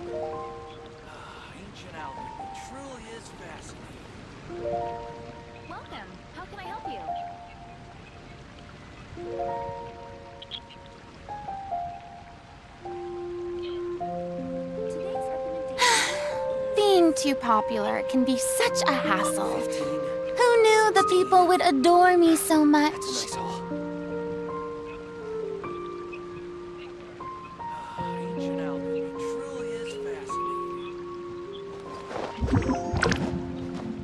Ancient Albion, it truly is fascinating. Welcome. How can I help you? Being too popular can be such a hassle. Who knew the people would adore me so much? That's nice all. Ancient Albion, it truly is fascinating.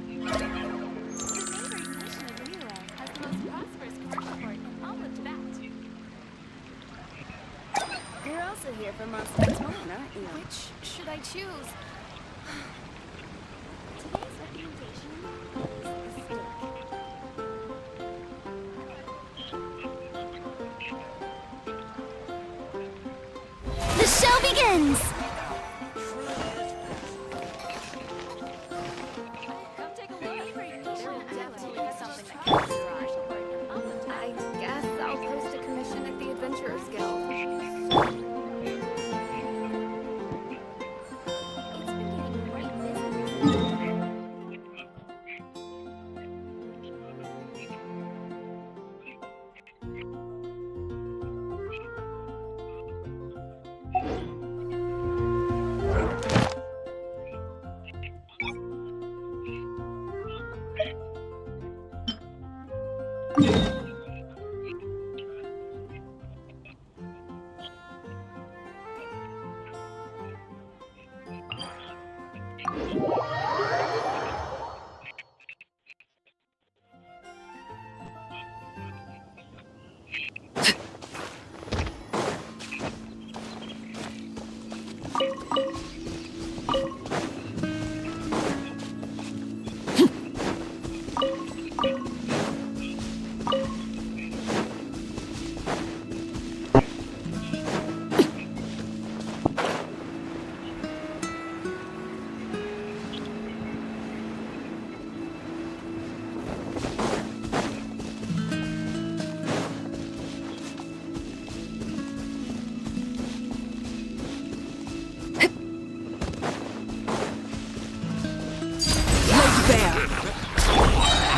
Your neighboring nation of Liyue has the most prosperous commercial port, and I'll live to that. You're also here for Monster's Moon, aren't you? Which should I choose? Today's recommendation is the steak. The show begins! Come take a look. Your neighboring nation definitely has something that catches your eye. I guess I'll post a commission at the Adventurers Guild. It's been getting quite busy recently.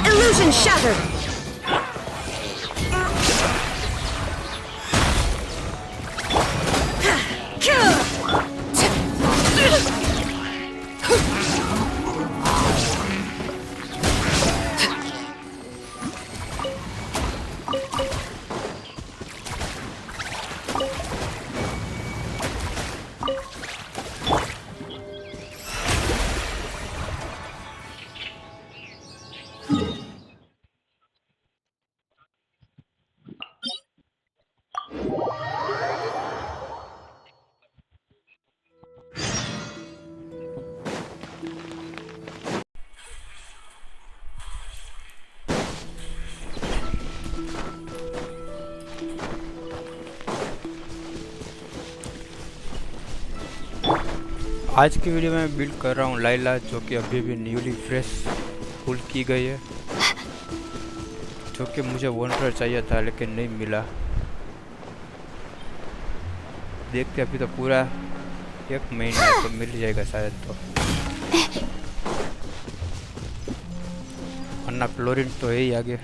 Illusion shattered! आज की video में build कर रहा हूँ लाइला, जो कि अभी भी न्यूली फ्रेश फुल की गई है, जो कि मुझे वंडर चाहिए था लेकिन नहीं मिला। देखते अभी तो पूरा 1 महीना तो मिल जाएगा शायद, तो वरना क्लोरीन तो है ही आगे।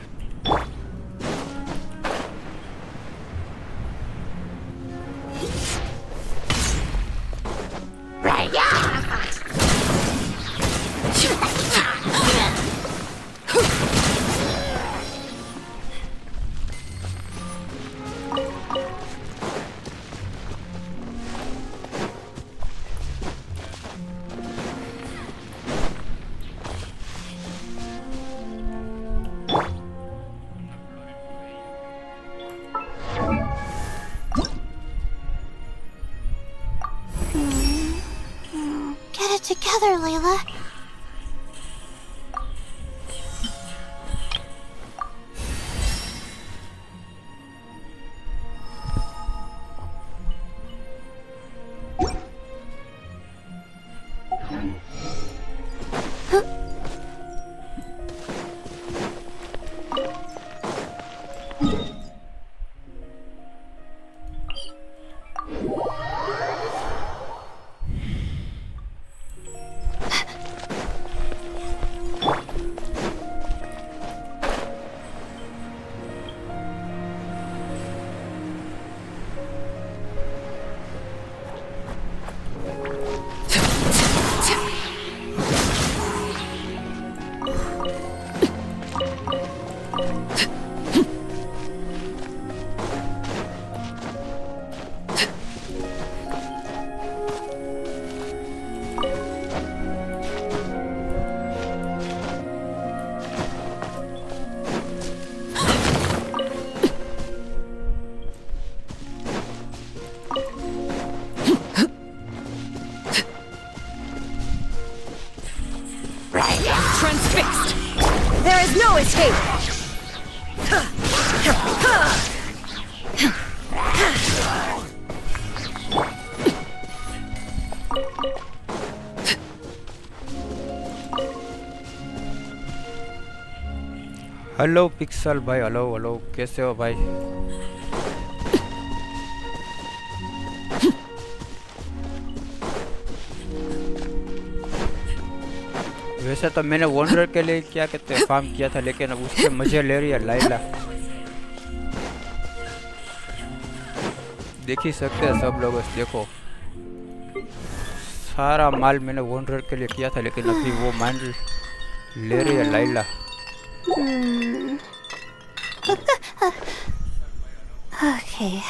Get it together, Layla. Hello pixel भाई, हेलो हेलो, कैसे हो भाई? वैसे तो मैंने वंडर के लिए क्या कहते हैं फार्म किया था, लेकिन अब उसके मजे ले रही है लाइला। देख ही सकते हैं सब लोग, देखो सारा माल मैंने वंडर के लिए किया था, लेकिन अभी वो माल ले रही है Laila. Okay.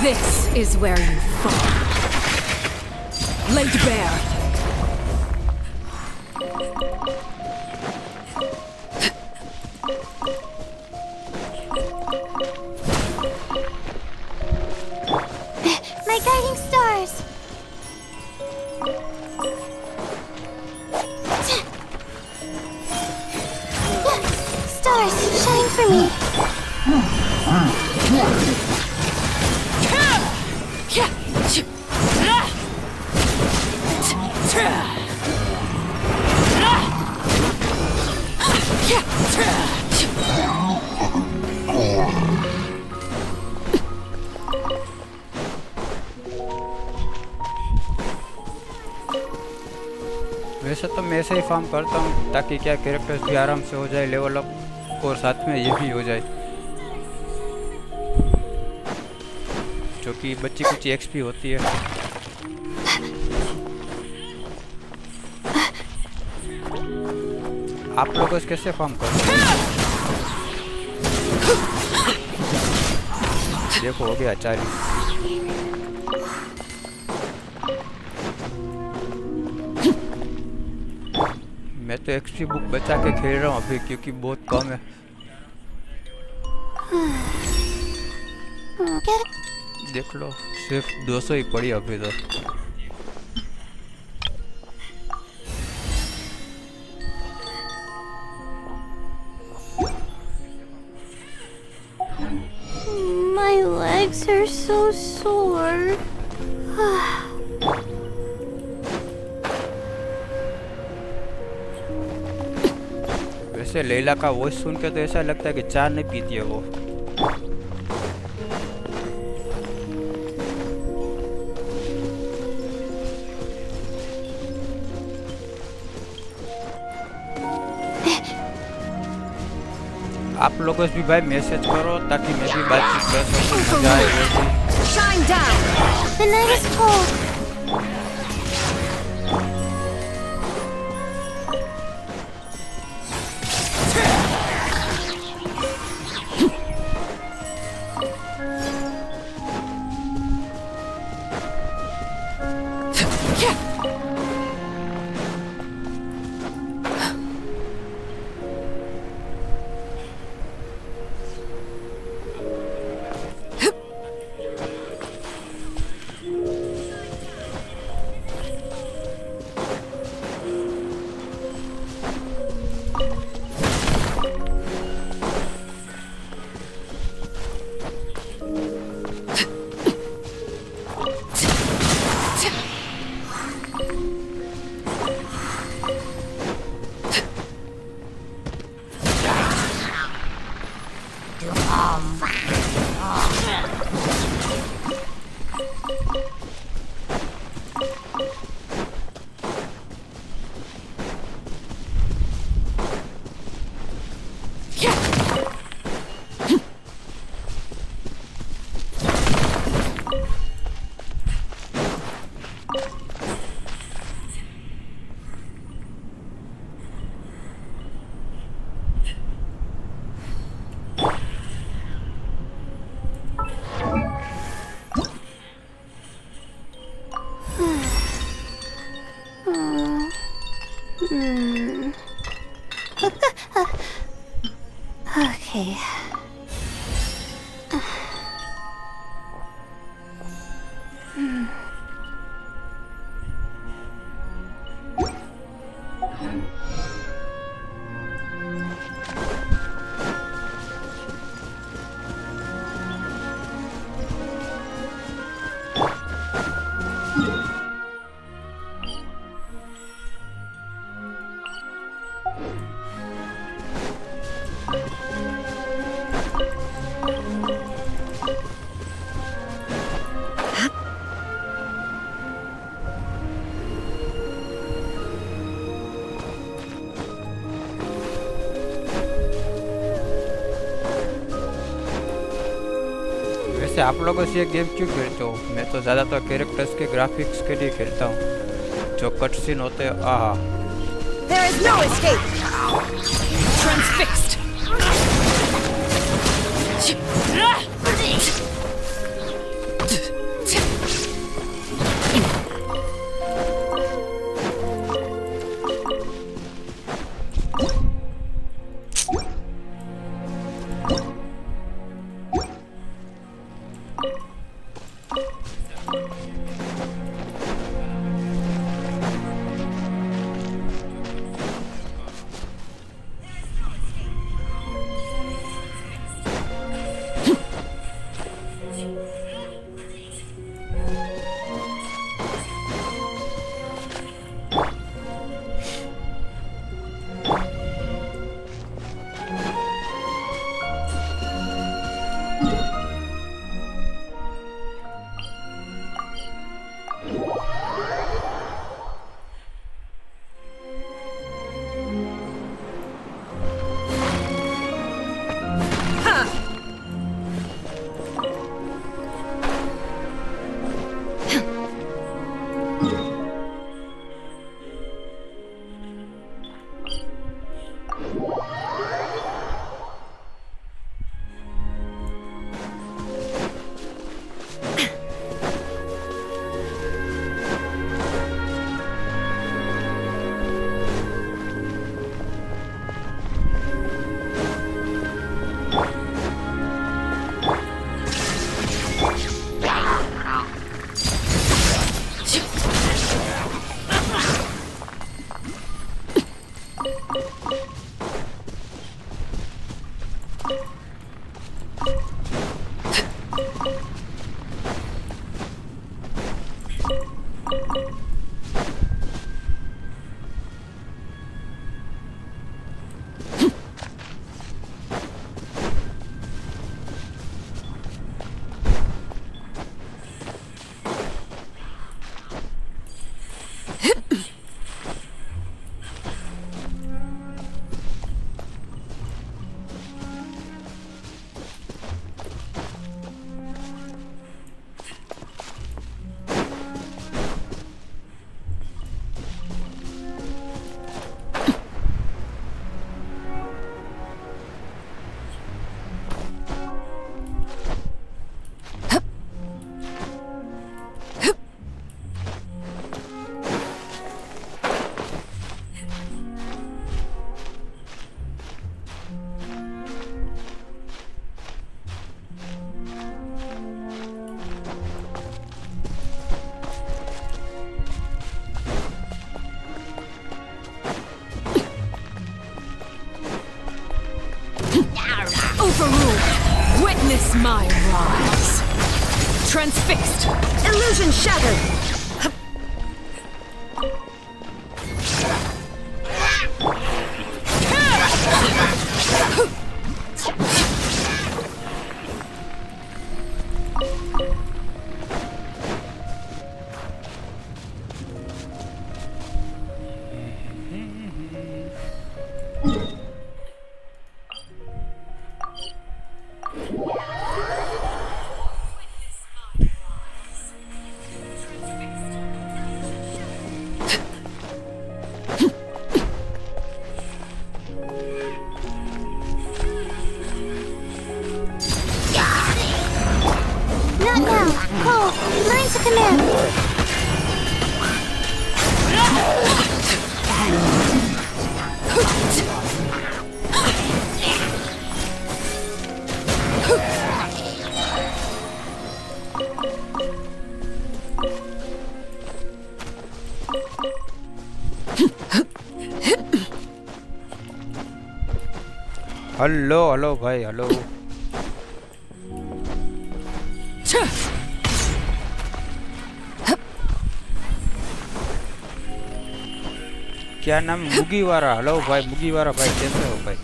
This is where you fall. Laid bare. My guiding stars. Stars, shine for me. वैसे तो मैं ऐसे ही फार्म करता हूँ ताकि क्या कैरेक्टर्स भी आराम से हो जाए लेवल अप, और साथ में ये भी हो जाए, जो कि बच्ची कुछ एक्सपी होती है। आप लोग इस कैसे फार्म करते हैं? देखो हो गया 40। मैं तो एक्सपी बुक बचा के खेल रहा हूँ अभी, क्योंकि बहुत कम है। देख लो सिर्फ 200 ही पड़ी अभी तो। My legs are so sore. वैसे लैला का वॉइस सुन के तो ऐसा लगता है कि चाय नहीं पीती है वो। आप लोगों से भी भाई मैसेज करो ताकि मैं भी बातचीत कर सकूं। मजा आए वो भी। Shine down. The night is cold. Okay. वैसे आप लोगों से ये गेम क्यों खेलते हो? मैं तो ज़्यादातर कैरेक्टर्स के ग्राफिक्स के लिए खेलता हूँ। जो कट सीन होते हैं, आहा। There is no escape! Transfixed! Overruled. Witness my rise. Transfixed. Illusion shattered. Hello hello ભાઈ હલો. क्या नाम मुगी वाला? हेलो भाई मुगी वाला भाई, कैसे हो भाई?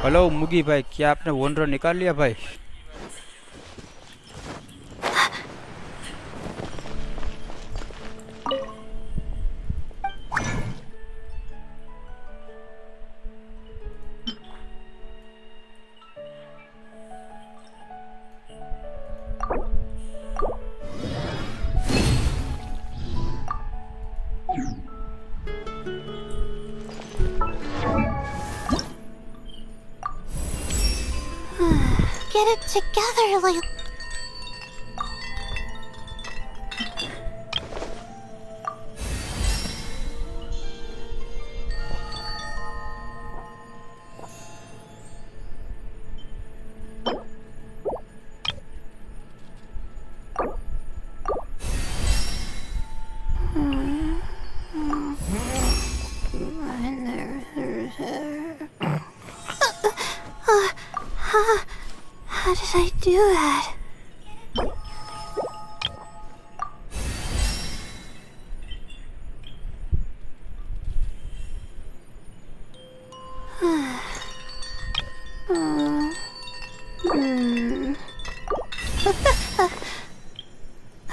हेलो मुगी भाई, क्या आपने वनडर निकाल लिया भाई? Get it together, like. How did I do that?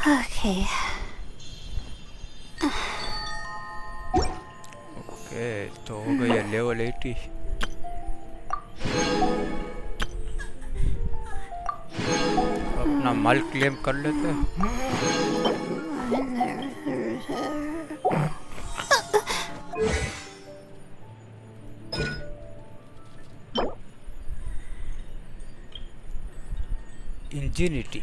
Okay. Okay तो हो गया लेवल 80. अपना माल क्लेम कर लेते हैं. इंजीनिटी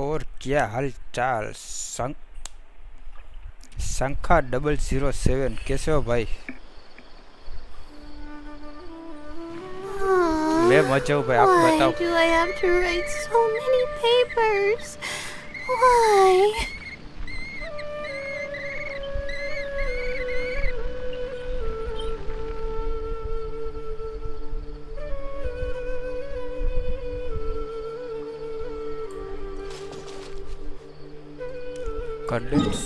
और क्या हाल चाल? संखा 007 कैसे हो भाई? मैं मजा हूँ भाई, आप बताओ. Why do I have to write so many papers? Why? Condense.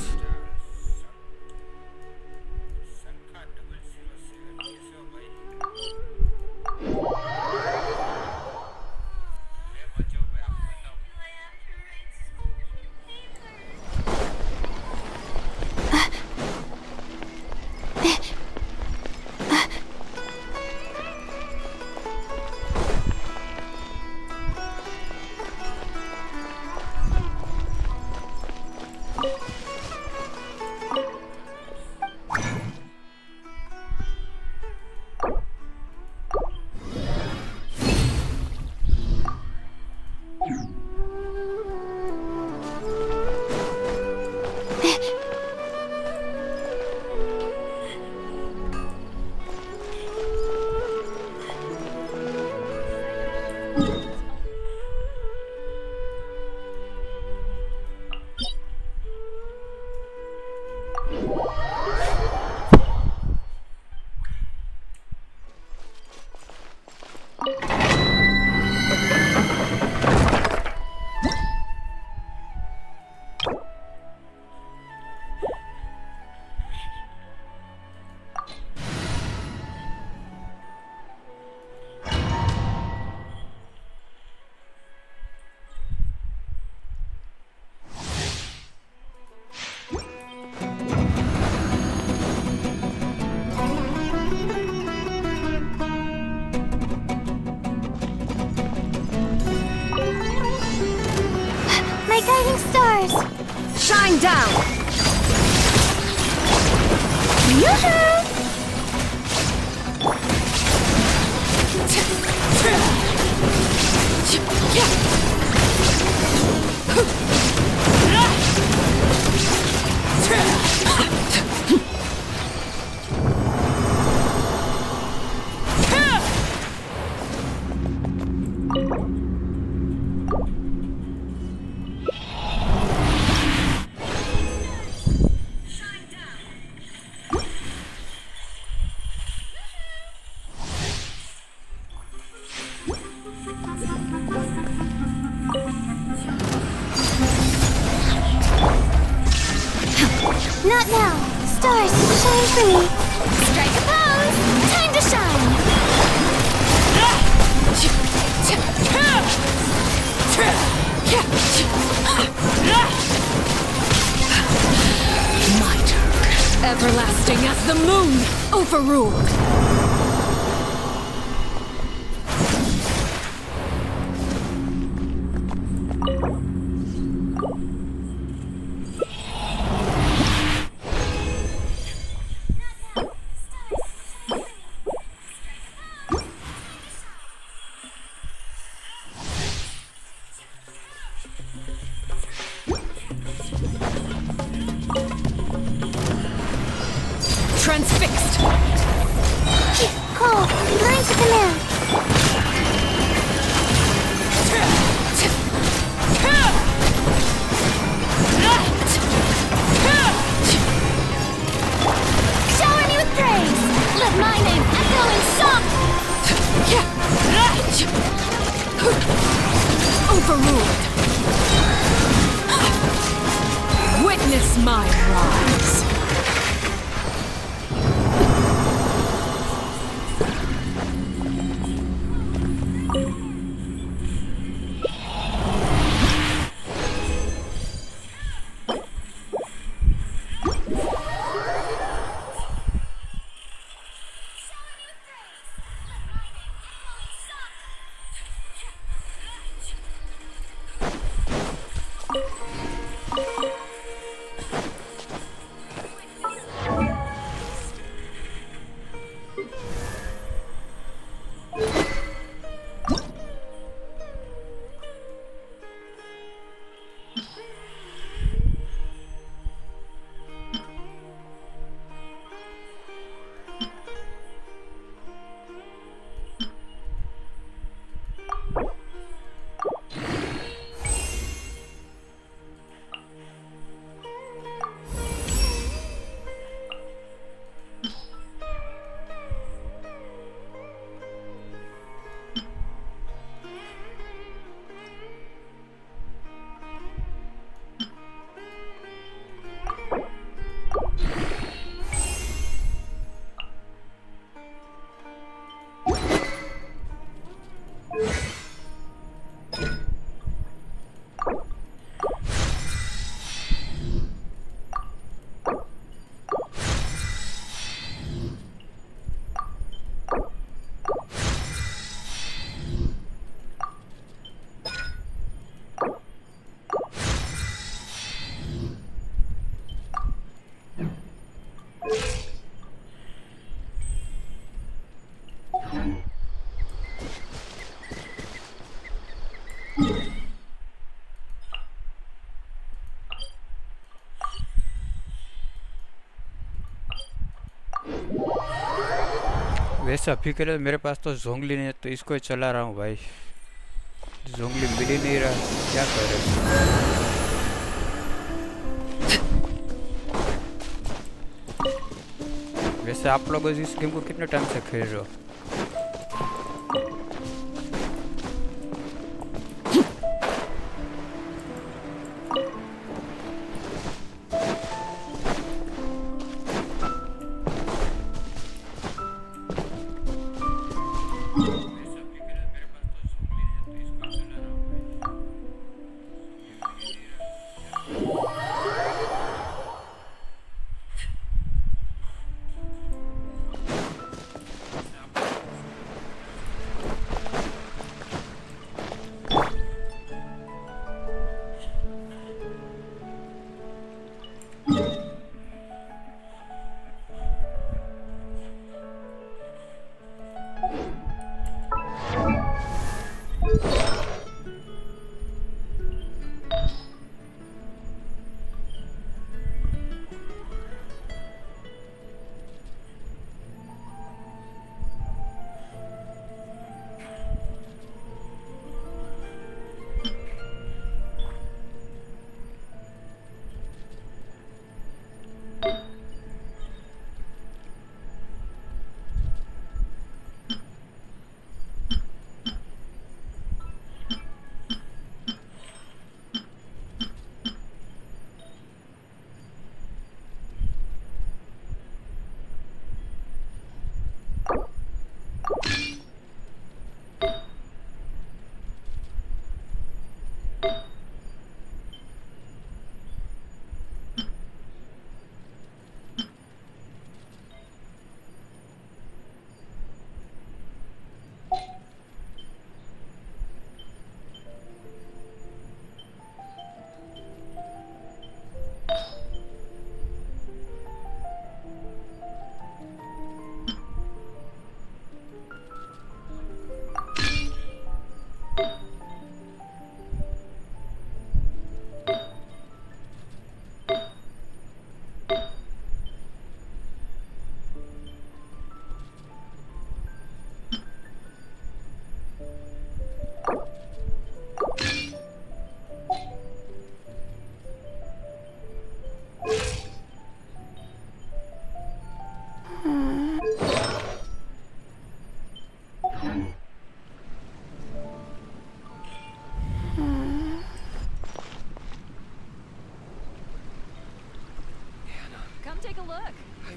My guiding stars! Shine down! Yoo-hoo! Not now! Stars, shine for me! Strike a pose! Time to shine! My turn. Everlasting as the moon, overruled. Transfixed! Cole, learn to command! Shower me with praise! Let my name echo in song! Overruled! Witness my rise! वैसे अभी के लिए मेरे पास तो जोंगली नहीं है तो इसको ही चला रहा हूँ भाई। जोंगली मिल ही नहीं रहा, क्या करें। वैसे आप लोग इस गेम को कितने टाइम से खेल रहे हो? Come take a look.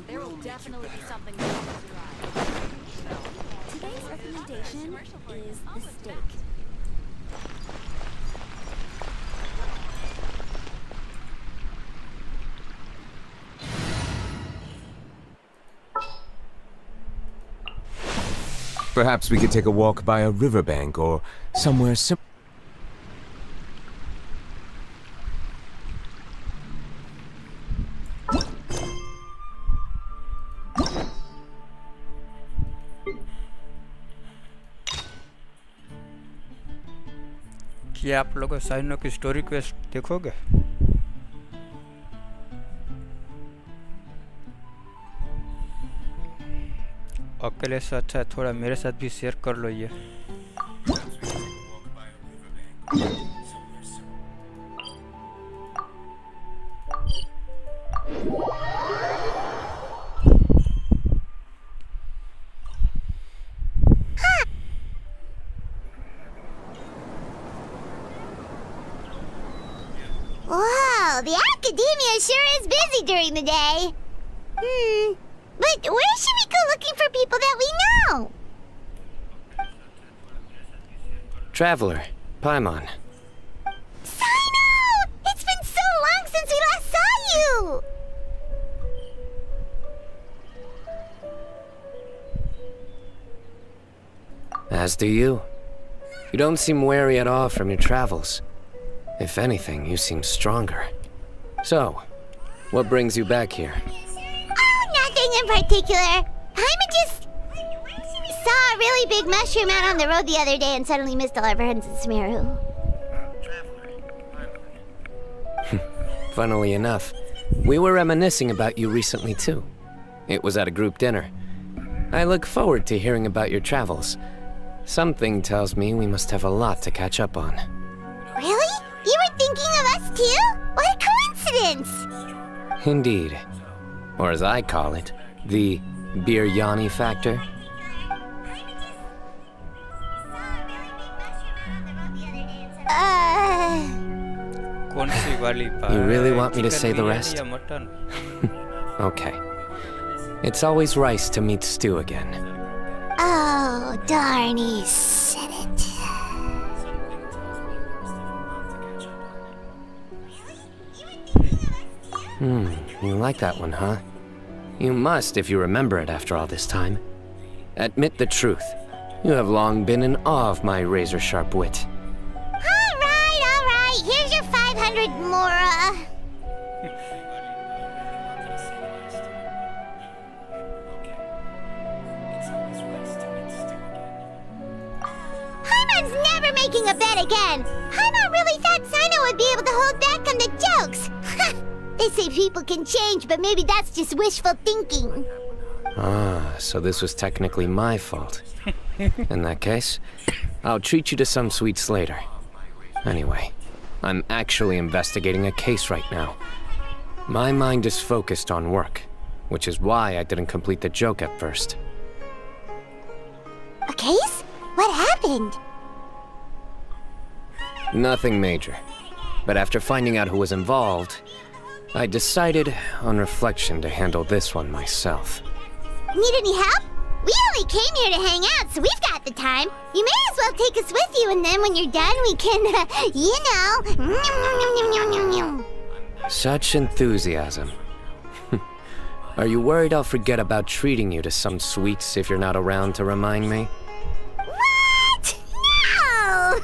There will definitely be something that catches your eye. Today's recommendation is the steak. Perhaps we could take a walk by a riverbank or somewhere क्या आप लोग cyano की story quest देखोगे? अकेले से अच्छा है थोड़ा मेरे साथ भी शेयर कर लो ये। Whoa, the academia sure is busy during the day. But where should we go looking for people that we know? Traveler, Paimon. Sino! It's been so long since we last saw you! As do you. You don't seem weary at all from your travels. If anything, you seem stronger. So, what brings you back here? Oh, nothing in particular. Paimon just saw a really big mushroom out on the road the other day and suddenly missed all our friends in Sumeru. Funnily enough, we were reminiscing about you recently too. It was at a group dinner. I look forward to hearing about your travels. Something tells me we must have a lot to catch up on. Really? You were thinking of us too? What a coincidence! Indeed. Or as I call it, the biryani factor. कौन सी वाली बात? You really want me to say the chicken rest? Biryani या mutton? Okay. It's always rice to meet stew again. Oh, darn, he said it. You like that one, huh? You must if you remember it after all this time. Admit the truth. You have long been in awe of my razor-sharp wit. All right. Here's your 500 Mora. Hyman's never making a bet again. Hyman really thought Sino would be able to hold back on the jokes. They say people can change, but maybe that's just wishful thinking. Ah, so this was technically my fault. In that case, I'll treat you to some sweets later. Anyway, I'm actually investigating a case right now. My mind is focused on work, which is why I didn't complete the joke at first. A case? What happened? Nothing major. But after finding out who was involved, I decided, on reflection, to handle this one myself. Need any help? We only came here to hang out, so we've got the time. You may as well take us with you, and then when you're done, we can, Such enthusiasm. Are you worried I'll forget about treating you to some sweets if you're not around to remind me? What? No!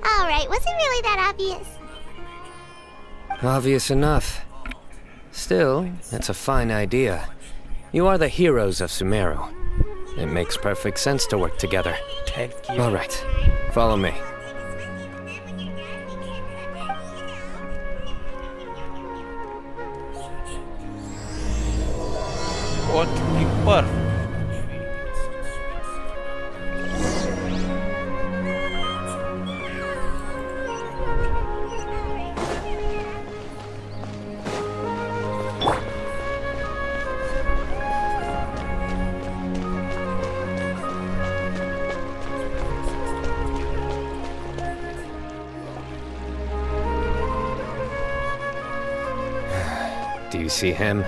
Alright, was it really that obvious? Obvious enough. Still, it's a fine idea. You are the heroes of Sumeru. It makes perfect sense to work together. Thank you. All right, follow me. Oath Keeper. Do you see him?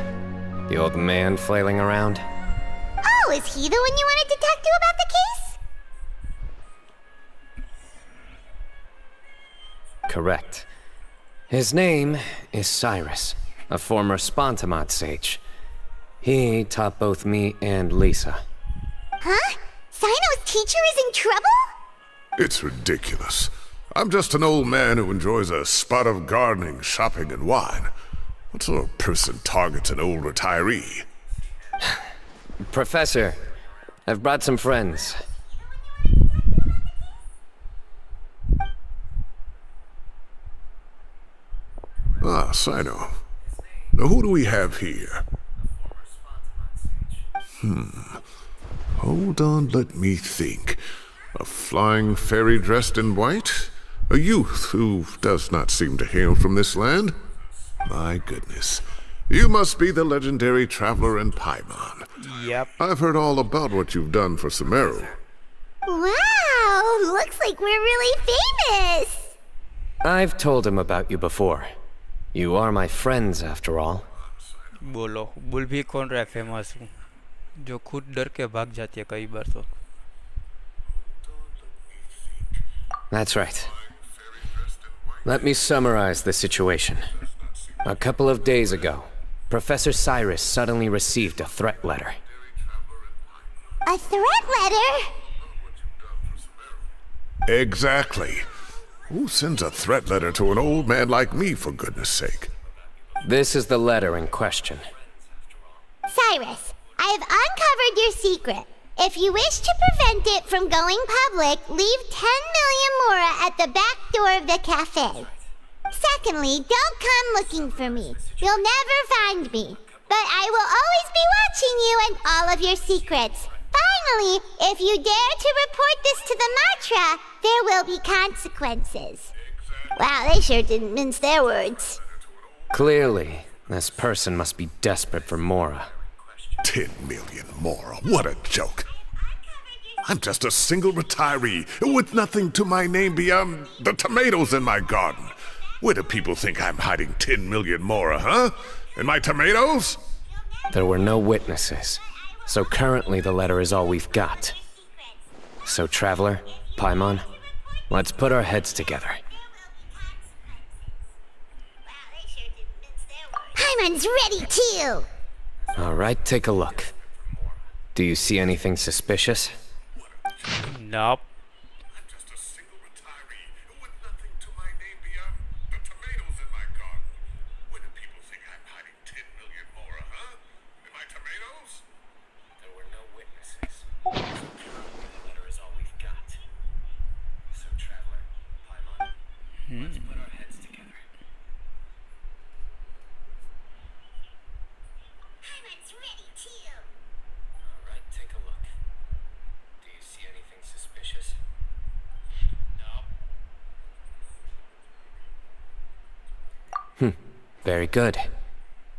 The old man flailing around? Oh, is he the one you wanted to talk to about the case? Correct. His name is Cyrus, a former Spontamot sage. He taught both me and Lisa. Huh? Sino's teacher is in trouble? It's ridiculous. I'm just an old man who enjoys a spot of gardening, shopping, and wine. What sort of person targets an old retiree? Professor, I've brought some friends. Ah, Sino. Now who do we have here? Hold on, let me think. A flying fairy dressed in white? A youth who does not seem to hail from this land? My goodness. You must be the legendary traveler in Paimon. Yep. I've heard all about what you've done for Sumeru. Wow, looks like we're really famous. I've told him about you before. You are my friends, after all. बोलो bull भी कौन रहा है famous हूँ जो खुद डर के भाग जाती है कई बार तो That's right. Let me summarize the situation. A couple of days ago, Professor Cyrus suddenly received a threat letter. A threat letter? Exactly. Who sends a threat letter to an old man like me, for goodness sake? This is the letter in question. Cyrus, I have uncovered your secret. If you wish to prevent it from going public, leave 10 million Mora at the back door of the cafe. Secondly, don't come looking for me. You'll never find me. but I will always be watching you and all of your secrets. Finally, if you dare to report this to the Matra, there will be consequences. Wow, they sure didn't mince their words. Clearly, this person must be desperate for Mora. 10 million Mora, what a joke. I'm just a single retiree with nothing to my name beyond the tomatoes in my garden. Where do people think I'm hiding 10 million Mora, huh? In my tomatoes? There were no witnesses, so currently the letter is all we've got. So, Traveler, Paimon, let's put our heads together. Paimon's ready too! All right, take a look. Do you see anything suspicious? Nope. I'm just a single retiree with nothing to my name beyond the tomatoes in my garden. Where do people think I'm hiding 10 million Mora, huh? In my tomatoes? There were no witnesses. The letter is all we've got. So, Traveler, Paimon, let's put our heads together. Paimon's ready too! All right, take a look. Do you see anything suspicious? No. Very good.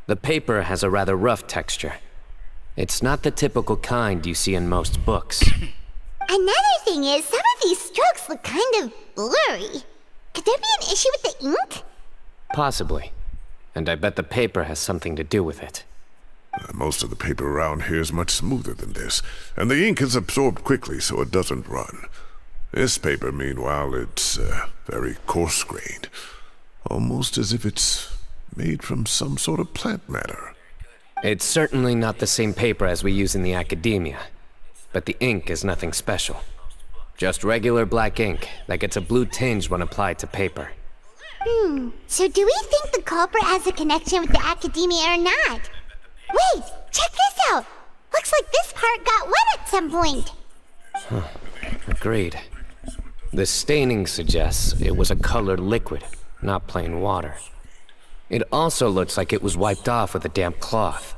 The paper has a rather rough texture. It's not the typical kind you see in most books. Another thing is, some of these strokes look kind of blurry. Could there be an issue with the ink? Possibly. And I bet the paper has something to do with it. Most of the paper around here is much smoother than this, and the ink is absorbed quickly so it doesn't run. This paper, meanwhile, it's very coarse-grained, almost as if it's made from some sort of plant matter. It's certainly not the same paper as we use in the academia, but the ink is nothing special. Just regular black ink that gets a blue tinge when applied to paper. So do we think the culprit has a connection with the academia or not? Wait, check this out! Looks like this part got wet at some point. Agreed. The staining suggests it was a colored liquid, not plain water. It also looks like it was wiped off with a damp cloth.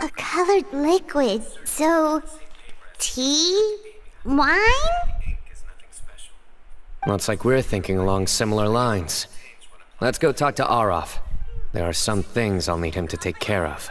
A colored liquid, so... tea? Wine? Looks like we're thinking along similar lines. Let's go talk to Arof. There are some things I'll need him to take care of.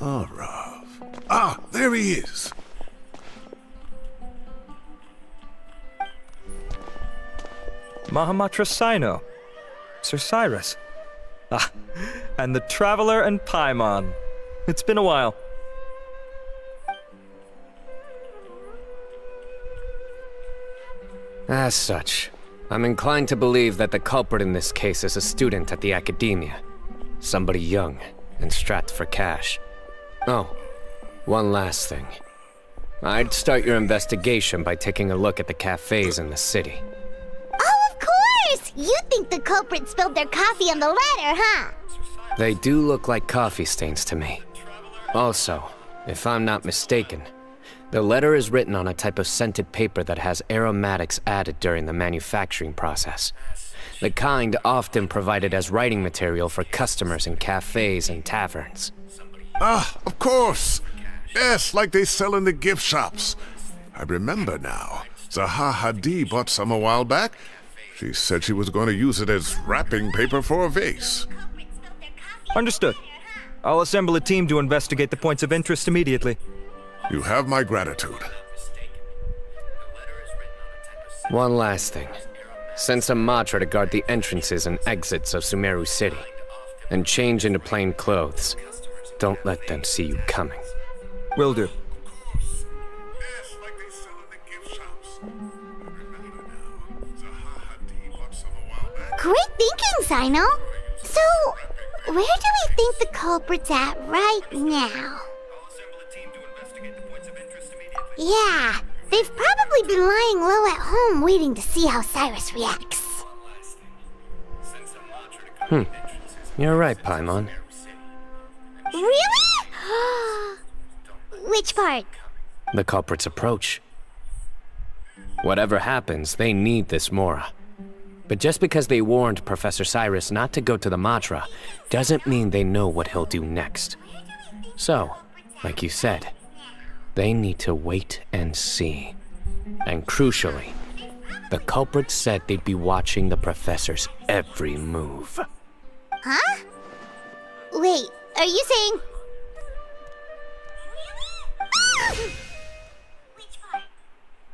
Arav. Ah, there he is. Mahamatra Sino. Sir Cyrus. Ah, and the Traveler and Paimon. It's been a while. As such, I'm inclined to believe that the culprit in this case is a student at the academia. Somebody young and strapped for cash. Oh, one last thing. I'd start your investigation by taking a look at the cafes in the city. Oh, of course! You think the culprit spilled their coffee on the letter, huh? They do look like coffee stains to me. Also, if I'm not mistaken, the letter is written on a type of scented paper that has aromatics added during the manufacturing process. The kind often provided as writing material for customers in cafes and taverns. Ah, of course. Yes, like they sell in the gift shops. I remember now. Zaha Hadi bought some a while back. She said she was going to use it as wrapping paper for a vase. Understood. I'll assemble a team to investigate the points of interest immediately. You have my gratitude. One last thing. Send some Matra to guard the entrances and exits of Sumeru City, and change into plain clothes. don't let them see you coming. Will do. Yes, like they sell in the gift shops. Remember now, Zahaha Tea bought some a while back. Great thinking, Sino. So, where do we think the culprit's at right now? Yeah, they've probably been lying low at home waiting to see how Cyrus reacts. You're right, Paimon. Really? Which part? The culprit's approach. Whatever happens, they need this Mora. But just because they warned Professor Cyrus not to go to the Matra, doesn't mean they know what he'll do next. So, like you said, they need to wait and see. And crucially, the culprit said they'd be watching the Professor's every move. Huh? Wait, are you saying...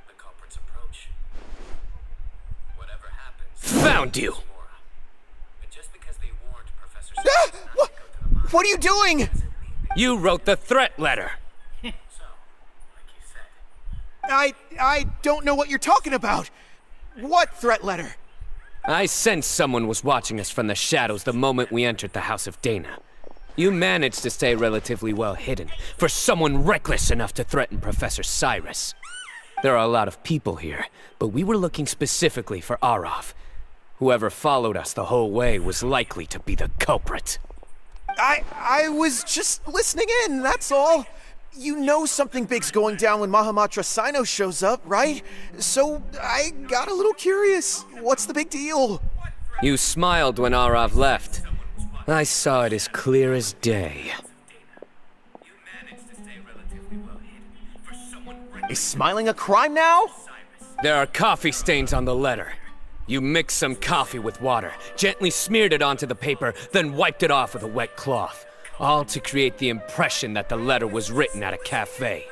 The culprit's approach. Whatever happens... Found you! But just because they warned Professor Cyrus... What are you doing? You wrote the threat letter! I don't know what you're talking about. What threat letter? I sensed someone was watching us from the shadows the moment we entered the House of Dana. You managed to stay relatively well hidden for someone reckless enough to threaten Professor Cyrus. There are a lot of people here, but we were looking specifically for Arav. Whoever followed us the whole way was likely to be the culprit. I was just listening in, that's all. You know something big's going down when Mahamatra Sino shows up, right? So I got a little curious. What's the big deal? You smiled when Arav left. I saw it as clear as day. Is smiling a crime now? There are coffee stains on the letter. You mixed some coffee with water, gently smeared it onto the paper, then wiped it off with a wet cloth. All to create the impression that the letter was written at a cafe.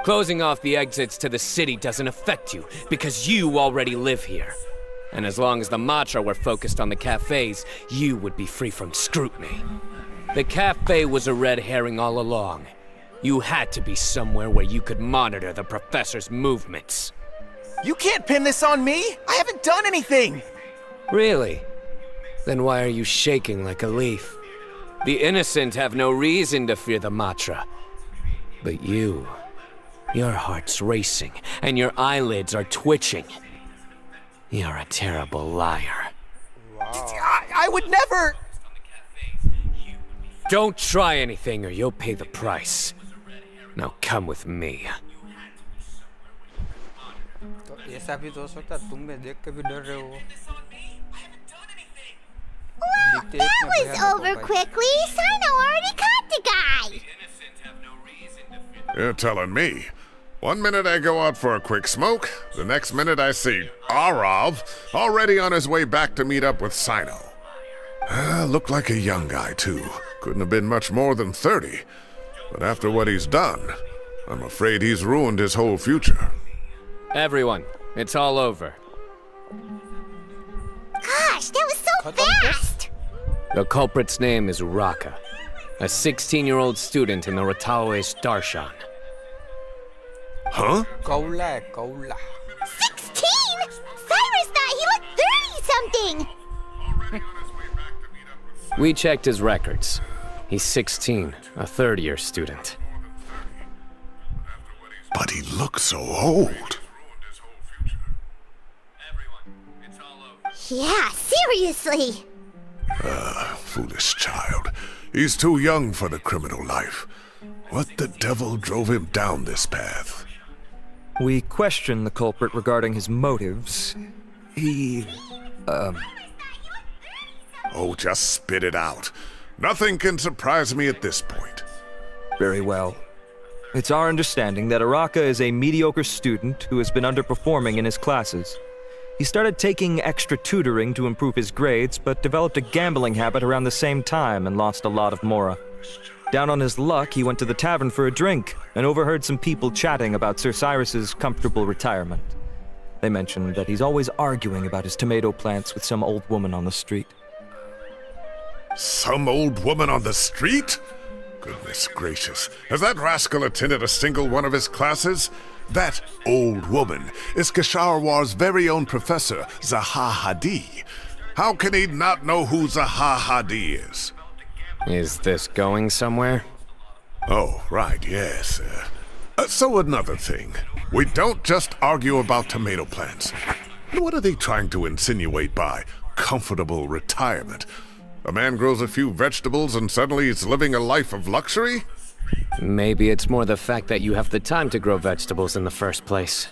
Closing off the exits to the city doesn't affect you, because you already live here. And as long as the Matra were focused on the cafes, you would be free from scrutiny. The cafe was a red herring all along. You had to be somewhere where you could monitor the Professor's movements. You can't pin this on me! I haven't done anything! Really? Then why are you shaking like a leaf? The innocent have no reason to fear the Matra. But you, your heart's racing, and your eyelids are twitching. You're a terrible liar. I would never... Don't try anything or you'll pay the price. Now come with me. तो ऐसा भी तो हो सकता है, तुम में देख के भी डर रहे हो. Well, that was over quickly. Sino already caught the guy. You're telling me. One minute I go out for a quick smoke, the next minute I see Arav already on his way back to meet up with Sino. Looked like a young guy, too. Couldn't have been much more than 30. But after what he's done, I'm afraid he's ruined his whole future. Everyone, it's all over. Gosh, that was so fast. The culprit's name is Raka, a 16-year-old student in the Rataoe's Darshan. Huh? Kaula. 16? Cyrus thought he looked 30-something. We checked his records. He's 16, a third-year student. But he looks so old. Yeah, seriously. Foolish child. He's too young for the criminal life. What the devil drove him down this path? We questioned the culprit regarding his motives. He... Oh, just spit it out. Nothing can surprise me at this point. Very well. It's our understanding that Araka is a mediocre student who has been underperforming in his classes. He started taking extra tutoring to improve his grades, but developed a gambling habit around the same time and lost a lot of Mora. Down on his luck, he went to the tavern for a drink and overheard some people chatting about Sir Cyrus's comfortable retirement. They mentioned that he's always arguing about his tomato plants with some old woman on the street. Some old woman on the street? Goodness gracious. Has that rascal attended a single one of his classes? That old woman is Kasharwar's very own professor, Zaha Hadi. How can he not know who Zaha Hadi is? Is this going somewhere? Oh, right, yes. So another thing. We don't just argue about tomato plants. What are they trying to insinuate by comfortable retirement? A man grows a few vegetables and suddenly he's living a life of luxury? Maybe it's more the fact that you have the time to grow vegetables in the first place.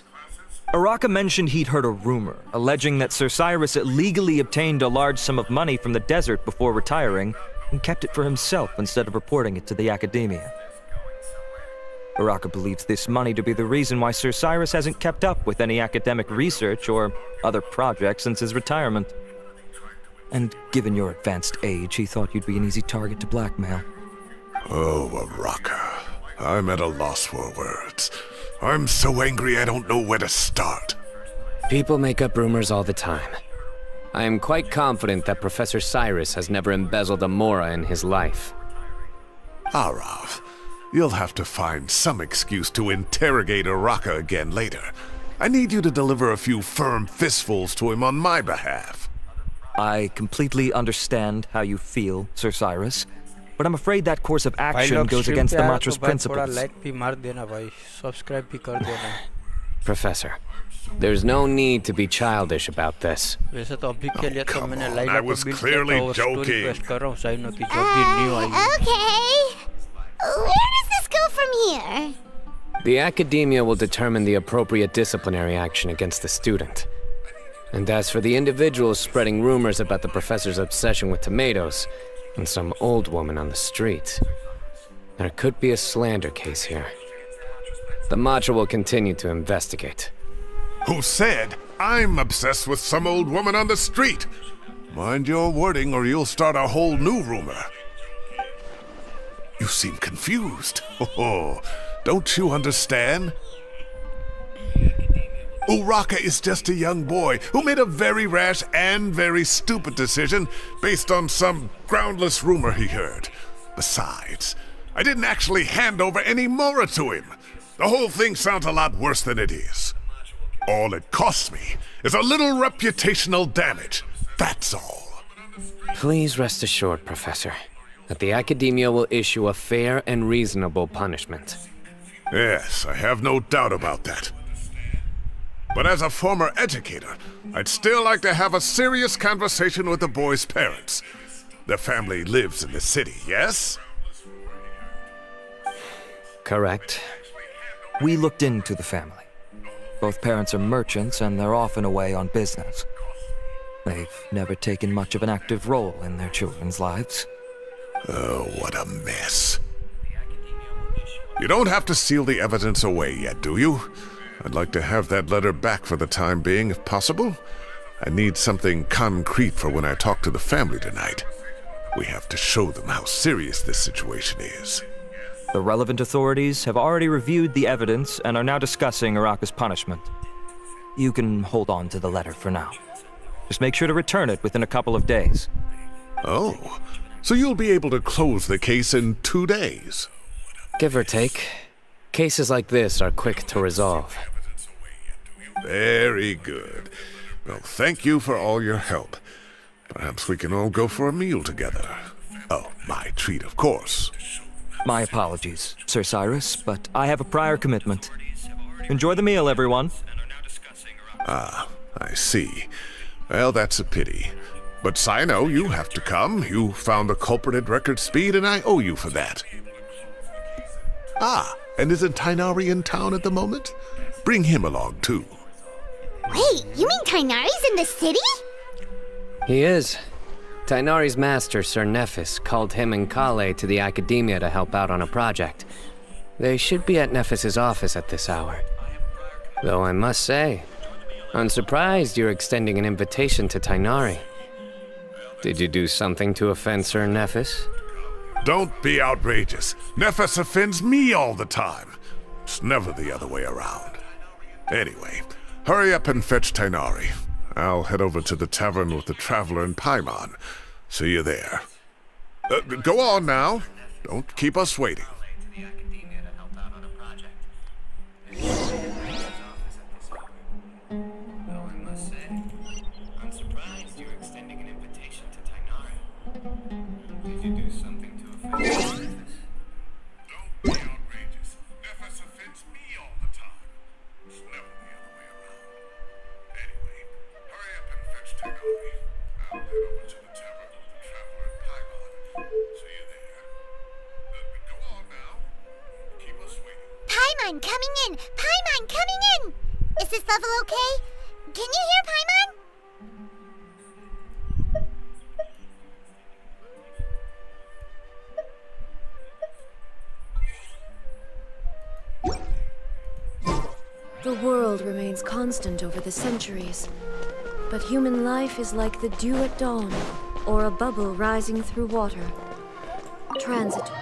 Araka mentioned he'd heard a rumor, alleging that Sir Cyrus illegally obtained a large sum of money from the desert before retiring, and kept it for himself instead of reporting it to the academia. Araka believes this money to be the reason why Sir Cyrus hasn't kept up with any academic research or other projects since his retirement. And given your advanced age, he thought you'd be an easy target to blackmail. Oh, Araka. I'm at a loss for words. I'm so angry I don't know where to start. People make up rumors all the time. I am quite confident that Professor Cyrus has never embezzled a mora in his life. Arav, you'll have to find some excuse to interrogate Araka again later. I need you to deliver a few firm fistfuls to him on my behalf. I completely understand how you feel, Sir Cyrus, but I'm afraid that course of action goes against the Matra's principles. Professor, there's no need to be childish about this. Come on, I was clearly joking. Okay. Where does this go from here? The academia will determine the appropriate disciplinary action against the student. And as for the individuals spreading rumors about the professor's obsession with tomatoes and some old woman on the street, there could be a slander case here. The Matra will continue to investigate. Who said I'm obsessed with some old woman on the street? Mind your wording or you'll start a whole new rumor. You seem confused. Oh, don't you understand? Uraka is just a young boy who made a very rash and very stupid decision based on some groundless rumor he heard. Besides, I didn't actually hand over any mora to him. The whole thing sounds a lot worse than it is. All it costs me is a little reputational damage. That's all. Please rest assured, Professor, that the academia will issue a fair and reasonable punishment. Yes, I have no doubt about that. But as a former educator, I'd still like to have a serious conversation with the boy's parents. Their family lives in the city, yes? Correct. We looked into the family. Both parents are merchants and they're often away on business. They've never taken much of an active role in their children's lives. Oh, what a mess. You don't have to seal the evidence away yet, do you? I'd like to have that letter back for the time being, if possible. I need something concrete for when I talk to the family tonight. We have to show them how serious this situation is. The relevant authorities have already reviewed the evidence and are now discussing Araka's punishment. You can hold on to the letter for now. Just make sure to return it within a couple of days. Oh, so you'll be able to close the case in 2 days? Give or take. Cases like this are quick to resolve. Very good. Well, thank you for all your help. Perhaps we can all go for a meal together. Oh, my treat, of course. My apologies, Sir Cyrus, but I have a prior commitment. Enjoy the meal, everyone. Ah, I see. Well, that's a pity. But Sino, you have to come. You found the culprit at record speed, and I owe you for that. Ah, and isn't Tainari in town at the moment? Bring him along, too. Wait, you mean Tainari's in the city? He is. Tainari's master, Sir Nephis, called him and Kale to the academia to help out on a project. They should be at Nephis's office at this hour. Though I must say, I'm surprised you're extending an invitation to Tainari. Did you do something to offend Sir Nephis? Don't be outrageous. Nephis offends me all the time. It's never the other way around. Anyway, hurry up and fetch Tainari. I'll head over to the tavern with the Traveler and Paimon. See you there. Go on now. Don't keep us waiting. Paimon coming in! Paimon coming in! Is this level okay? Can you hear Paimon? The world remains constant over the centuries, but human life is like the dew at dawn, or a bubble rising through water. Transitory.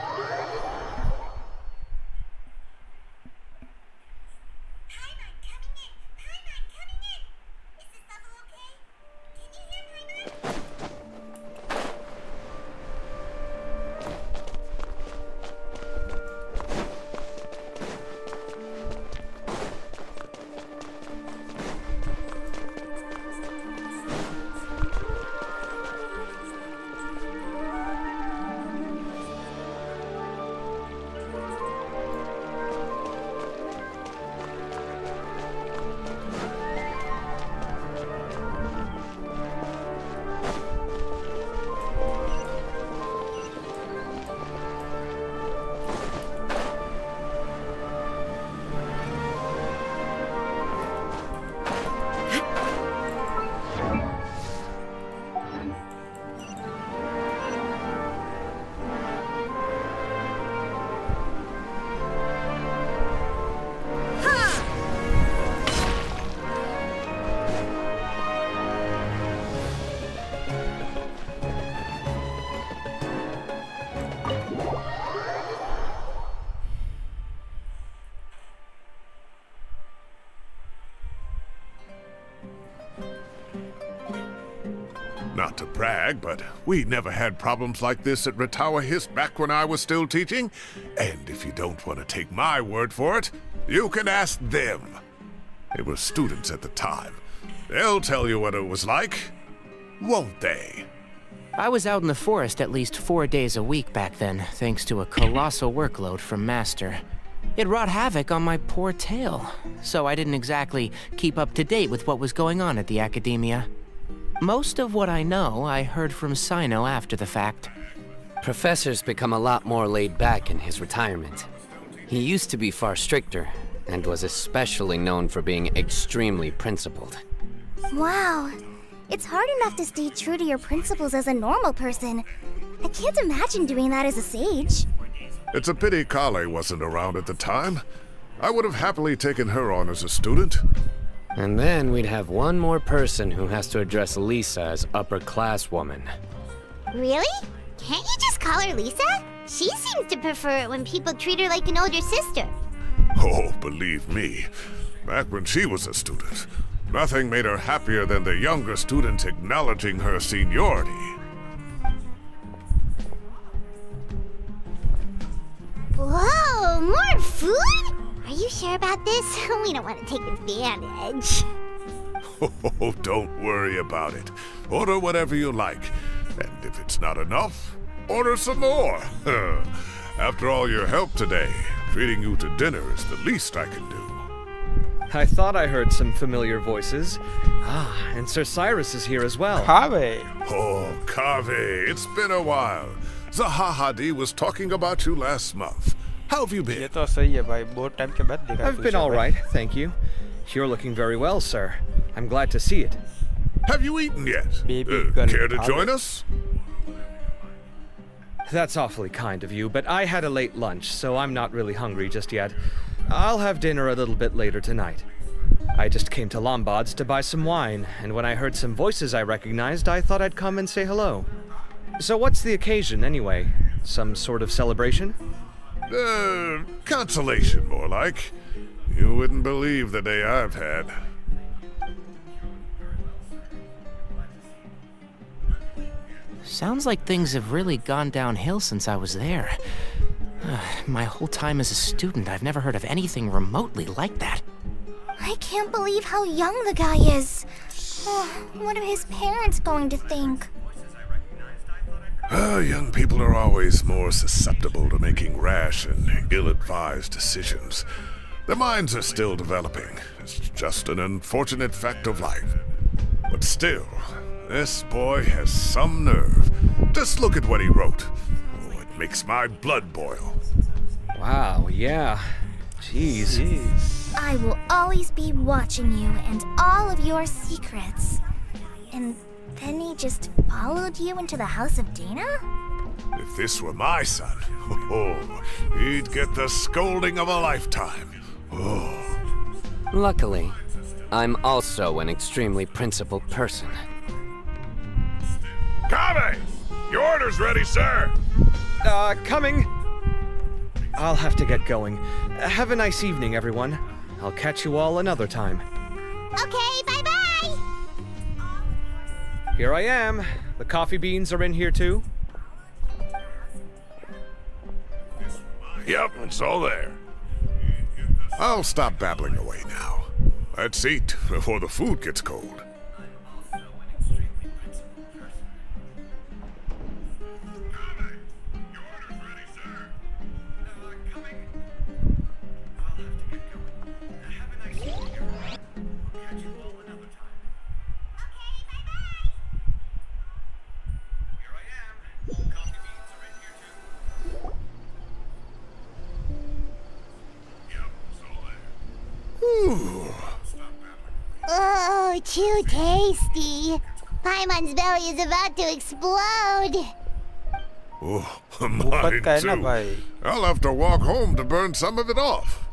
Not to brag, but we never had problems like this at Ratawa Hist back when I was still teaching. And if you don't want to take my word for it, you can ask them. They were students at the time. They'll tell you what it was like, won't they? I was out in the forest at least 4 days a week back then, thanks to a colossal workload from Master. It wrought havoc on my poor tail, so I didn't exactly keep up to date with what was going on at the academia. Most of what I know, I heard from Sino after the fact. Professor's become a lot more laid back in his retirement. He used to be far stricter, and was especially known for being extremely principled. Wow. It's hard enough to stay true to your principles as a normal person. I can't imagine doing that as a sage. It's a pity Kale wasn't around at the time. I would have happily taken her on as a student. And then we'd have one more person who has to address Lisa as upper-class woman. Really? Can't you just call her Lisa? She seems to prefer it when people treat her like an older sister. Oh, believe me, back when she was a student, nothing made her happier than the younger students acknowledging her seniority. Whoa, more food? Are you sure about this? We don't want to take advantage. Oh, don't worry about it. Order whatever you like. And if it's not enough, order some more. After all your help today, treating you to dinner is the least I can do. I thought I heard some familiar voices. Ah, and Sir Cyrus is here as well. Kave. Oh, Kave, it's been a while. Zahahadi was talking about you last month. How have you been? ये तो सही है भाई बहुत time के बाद देखा I've been all right, thank you. You're looking very well, sir. I'm glad to see it. Have you eaten yet? Baby girl, Care to Kave. join us? That's awfully kind of you, but I had a late lunch, so I'm not really hungry just yet. I'll have dinner a little bit later tonight. I just came to Lombard's to buy some wine, and when I heard some voices I recognized, I thought I'd come and say hello. So what's the occasion, anyway? Some sort of celebration? Consolation, more like. You wouldn't believe the day I've had. Sounds like things have really gone downhill since I was there. My whole time as a student, I've never heard of anything remotely like that. I can't believe how young the guy is. What are his parents going to think? Young people are always more susceptible to making rash and ill-advised decisions. Their minds are still developing. It's just an unfortunate fact of life. But still, this boy has some nerve. Just look at what he wrote. Oh, it makes my blood boil. Wow, yeah. Jeez. I will always be watching you and all of your secrets. And then he just followed you into the house of Dana? If this were my son, he'd get the scolding of a lifetime. Luckily, I'm also an extremely principled person. Kame! Your order's ready, sir! Coming! I'll have to get going. Have a nice evening, everyone. I'll catch you all another time. Okay, bye-bye! Here I am. The coffee beans are in here too. Yep, it's all there. I'll stop babbling away now. Let's eat before the food gets cold. Oh, too tasty. Paimon's belly is about to explode. Oh, मुफ्त का mine है ना too. भाई. I'll have to walk home to burn some of it off.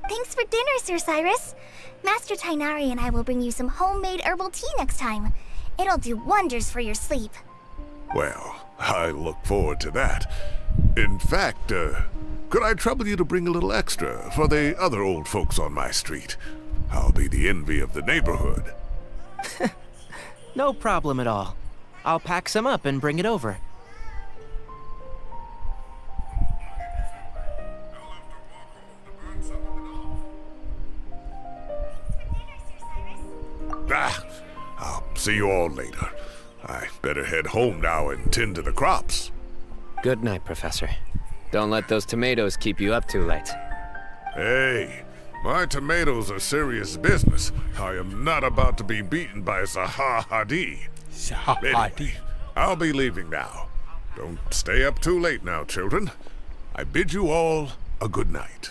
Thanks for dinner, Sir Cyrus. Master Tainari and I will bring you some homemade herbal tea next time. It'll do wonders for your sleep. Well, I look forward to that. In fact, could I trouble you to bring a little extra for the other old folks on my street? I'll be the envy of the neighborhood. No problem at all. I'll pack some up and bring it over. I'll see you all later. I better head home now and tend to the crops. Good night, Professor. Don't let those tomatoes keep you up too late. Hey, my tomatoes are serious business. I am not about to be beaten by Zaha Hadi. Anyway, I'll be leaving now. Don't stay up too late now, children. I bid you all a good night.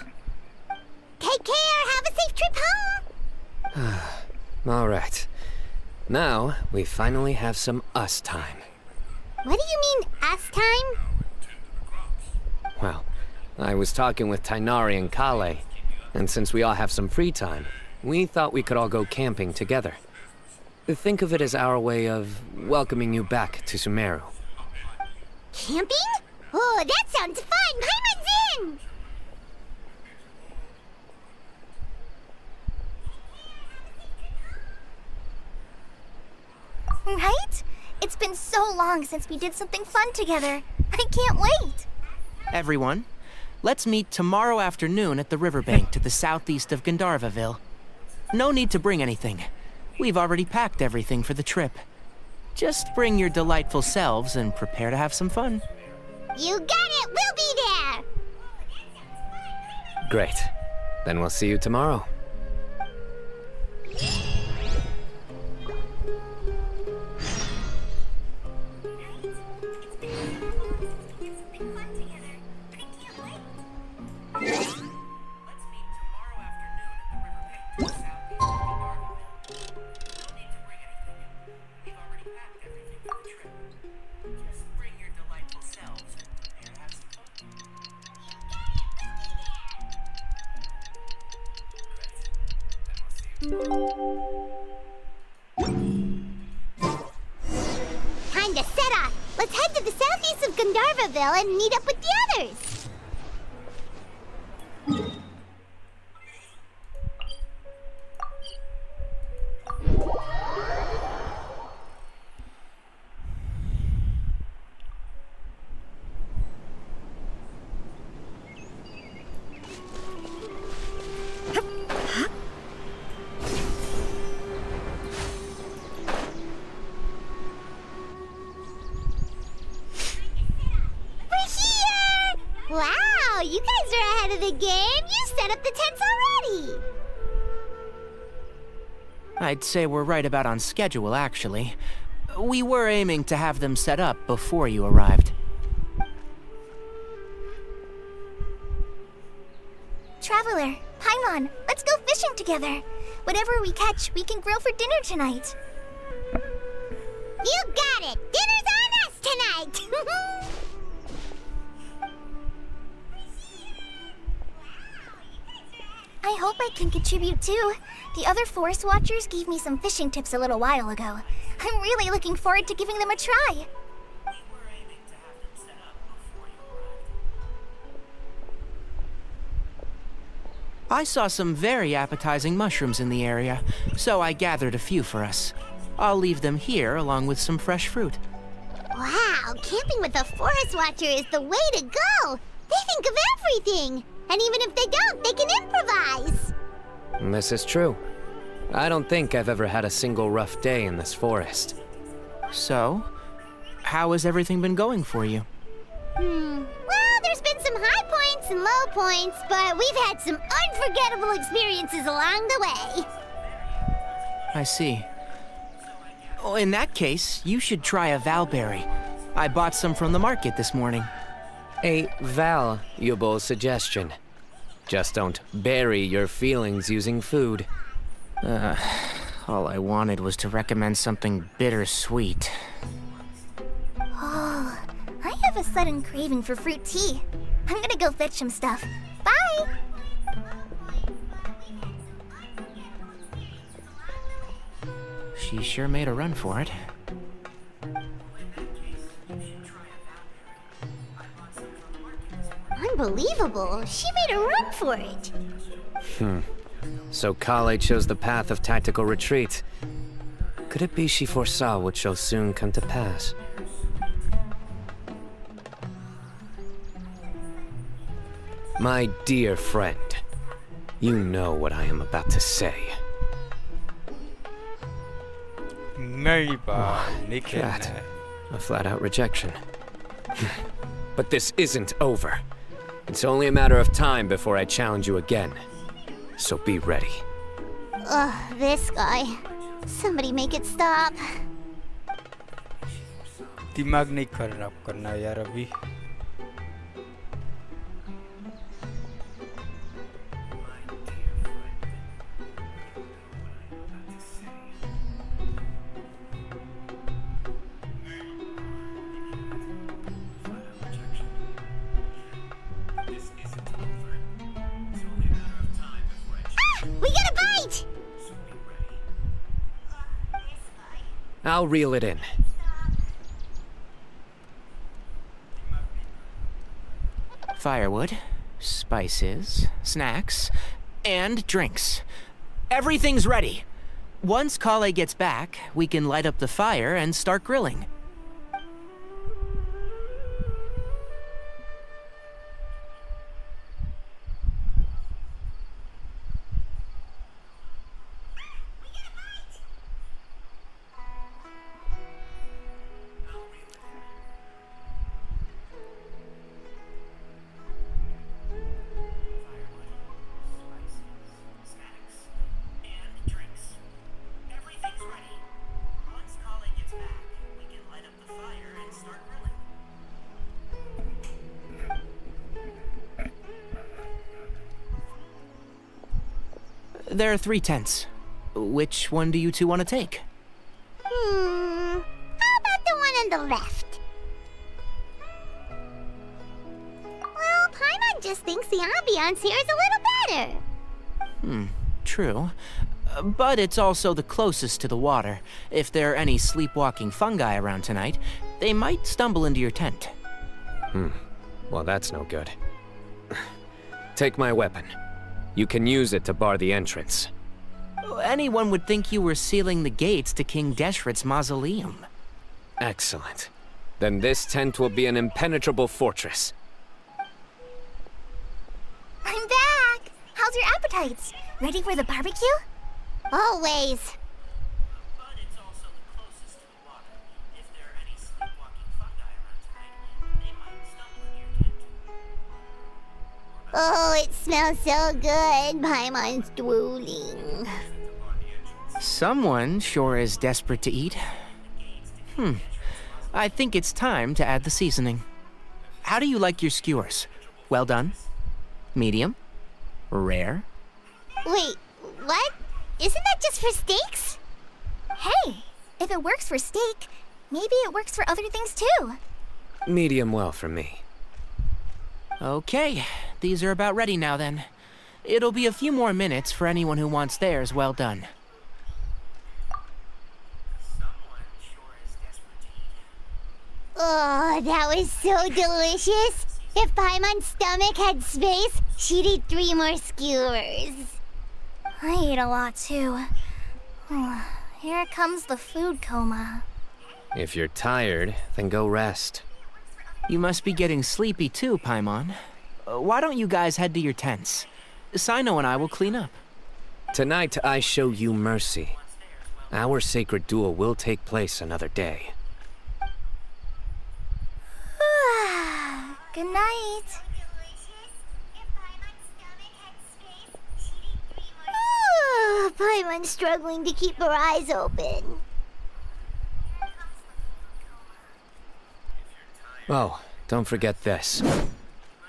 Take care. Have a safe trip home. All right. Now, we finally have some us time. What do you mean, us time? Well, I was talking with Tainari and Kale, and since we all have some free time, we thought we could all go camping together. Think of it as our way of welcoming you back to Sumeru. Camping? Oh, that sounds fun. Paimon's in! Right? It's been so long since we did something fun together. I can't wait. Everyone, let's meet tomorrow afternoon at the riverbank to the southeast of Gandharvaville. No need to bring anything. We've already packed everything for the trip. Just bring your delightful selves and prepare to have some fun. You got it. We'll be there. Great. Then we'll see you tomorrow. Time to set off. Let's head to the southeast of Gandharvaville and meet up with the others. Wow, you guys are ahead of the game. You set up the tents already. I'd say we're right about on schedule, actually. We were aiming to have them set up before you arrived. Traveler, Paimon, let's go fishing together. Whatever we catch, we can grill for dinner tonight. You got it! Dinner's on us tonight! I hope I can contribute too. The other Forest Watchers gave me some fishing tips a little while ago. I'm really looking forward to giving them a try. I saw some very appetizing mushrooms in the area, so I gathered a few for us. I'll leave them here along with some fresh fruit. Wow, camping with a Forest Watcher is the way to go! They think of everything! And even if they don't, they can improvise! This is true. I don't think I've ever had a single rough day in this forest. So, how has everything been going for you? Well, there's been some high points and low points, but we've had some unforgettable experiences along the way. I see. Oh, in that case, you should try a valberry. I bought some from the market this morning. A valuable suggestion. Just don't bury your feelings using food. All I wanted was to recommend something bittersweet. Oh, I have a sudden craving for fruit tea. I'm gonna go fetch some stuff. Bye! She sure made a run for it. Unbelievable! She made a run for it! So Kale chose the path of tactical retreat. Could it be she foresaw what shall soon come to pass? My dear friend, you know what I am about to say. Cat, a flat-out rejection. But this isn't over. It's only a matter of time before I challenge you again. So be ready. Ugh, this guy. Somebody make it stop. दिमाग नहीं खराब करना यार अभी. We got a bite! I'll reel it in. Firewood, spices, snacks, and drinks. Everything's ready. Once Kale gets back, we can light up the fire and start grilling. There are 3 tents. Which one do you two want to take? How about the one on the left? Well, Paimon just thinks the ambiance here is a little better. True. But it's also the closest to the water. If there are any sleepwalking fungi around tonight, they might stumble into your tent. Well, that's no good. Take my weapon. You can use it to bar the entrance. Anyone would think you were sealing the gates to King Deshret's mausoleum. Excellent. Then this tent will be an impenetrable fortress. I'm back! How's your appetites? Ready for the barbecue? Always. Oh, it smells so good. Paimon's drooling. Someone sure is desperate to eat. I think it's time to add the seasoning. How do you like your skewers? Well done? Medium? Rare? Wait, what? Isn't that just for steaks? Hey, if it works for steak, maybe it works for other things too. Medium well for me. Okay, these are about ready now then. It'll be a few more minutes for anyone who wants theirs well done. Oh, that was so delicious. If Paimon's stomach had space, she'd eat 3 more skewers. I ate a lot too. Here comes the food coma. If you're tired, then go rest. You must be getting sleepy too, Paimon. Why don't you guys head to your tents? Sino and I will clean up. Tonight I show you mercy. Our sacred duel will take place another day. Good night. Paimon's struggling to keep her eyes open. Oh, don't forget this.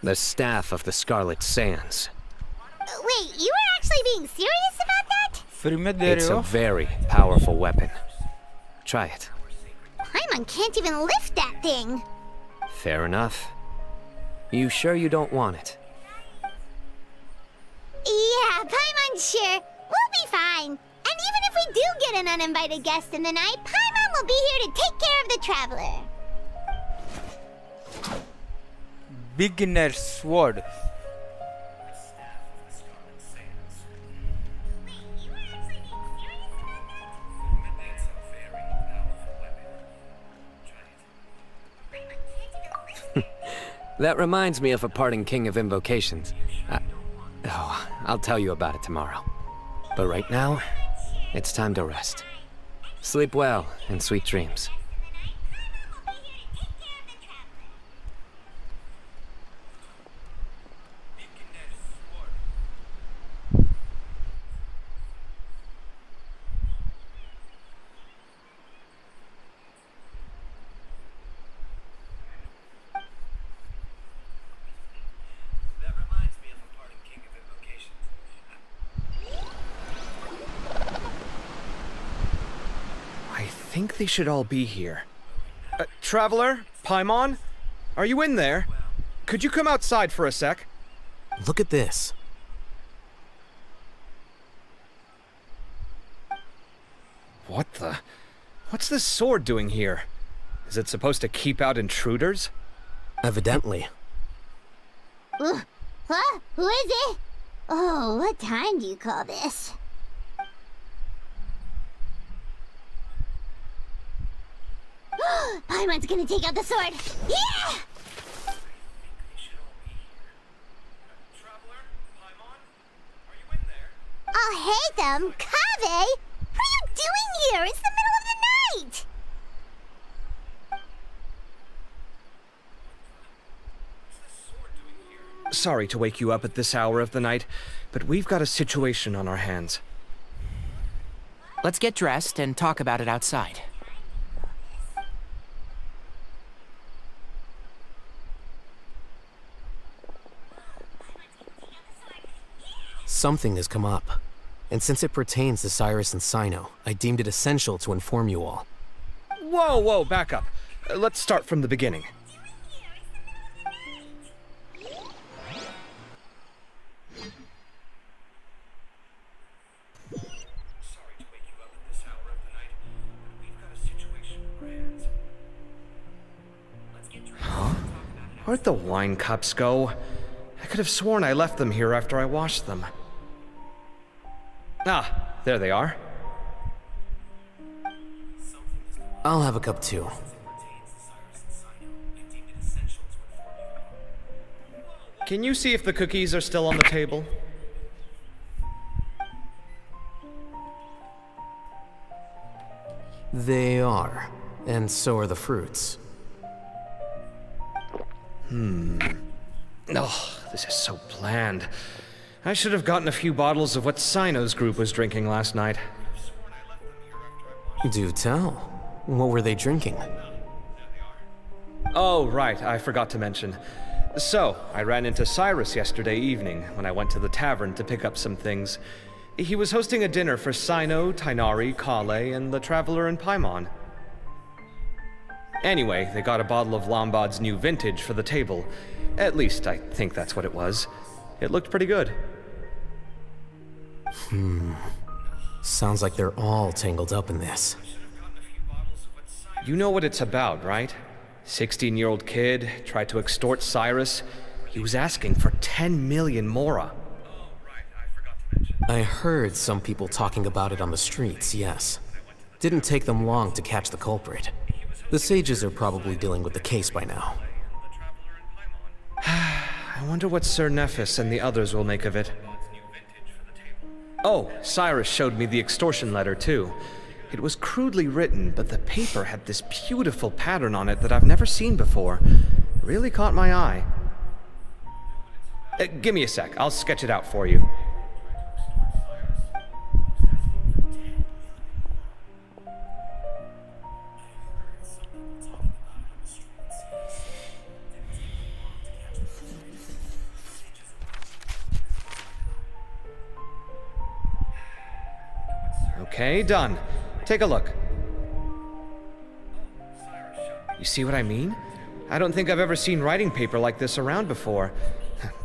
The staff of the Scarlet Sands. Wait, you were actually being serious about that? It's a very powerful weapon. Try it. Paimon can't even lift that thing. Fair enough. You sure you don't want it? Yeah, Paimon's sure. We'll be fine. And even if we do get an uninvited guest in the night, Paimon will be here to take care of the traveler. Beginner sword. That reminds me of a parting king of invocations. I'll tell you about it tomorrow. But right now, it's time to rest. Sleep well and sweet dreams. I think they should all be here. Traveler? Paimon? Are you in there? Could you come outside for a sec? Look at this. What the? What's this sword doing here? Is it supposed to keep out intruders? Evidently. Huh? Who is it? Oh, what time do you call this? Paimon's gonna take out the sword. Yeah! Oh, hey them, Kave! What are you doing here? It's the middle of the night! Sorry to wake you up at this hour of the night, but we've got a situation on our hands. Let's get dressed and talk about it outside. Something has come up, and since it pertains to Cyrus and Sino, I deemed it essential to inform you all. Whoa, back up. Let's start from the beginning. Huh? Where'd the wine cups go? I could have sworn I left them here after I washed them. Ah, there they are. I'll have a cup too. Can you see if the cookies are still on the table? They are, and so are the fruits. Oh, this is so bland. I should have gotten a few bottles of what Sino's group was drinking last night. Do tell. What were they drinking? Oh, right, I forgot to mention. So, I ran into Cyrus yesterday evening when I went to the tavern to pick up some things. He was hosting a dinner for Sino, Tighnari, Kale, and the Traveler and Paimon. Anyway, they got a bottle of Lombard's new vintage for the table. At least, I think that's what it was. It looked pretty good. Sounds like they're all tangled up in this. You know what it's about, right? 16-year-old kid tried to extort Cyrus. He was asking for 10 million mora. I heard some people talking about it on the streets, yes. Didn't take them long to catch the culprit. The sages are probably dealing with the case by now. I wonder what Sir Nephis and the others will make of it. Oh, Cyrus showed me the extortion letter, too. It was crudely written, but the paper had this beautiful pattern on it that I've never seen before. Really caught my eye. Give me a sec, I'll sketch it out for you. Okay, done. Take a look. You see what I mean? I don't think I've ever seen writing paper like this around before.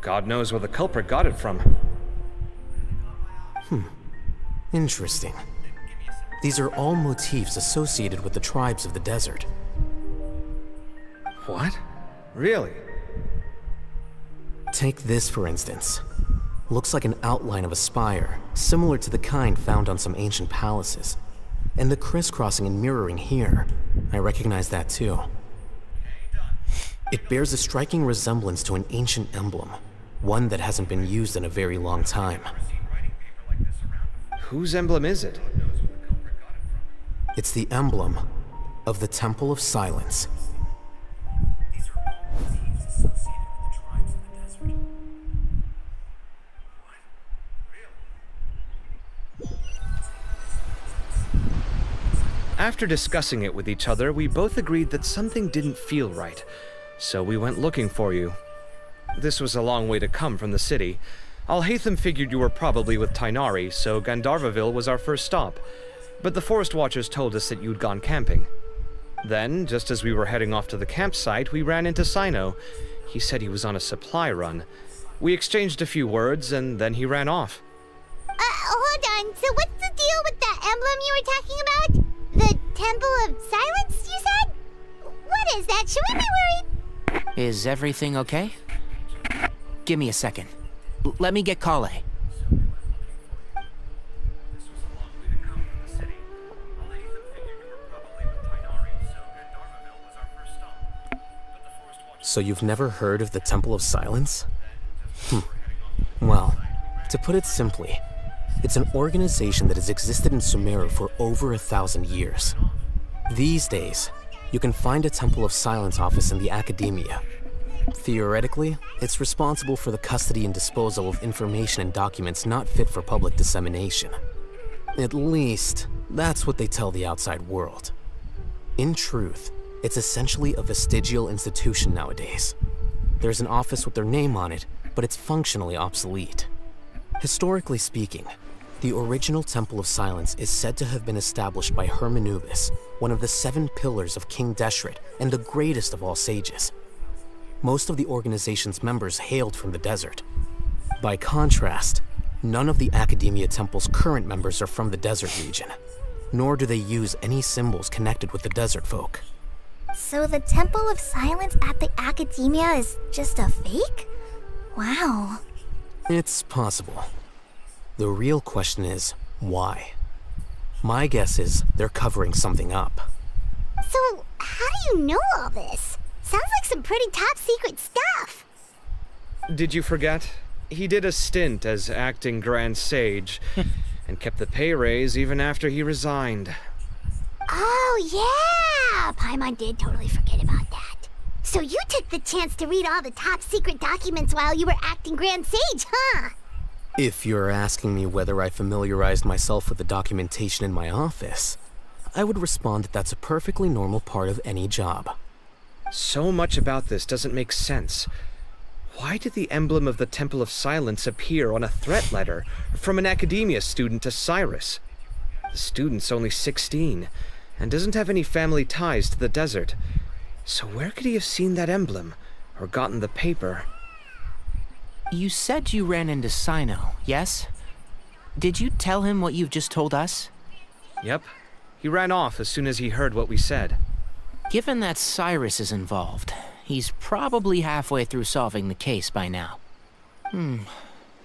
God knows where the culprit got it from. Interesting. These are all motifs associated with the tribes of the desert. What? Really? Take this, for instance. Looks like an outline of a spire, similar to the kind found on some ancient palaces. And the crisscrossing and mirroring here, I recognize that too. It bears a striking resemblance to an ancient emblem, one that hasn't been used in a very long time. Whose emblem is it? It's the emblem of the Temple of Silence. After discussing it with each other, we both agreed that something didn't feel right, so we went looking for you. This was a long way to come from the city. Alhaitham figured you were probably with Tighnari, so Gandharvaville was our first stop, but the Forest Watchers told us that you'd gone camping. Then, just as we were heading off to the campsite, we ran into Sino. He said he was on a supply run. We exchanged a few words, and then he ran off. Hold on, so what's the deal with that emblem you were talking about? The Temple of Silence, you said? What is that? Should we be worried? Is everything okay? Give me a second. Let me get Kale. So you've never heard of the Temple of Silence? Well, to put it simply, it's an organization that has existed in Sumeru for over 1,000 years. These days, you can find a Temple of Silence office in the academia. Theoretically, it's responsible for the custody and disposal of information and documents not fit for public dissemination. At least, that's what they tell the outside world. In truth, it's essentially a vestigial institution nowadays. There's an office with their name on it, but it's functionally obsolete. Historically speaking, the original Temple of Silence is said to have been established by Hermanubis, one of the 7 pillars of King Deshret and the greatest of all sages. Most of the organization's members hailed from the desert. By contrast, none of the Academia Temple's current members are from the desert region, nor do they use any symbols connected with the desert folk. So the Temple of Silence at the Academia is just a fake? Wow. It's possible. The real question is, why? My guess is they're covering something up. So, how do you know all this? Sounds like some pretty top secret stuff. Did you forget? He did a stint as acting Grand Sage, and kept the pay raise even after he resigned. Oh, yeah! Paimon did totally forget about that. So you took the chance to read all the top secret documents while you were acting Grand Sage, huh? If you're asking me whether I familiarized myself with the documentation in my office, I would respond that that's a perfectly normal part of any job. So much about this doesn't make sense. Why did the emblem of the Temple of Silence appear on a threat letter from an academia student to Cyrus? The student's only 16 and doesn't have any family ties to the desert. So where could he have seen that emblem or gotten the paper? You said you ran into Sino, yes? Did you tell him what you've just told us? Yep. He ran off as soon as he heard what we said. Given that Cyrus is involved, he's probably halfway through solving the case by now.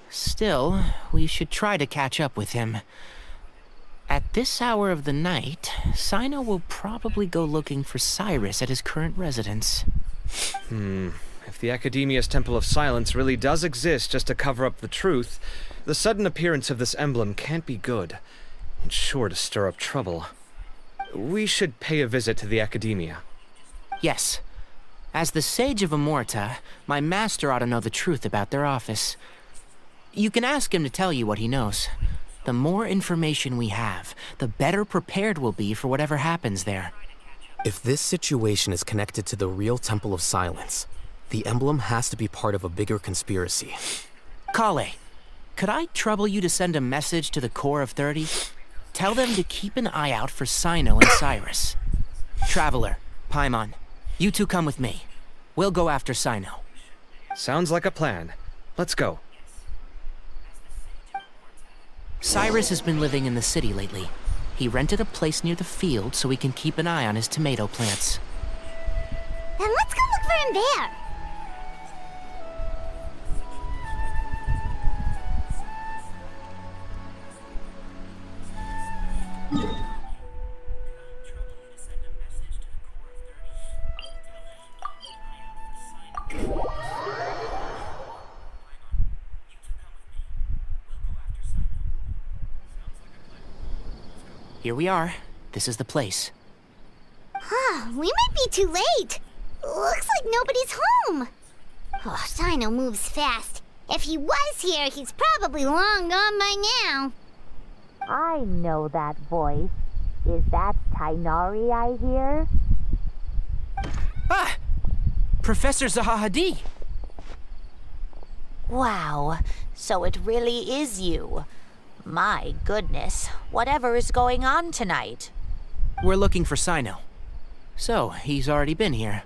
Still, we should try to catch up with him. At this hour of the night, Sino will probably go looking for Cyrus at his current residence. If the Academia's Temple of Silence really does exist just to cover up the truth, the sudden appearance of this emblem can't be good. It's sure to stir up trouble. We should pay a visit to the Academia. Yes. As the Sage of Amorta, my master ought to know the truth about their office. You can ask him to tell you what he knows. The more information we have, the better prepared we'll be for whatever happens there. If this situation is connected to the real Temple of Silence, the emblem has to be part of a bigger conspiracy. Kale, could I trouble you to send a message to the Core of 30? Tell them to keep an eye out for Sino and Cyrus. Traveler, Paimon, you two come with me. We'll go after Sino. Sounds like a plan. Let's go. Cyrus has been living in the city lately. He rented a place near the field so he can keep an eye on his tomato plants. Then let's go look for him there. Here we are. This is the place. We might be too late. Looks like nobody's home. Oh, Sino moves fast. If he was here, he's probably long gone by now. I know that voice. Is that Tainari I hear? Ah! Professor Zahahadi! Wow, so it really is you. My goodness, whatever is going on tonight? We're looking for Sino. So, he's already been here.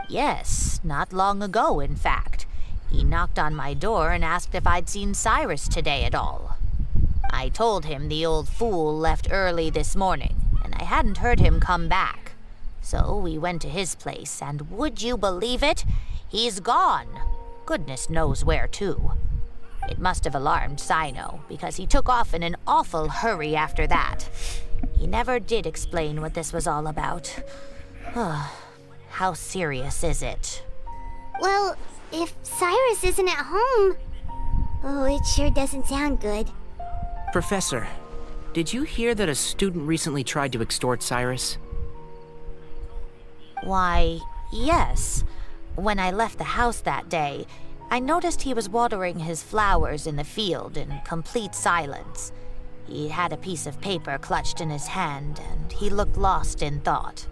Yes, not long ago, in fact. He knocked on my door and asked if I'd seen Cyrus today at all. I told him the old fool left early this morning, and I hadn't heard him come back. So we went to his place, and would you believe it? He's gone. Goodness knows where to. It must have alarmed Sino, because he took off in an awful hurry after that. He never did explain what this was all about. How serious is it? Well, if Cyrus isn't at home... Oh, it sure doesn't sound good. Professor, did you hear that a student recently tried to extort Cyrus? Why, yes. When I left the house that day, I noticed he was watering his flowers in the field in complete silence. He had a piece of paper clutched in his hand, and he looked lost in thought.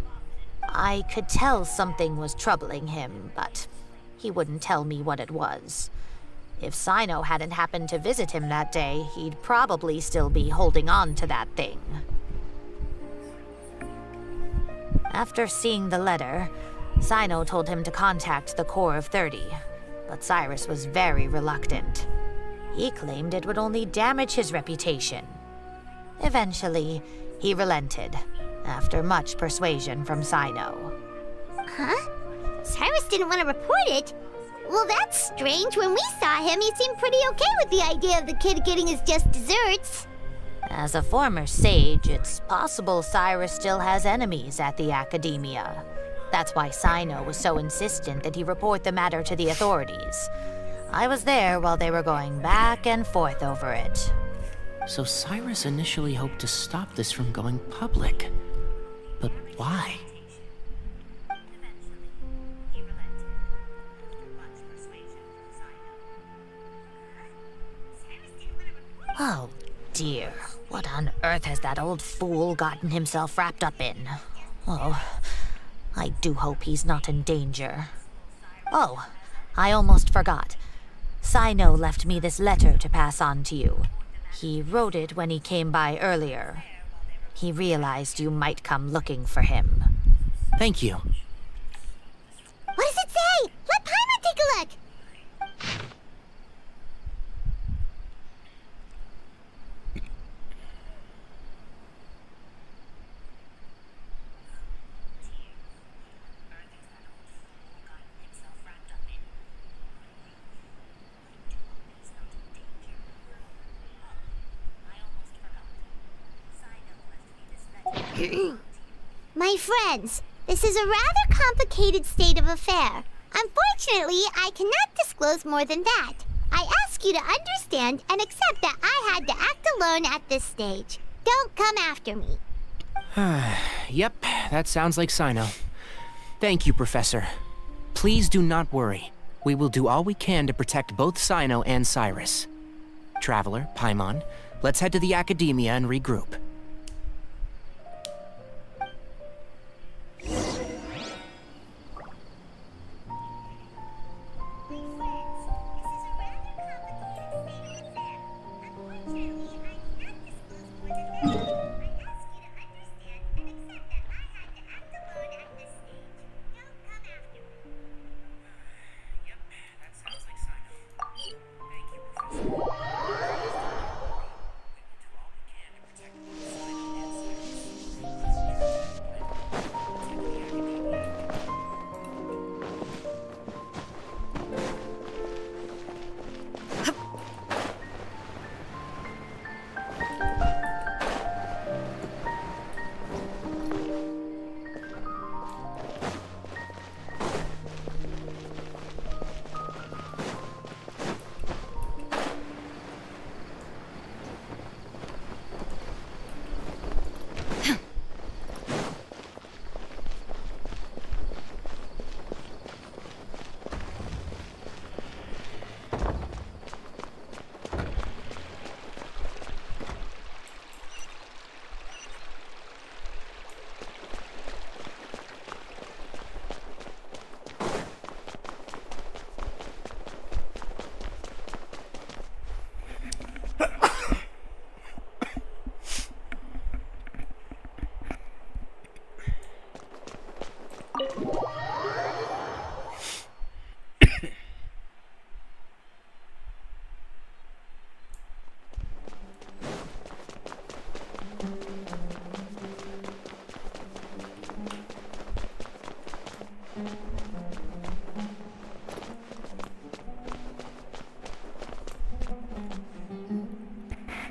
I could tell something was troubling him, but he wouldn't tell me what it was. If Sino hadn't happened to visit him that day, he'd probably still be holding on to that thing. After seeing the letter, Sino told him to contact the Core of 30, but Cyrus was very reluctant. He claimed it would only damage his reputation. Eventually, he relented, after much persuasion from Sino. Huh? Cyrus didn't want to report it? Well, that's strange. When we saw him, he seemed pretty okay with the idea of the kid getting his just desserts. As a former sage, it's possible Cyrus still has enemies at the Academia. That's why Sino was so insistent that he report the matter to the authorities. I was there while they were going back and forth over it. So Cyrus initially hoped to stop this from going public. But why? Oh, dear. What on earth has that old fool gotten himself wrapped up in? Oh, I do hope he's not in danger. Oh, I almost forgot. Sino left me this letter to pass on to you. He wrote it when he came by earlier. He realized you might come looking for him. Thank you. What does it say? Let Paimon take a look. My friends, this is a rather complicated state of affair. Unfortunately, I cannot disclose more than that. I ask you to understand and accept that I had to act alone at this stage. Don't come after me. Yep, that sounds like Sino. Thank you, Professor. Please do not worry. We will do all we can to protect both Sino and Cyrus. Traveler, Paimon, let's head to the Academia and regroup.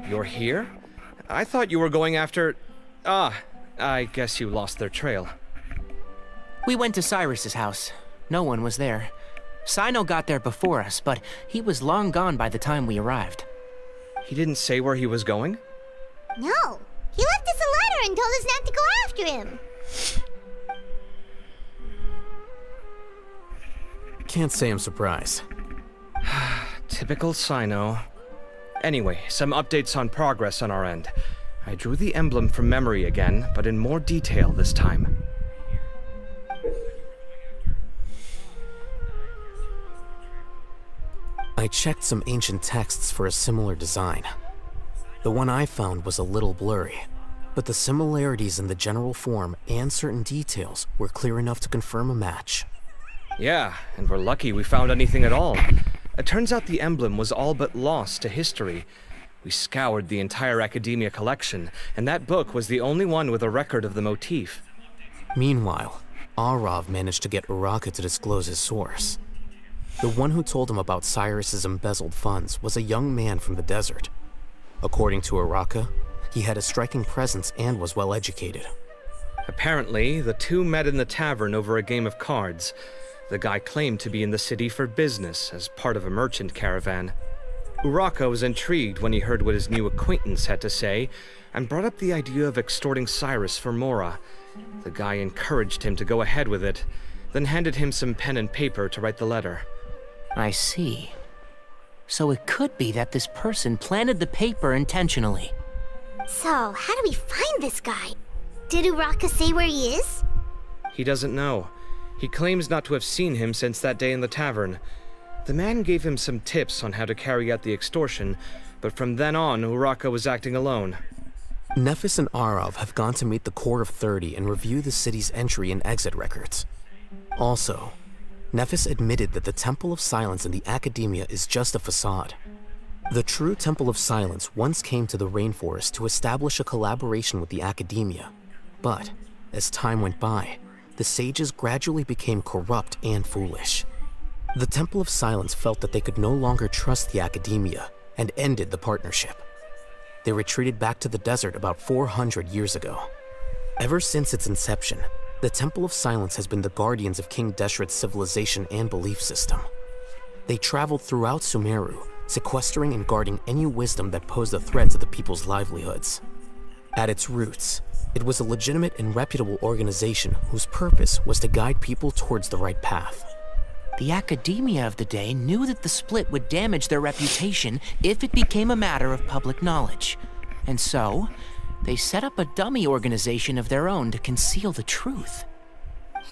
You're here? I thought you were going after... Ah, I guess you lost their trail. We went to Cyrus's house. No one was there. Sino got there before us, but he was long gone by the time we arrived. He didn't say where he was going? No. He left us a letter and told us not to go after him. Can't say I'm surprised. Typical Sino. Anyway, some updates on progress on our end. I drew the emblem from memory again, but in more detail this time. I checked some ancient texts for a similar design. The one I found was a little blurry, but the similarities in the general form and certain details were clear enough to confirm a match. Yeah, and we're lucky we found anything at all. It turns out the emblem was all but lost to history. We scoured the entire Academia collection, and that book was the only one with a record of the motif. Meanwhile, Arav managed to get Uraka to disclose his source. The one who told him about Cyrus's embezzled funds was a young man from the desert. According to Uraka, he had a striking presence and was well educated. Apparently, the two met in the tavern over a game of cards. The guy claimed to be in the city for business as part of a merchant caravan. Uraka was intrigued when he heard what his new acquaintance had to say and brought up the idea of extorting Cyrus for Mora. The guy encouraged him to go ahead with it, then handed him some pen and paper to write the letter. I see. So it could be that this person planted the paper intentionally. So, how do we find this guy? Did Uraka say where he is? He doesn't know. He claims not to have seen him since that day in the tavern. The man gave him some tips on how to carry out the extortion, but from then on, Uraka was acting alone. Nephis and Arav have gone to meet the Core of 30 and review the city's entry and exit records. Also, Nephis admitted that the Temple of Silence in the Academia is just a facade. The true Temple of Silence once came to the rainforest to establish a collaboration with the Academia, but as time went by, the sages gradually became corrupt and foolish. The Temple of Silence felt that they could no longer trust the Academia and ended the partnership. They retreated back to the desert about 400 years ago. Ever since its inception, the Temple of Silence has been the guardians of King Deshret's civilization and belief system. They traveled throughout Sumeru, sequestering and guarding any wisdom that posed a threat to the people's livelihoods. At its roots, it was a legitimate and reputable organization whose purpose was to guide people towards the right path. The Academia of the day knew that the split would damage their reputation if it became a matter of public knowledge. And so, they set up a dummy organization of their own to conceal the truth.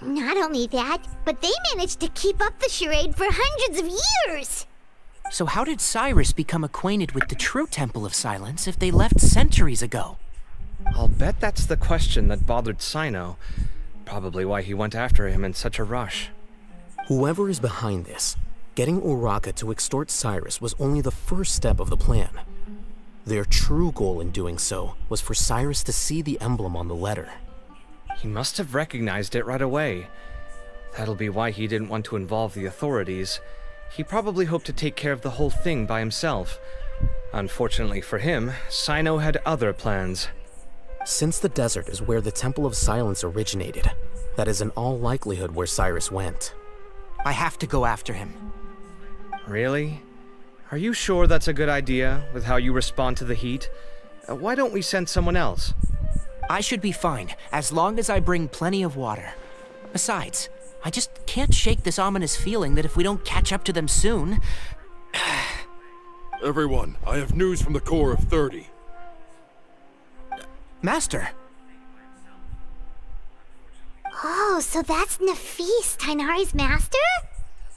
Not only that, but they managed to keep up the charade for hundreds of years! So how did Cyrus become acquainted with the true Temple of Silence if they left centuries ago? I'll bet that's the question that bothered Sino. Probably why he went after him in such a rush. Whoever is behind this, getting Uraka to extort Cyrus was only the first step of the plan. Their true goal in doing so was for Cyrus to see the emblem on the letter. He must have recognized it right away. That'll be why he didn't want to involve the authorities. He probably hoped to take care of the whole thing by himself. Unfortunately for him, Sino had other plans. Since the desert is where the Temple of Silence originated, that is in all likelihood where Cyrus went. I have to go after him. Really? Are you sure that's a good idea, with how you respond to the heat? Why don't we send someone else? I should be fine, as long as I bring plenty of water. Besides, I just can't shake this ominous feeling that if we don't catch up to them soon... Everyone, I have news from the Core of 30. Master! Oh, so that's Nafis, Tainari's master?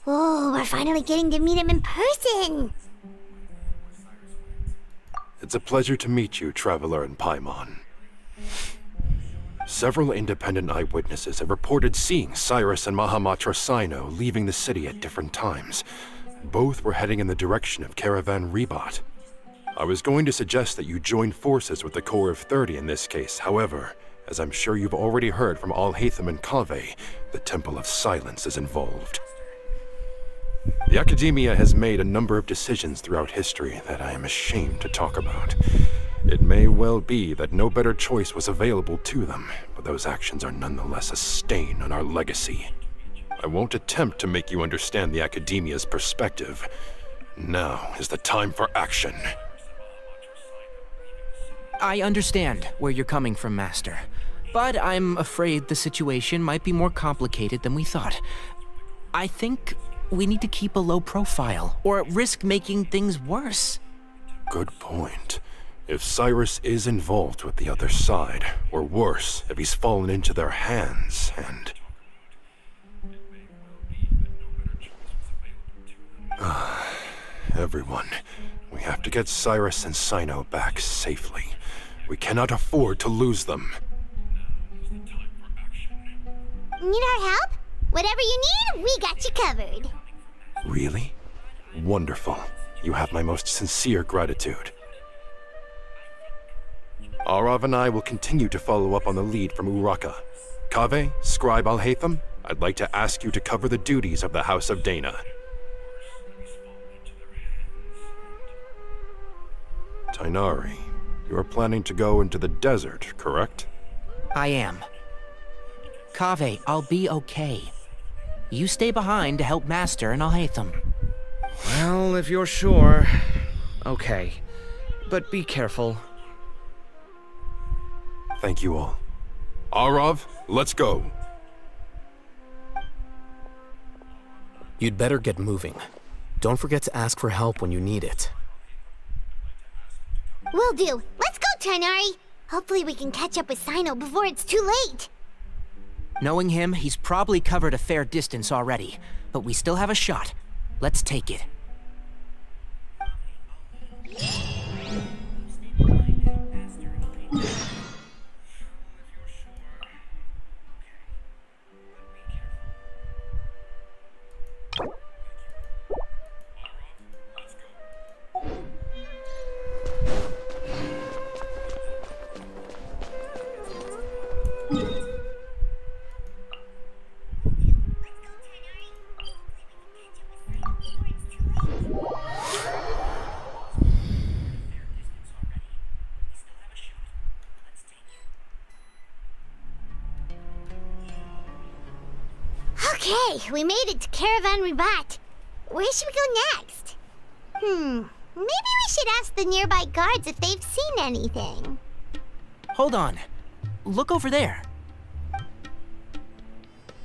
Oh, we're finally getting to meet him in person! It's a pleasure to meet you, Traveler in Paimon. Several independent eyewitnesses have reported seeing Cyrus and Mahamatra Sino leaving the city at different times. Both were heading in the direction of Caravan Rebat. I was going to suggest that you join forces with the Core of 30 in this case. However, as I'm sure you've already heard from Alhaitham and Kaveh, the Temple of Silence is involved. The Academia has made a number of decisions throughout history that I am ashamed to talk about. It may well be that no better choice was available to them, but those actions are nonetheless a stain on our legacy. I won't attempt to make you understand the Academia's perspective. Now is the time for action. I understand where you're coming from, Master. But I'm afraid the situation might be more complicated than we thought. I think we need to keep a low profile, or risk making things worse. Good point. If Cyrus is involved with the other side, or worse, if he's fallen into their hands, and... Everyone, we have to get Cyrus and Sino back safely. We cannot afford to lose them. Need our help? Whatever you need, we got you covered. Really? Wonderful. You have my most sincere gratitude. Arav and I will continue to follow up on the lead from Uraka. Kaveh, Scribe Alhaitham, I'd like to ask you to cover the duties of the House of Dana. Tainari, you are planning to go into the desert, correct? I am. Kaveh, I'll be okay. You stay behind to help Master and Alhaitham. Well, if you're sure... Okay. But be careful. Thank you all. Arav, let's go. You'd better get moving. Don't forget to ask for help when you need it. Will do. Let's go, Tainari. Hopefully we can catch up with Sino before it's too late. Knowing him, he's probably covered a fair distance already. But we still have a shot. Let's take it. Okay, we made it to Caravan Ribat. Where should we go next? Maybe we should ask the nearby guards if they've seen anything. Hold on. Look over there.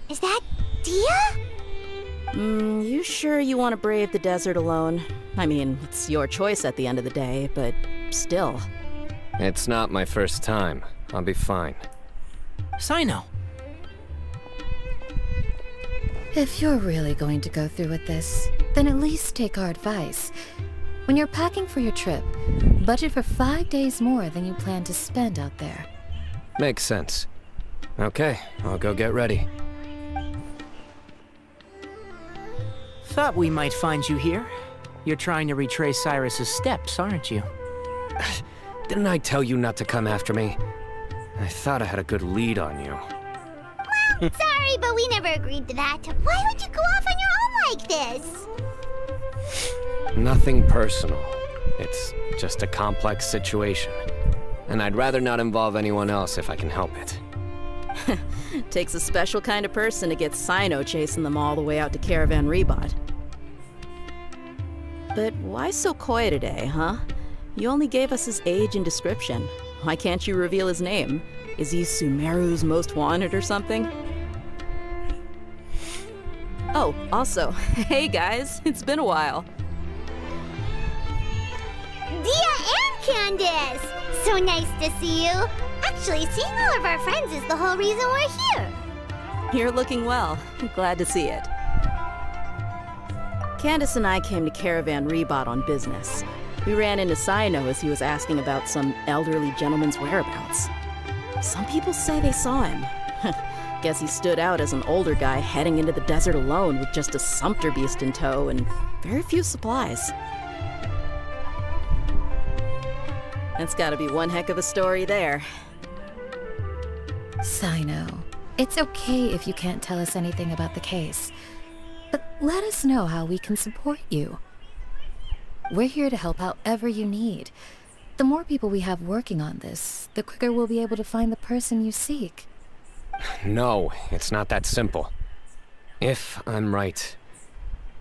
Is that Dia? You sure you want to brave the desert alone? I mean, it's your choice at the end of the day, but still. It's not my first time. I'll be fine. Sino. If you're really going to go through with this, then at least take our advice. When you're packing for your trip, budget for 5 days more than you plan to spend out there. Makes sense. Okay, I'll go get ready. Thought we might find you here. You're trying to retrace Cyrus's steps, aren't you? Didn't I tell you not to come after me? I thought I had a good lead on you. Sorry, but we never agreed to that. Why would you go off on your own like this? Nothing personal. It's just a complex situation. And I'd rather not involve anyone else if I can help it. Takes a special kind of person to get Sino chasing them all the way out to Caravan Rebot. But why so coy today, huh? You only gave us his age and description. Why can't you reveal his name? Is he Sumeru's most wanted or something? Oh, also, hey guys, it's been a while. Dia and Candace! So nice to see you. Actually, seeing all of our friends is the whole reason we're here. You're looking well. Glad to see it. Candace and I came to Caravan Rebot on business. We ran into Sino as he was asking about some elderly gentleman's whereabouts. Some people say they saw him. Guess he stood out as an older guy heading into the desert alone with just a sumpter beast in tow and very few supplies. That's gotta be one heck of a story there. Sino, it's okay if you can't tell us anything about the case. But let us know how we can support you. We're here to help however you need. The more people we have working on this, the quicker we'll be able to find the person you seek. No, it's not that simple. If I'm right,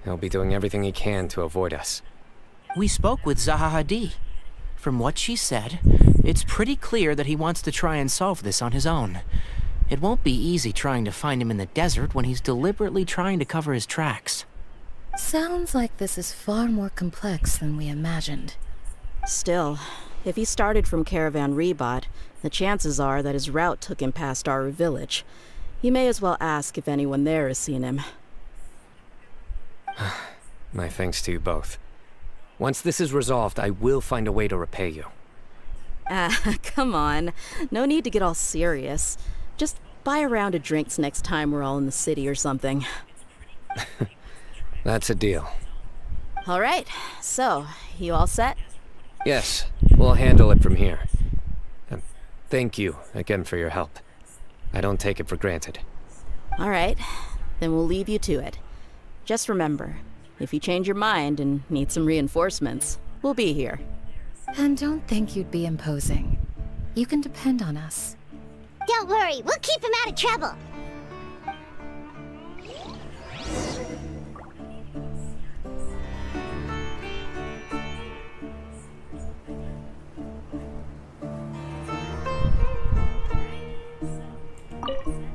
he'll be doing everything he can to avoid us. We spoke with Zaha Hadid. From what she said, it's pretty clear that he wants to try and solve this on his own. It won't be easy trying to find him in the desert when he's deliberately trying to cover his tracks. Sounds like this is far more complex than we imagined. Still, if he started from Caravan Rebot, the chances are that his route took him past our village. You may as well ask if anyone there has seen him. My thanks to you both. Once this is resolved, I will find a way to repay you. Come on. No need to get all serious. Just buy a round of drinks next time we're all in the city or something. That's a deal. All right, so, you all set? Yes, we'll handle it from here. Thank you again for your help. I don't take it for granted. All right, then we'll leave you to it. Just remember, if you change your mind and need some reinforcements, we'll be here. And don't think you'd be imposing. You can depend on us. Don't worry, we'll keep him out of trouble.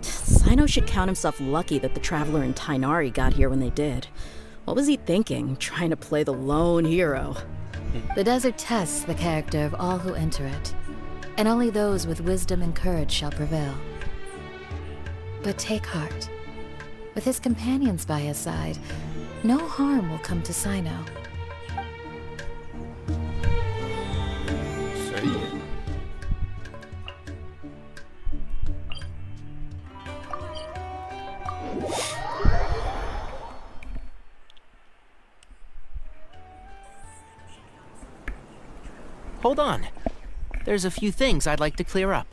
Sino should count himself lucky that the Traveler and Tainari got here when they did. What was he thinking, trying to play the lone hero? The desert tests the character of all who enter it, and only those with wisdom and courage shall prevail. But take heart. With his companions by his side, no harm will come to Sino. Hold on. There's a few things I'd like to clear up.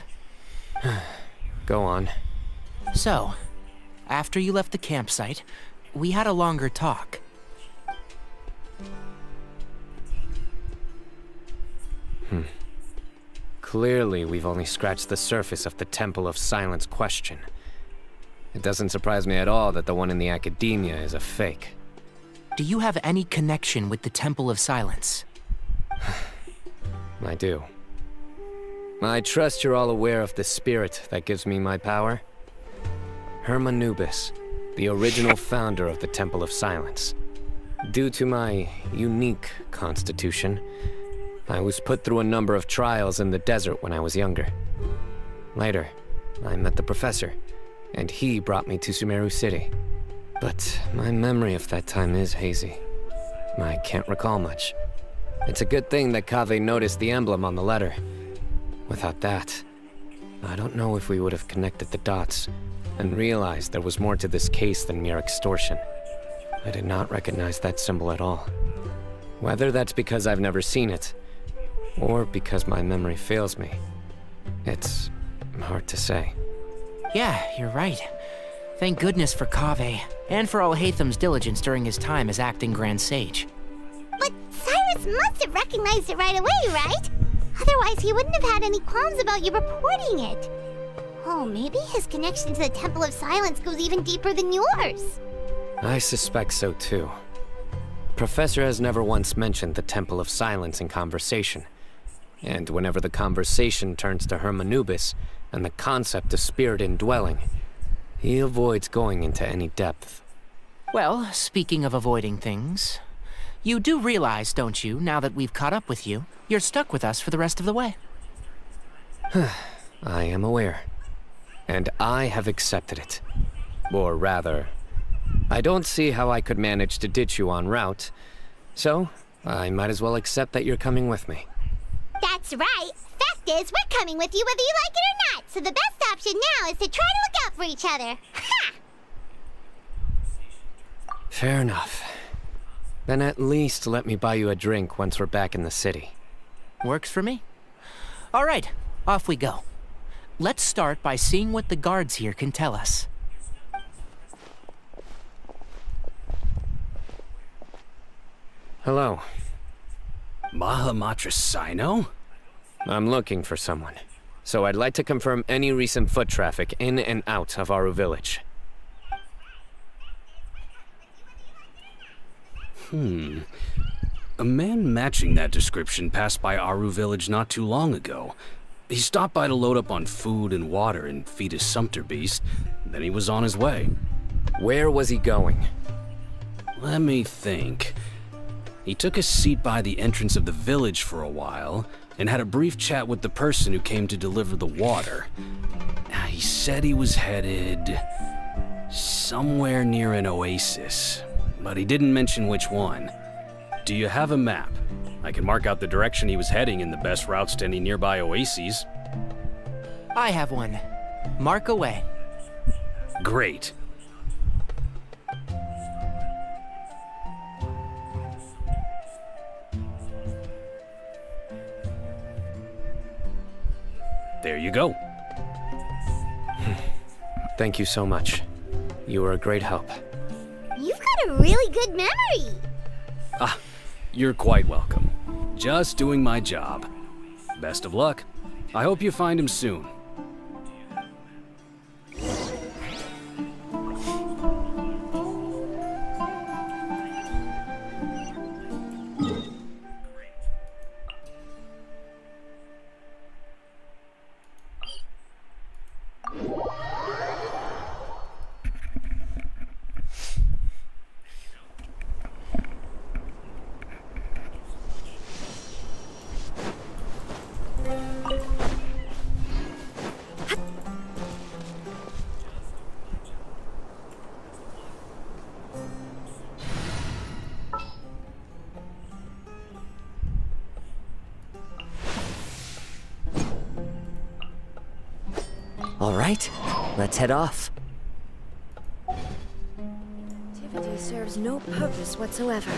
Go on. So, after you left the campsite, we had a longer talk. Clearly, we've only scratched the surface of the Temple of Silence question. It doesn't surprise me at all that the one in the academia is a fake. Do you have any connection with the Temple of Silence? I do. I trust you're all aware of the spirit that gives me my power. Hermanubis, the original founder of the Temple of Silence. Due to my unique constitution, I was put through a number of trials in the desert when I was younger. Later, I met the professor, and he brought me to Sumeru City. But my memory of that time is hazy. I can't recall much. It's a good thing that Kaveh noticed the emblem on the letter. Without that, I don't know if we would have connected the dots and realized there was more to this case than mere extortion. I did not recognize that symbol at all. Whether that's because I've never seen it, or because my memory fails me, it's hard to say. Yeah, you're right. Thank goodness for Kaveh, and for Alhaitham's diligence during his time as acting Grand Sage. But Cyrus must have recognized it right away, right? Otherwise, he wouldn't have had any qualms about you reporting it. Oh, maybe his connection to the Temple of Silence goes even deeper than yours. I suspect so too. Professor has never once mentioned the Temple of Silence in conversation. And whenever the conversation turns to Hermanubis and the concept of spirit indwelling, he avoids going into any depth. Well, speaking of avoiding things, you do realize, don't you, now that we've caught up with you, you're stuck with us for the rest of the way? I am aware. And I have accepted it. Or rather, I don't see how I could manage to ditch you en route, so I might as well accept that you're coming with me. That's right. Fact is, we're coming with you whether you like it or not, so the best option now is to try to look out for each other. Ha! Fair enough. Then at least let me buy you a drink once we're back in the city. Works for me. All right, off we go. Let's start by seeing what the guards here can tell us. Hello. Mahamatra Sino? I'm looking for someone, so I'd like to confirm any recent foot traffic in and out of Aru Village. A man matching that description passed by Aru Village not too long ago. He stopped by to load up on food and water and feed his sumpter beast, then he was on his way. Where was he going? Let me think. He took a seat by the entrance of the village for a while, and had a brief chat with the person who came to deliver the water. He said he was headed somewhere near an oasis, but he didn't mention which one. Do you have a map? I can mark out the direction he was heading and the best routes to any nearby oases. I have one. Mark away. Great. There you go. Thank you so much. You were a great help. You've got a really good memory. You're quite welcome. Just doing my job. Best of luck. I hope you find him soon. All right, let's head off. Activity serves no purpose whatsoever.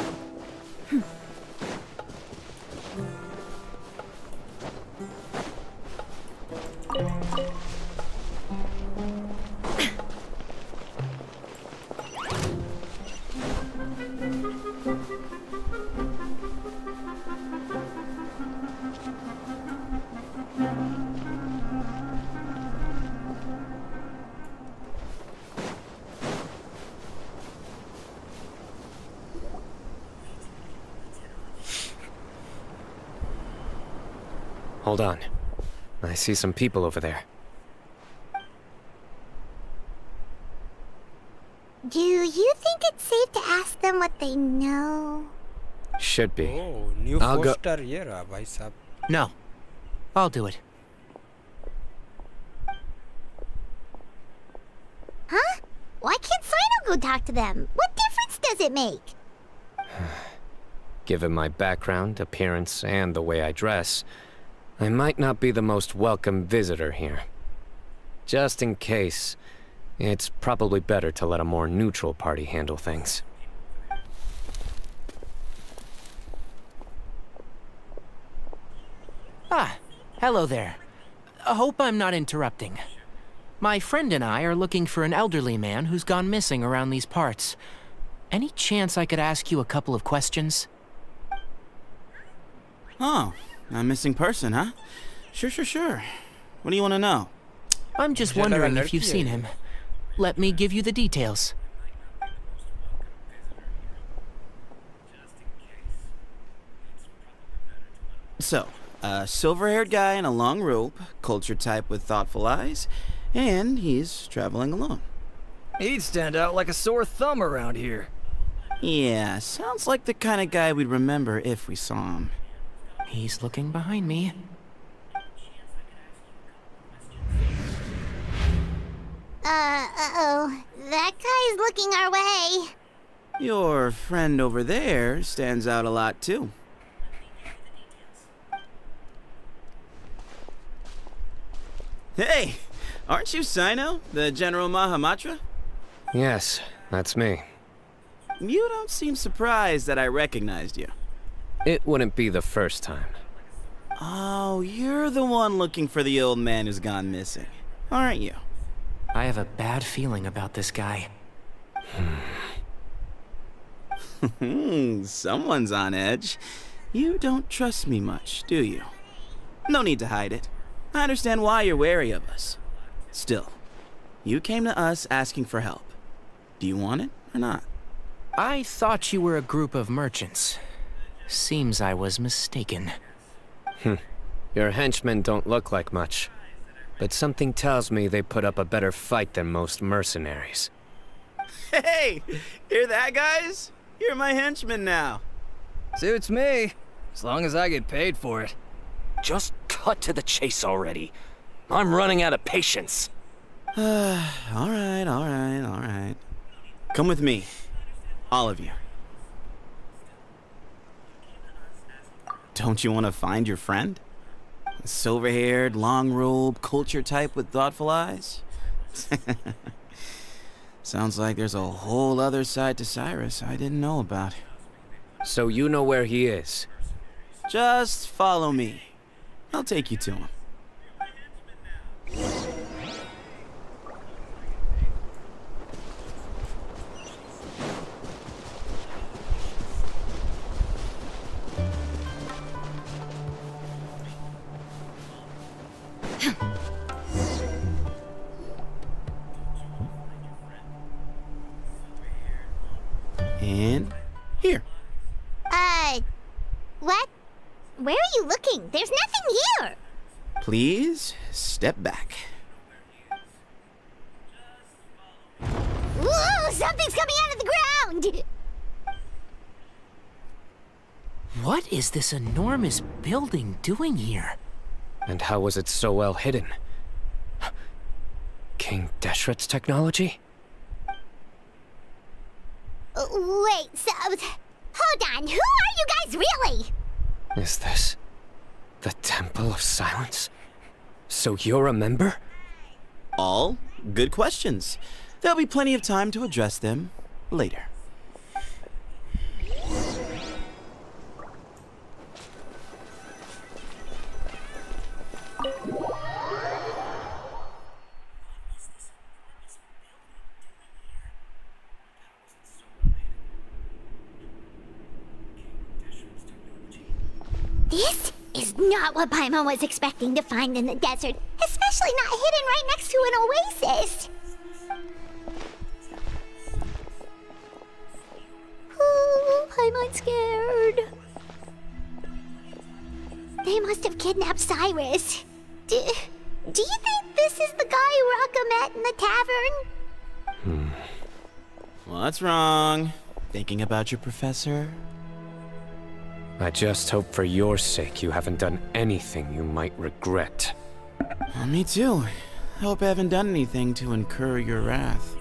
Hold on. I see some people over there. Do you think it's safe to ask them what they know? Should be. Oh, new I'll go. poster here, bhai sahab. No. I'll do it. Huh? Why can't Sino go talk to them? What difference does it make? Given my background, appearance, and the way I dress, I might not be the most welcome visitor here. Just in case, it's probably better to let a more neutral party handle things. Ah, hello there. I hope I'm not interrupting. My friend and I are looking for an elderly man who's gone missing around these parts. Any chance I could ask you a couple of questions? Oh, a missing person, huh? Sure. What do you want to know? I'm just wondering if you've seen him. Let me give you the details. So, a silver-haired guy in a long robe, culture type with thoughtful eyes, and he's traveling alone. He'd stand out like a sore thumb around here. Yeah, sounds like the kind of guy we'd remember if we saw him. He's looking behind me. Uh-oh. That guy's looking our way. Your friend over there stands out a lot, too. Hey! Aren't you Sino, the General Mahamatra? Yes, that's me. You don't seem surprised that I recognized you. It wouldn't be the first time. Oh, you're the one looking for the old man who's gone missing, aren't you? I have a bad feeling about this guy. Someone's on edge. You don't trust me much, do you? No need to hide it. I understand why you're wary of us. Still, you came to us asking for help. Do you want it or not? I thought you were a group of merchants. Seems I was mistaken. Your henchmen don't look like much, but something tells me they put up a better fight than most mercenaries. Hey! Hear that, guys? You're my henchmen now. Suits me, as long as I get paid for it. Just cut to the chase already. I'm running out of patience. All right. Come with me. All of you. Don't you want to find your friend? A silver-haired, long robe, culture type with thoughtful eyes? Sounds like there's a whole other side to Cyrus I didn't know about. So you know where he is? Just follow me. I'll take you to him. And here. What? Where are you looking? There's nothing here. Please step back. Whoa, something's coming out of the ground. What is this enormous building doing here? And how was it so well hidden? King Deshret's technology? Wait, so... Hold on, who are you guys really? Is this the Temple of Silence? So you're a member? All good questions. There'll be plenty of time to address them later. This is not what Paimon was expecting to find in the desert, especially not hidden right next to an oasis. Ooh, Paimon's scared. They must have kidnapped Cyrus. Do you think this is the guy Raka met in the tavern? What's wrong? Thinking about your professor? I just hope for your sake you haven't done anything you might regret. Me too. I hope I haven't done anything to incur your wrath.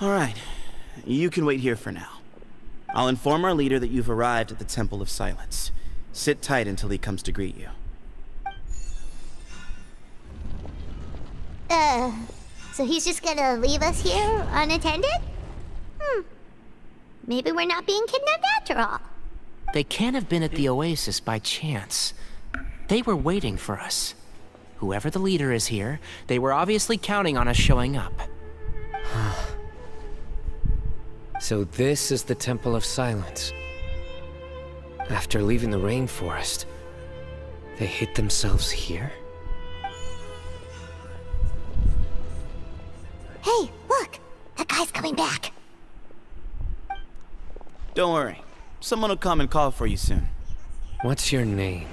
Alright, you can wait here for now. I'll inform our leader that you've arrived at the Temple of Silence. Sit tight until he comes to greet you. So he's just gonna leave us here unattended? Maybe we're not being kidnapped after all. They can't have been at the oasis by chance. They were waiting for us. Whoever the leader is here, they were obviously counting on us showing up. So this is the Temple of Silence. After leaving the rainforest, they hid themselves here? Hey, look! That guy's coming back. Don't worry. Someone will come and call for you soon. What's your name?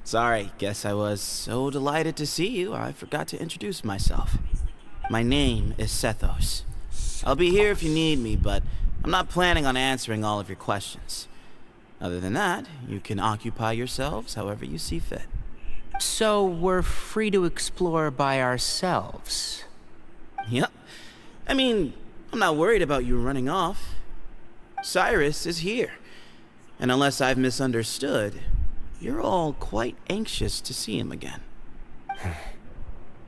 Sorry, guess I was so delighted to see you, I forgot to introduce myself. My name is Sethos. I'll be here if you need me, but I'm not planning on answering all of your questions. Other than that, you can occupy yourselves however you see fit. So we're free to explore by ourselves? Yep. I mean, I'm not worried about you running off. Cyrus is here. And unless I've misunderstood, you're all quite anxious to see him again.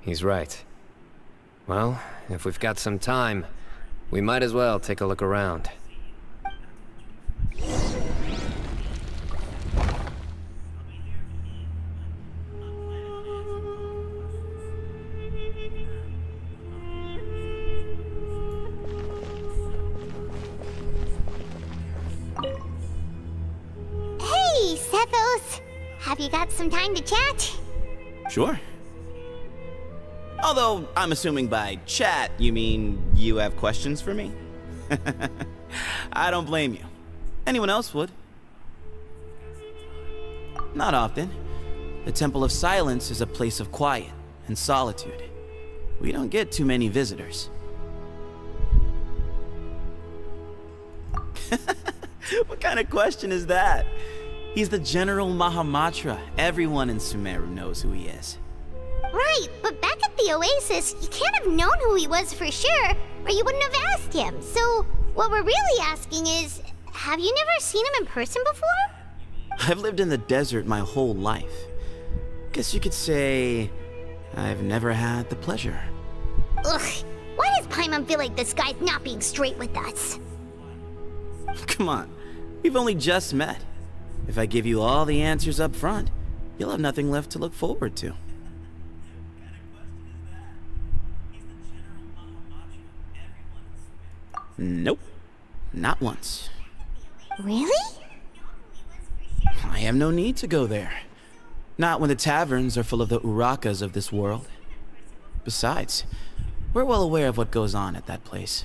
He's right. Well, if we've got some time, we might as well take a look around. Hey, Sethos! Have you got some time to chat? Sure. Although, I'm assuming by chat, you mean you have questions for me? I don't blame you. Anyone else would. Not often. The Temple of Silence is a place of quiet and solitude. We don't get too many visitors. What kind of question is that? He's the General Mahamatra. Everyone in Sumeru knows who he is. Right, but back at the Oasis, you can't have known who he was for sure, or you wouldn't have asked him. So, what we're really asking is, have you never seen him in person before? I've lived in the desert my whole life. Guess you could say I've never had the pleasure. Ugh, why does Paimon feel like this guy's not being straight with us? Come on, we've only just met. If I give you all the answers up front, you'll have nothing left to look forward to. Nope, not once. Really? I have no need to go there. Not when the taverns are full of the Urakas of this world. Besides, we're well aware of what goes on at that place.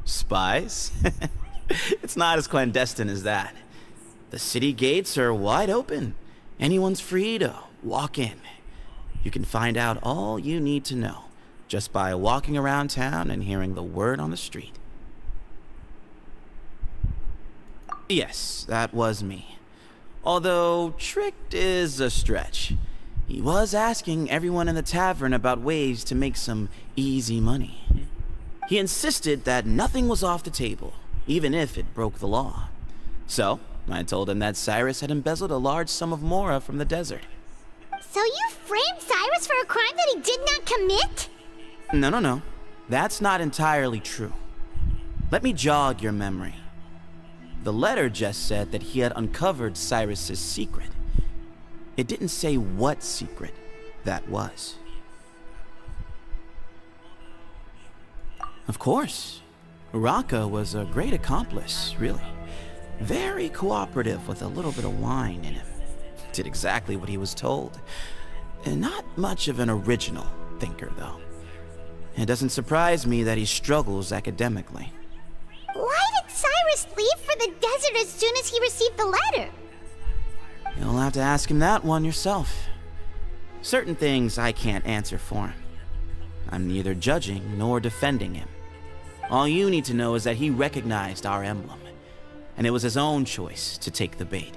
Spies? It's not as clandestine as that. The city gates are wide open. Anyone's free to walk in. You can find out all you need to know just by walking around town and hearing the word on the street. Yes, that was me. Although tricked is a stretch. He was asking everyone in the tavern about ways to make some easy money. He insisted that nothing was off the table, even if it broke the law. So, I told him that Cyrus had embezzled a large sum of mora from the desert. So you framed Cyrus for a crime that he did not commit? No. That's not entirely true. Let me jog your memory. The letter just said that he had uncovered Cyrus's secret. It didn't say what secret that was. Of course, Uraka was a great accomplice, really. Very cooperative with a little bit of wine in him. Did exactly what he was told. And not much of an original thinker, though. It doesn't surprise me that he struggles academically. Why did Cyrus leave for the desert as soon as he received the letter? You'll have to ask him that one yourself. Certain things I can't answer for him. I'm neither judging nor defending him. All you need to know is that he recognized our emblem, and it was his own choice to take the bait.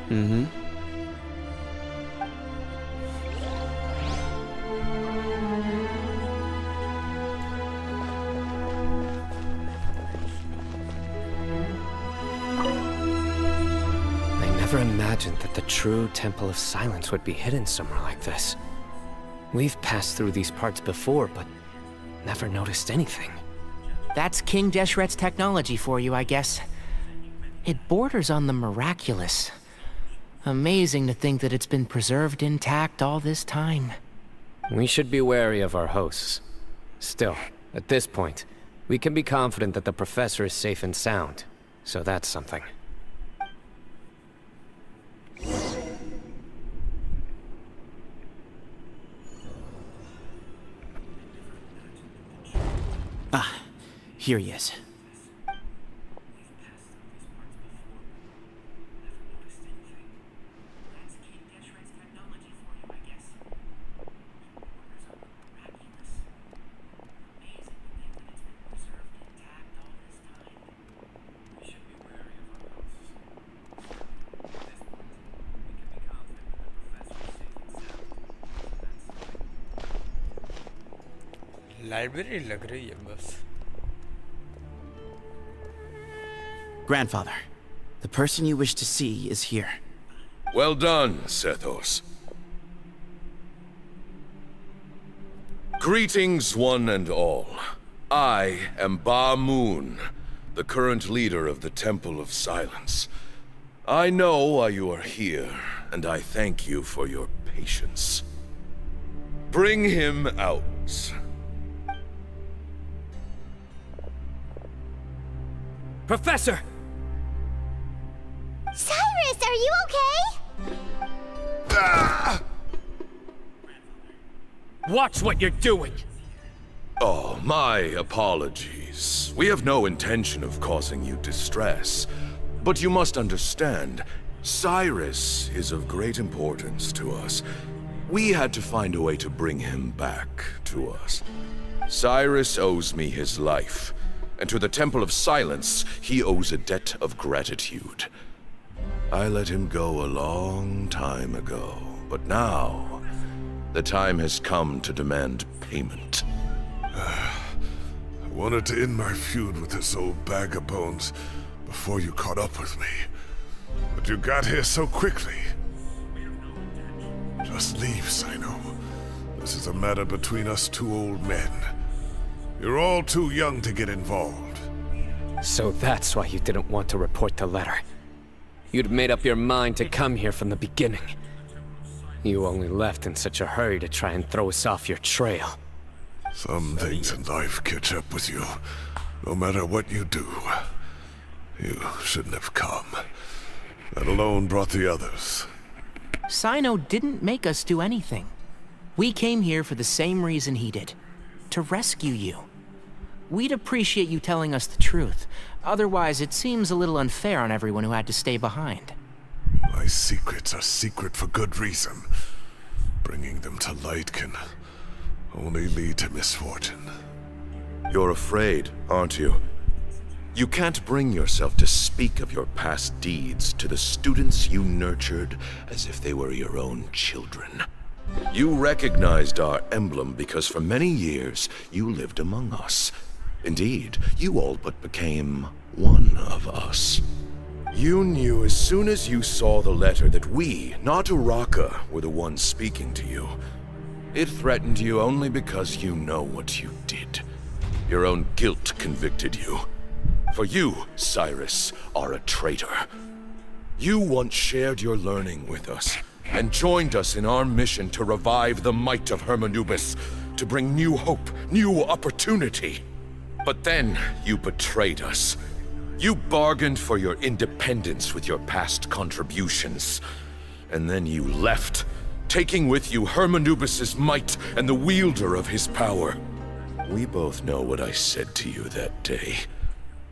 Mm-hmm. I never imagined that the true Temple of Silence would be hidden somewhere like this. We've passed through these parts before, but never noticed anything. That's King Deshret's technology for you, I guess. It borders on the miraculous. Amazing to think that it's been preserved intact all this time. We should be wary of our hosts. Still, at this point, we can be confident that the professor is safe and sound, so that's something. Ah, here he is. Library लग रही है बस. Grandfather, the person you wish to see is here. Well done, Sethos. Greetings, one and all. I am Ba Moon, the current leader of the Temple of Silence. I know why you are here, and I thank you for your patience. Bring him out. Professor! Cyrus, are you okay? Ah! Watch what you're doing! Oh, my apologies. We have no intention of causing you distress. But you must understand, Cyrus is of great importance to us. We had to find a way to bring him back to us. Cyrus owes me his life. and to the Temple of Silence, he owes a debt of gratitude. I let him go a long time ago, but now the time has come to demand payment. I wanted to end my feud with this old bag of bones before you caught up with me, but you got here so quickly. Just leave, Sino. This is a matter between us two old men. You're all too young to get involved. So that's why you didn't want to report the letter. You'd made up your mind to come here from the beginning. You only left in such a hurry to try and throw us off your trail. Some things in life catch up with you, no matter what you do. You shouldn't have come. That alone brought the others. Sino didn't make us do anything. We came here for the same reason he did. To rescue you. We'd appreciate you telling us the truth. Otherwise, it seems a little unfair on everyone who had to stay behind. My secrets are secret for good reason. Bringing them to light can only lead to misfortune. You're afraid, aren't you? You can't bring yourself to speak of your past deeds to the students you nurtured as if they were your own children. You recognized our emblem because for many years you lived among us. Indeed, you all but became one of us. You knew as soon as you saw the letter that we, not Uraka, were the ones speaking to you. It threatened you only because you know what you did. Your own guilt convicted you. For you, Cyrus, are a traitor. You once shared your learning with us, and joined us in our mission to revive the might of Hermanubis, to bring new hope, new opportunity. But then you betrayed us. You bargained for your independence with your past contributions. And then you left, taking with you Hermanubis' might and the wielder of his power. We both know what I said to you that day.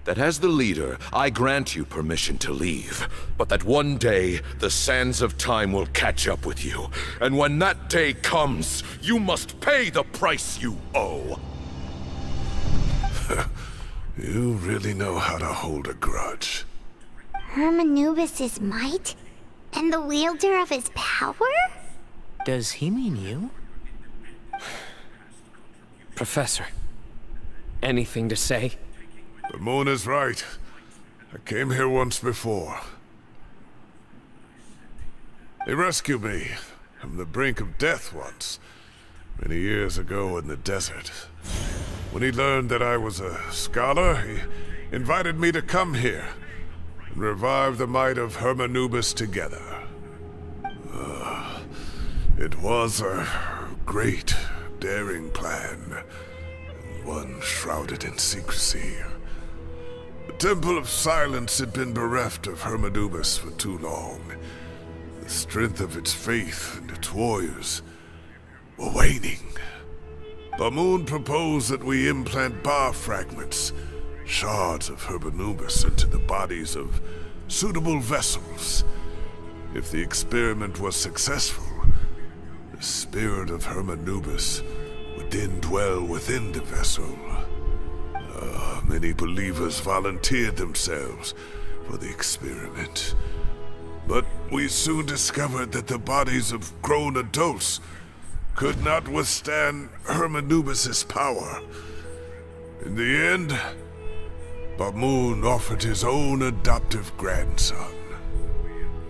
That as the leader, I grant you permission to leave, but that one day, the sands of time will catch up with you. And when that day comes, you must pay the price you owe. You really know how to hold a grudge. Hermanubis' might? And the wielder of his power? Does he mean you? Professor, anything to say? The moon is right. I came here once before. He rescued me from the brink of death once, many years ago in the desert. When he learned that I was a scholar, he invited me to come here and revive the might of Hermanubis together. It was a great, daring plan, and one shrouded in secrecy. The Temple of Silence had been bereft of Hermanubis for too long. The strength of its faith and its warriors were waning. Bamoon proposed that we implant bar fragments, shards of Hermanubis, into the bodies of suitable vessels. If the experiment was successful, the spirit of Hermanubis would then dwell within the vessel. Many believers volunteered themselves for the experiment. But we soon discovered that the bodies of grown adults could not withstand Hermanubis' power. In the end, Bamoon offered his own adoptive grandson.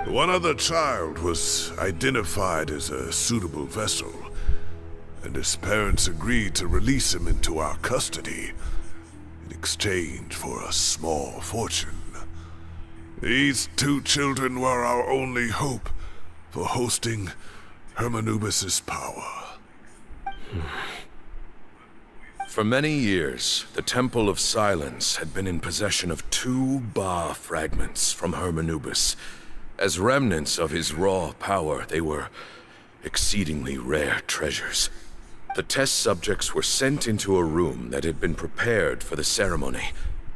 One other child was identified as a suitable vessel, and his parents agreed to release him into our custody in exchange for a small fortune. These two children were our only hope for hosting Hermanubis' power. For many years, the Temple of Silence had been in possession of 2 Ba fragments from Hermanubis. As remnants of his raw power, they were exceedingly rare treasures. The test subjects were sent into a room that had been prepared for the ceremony,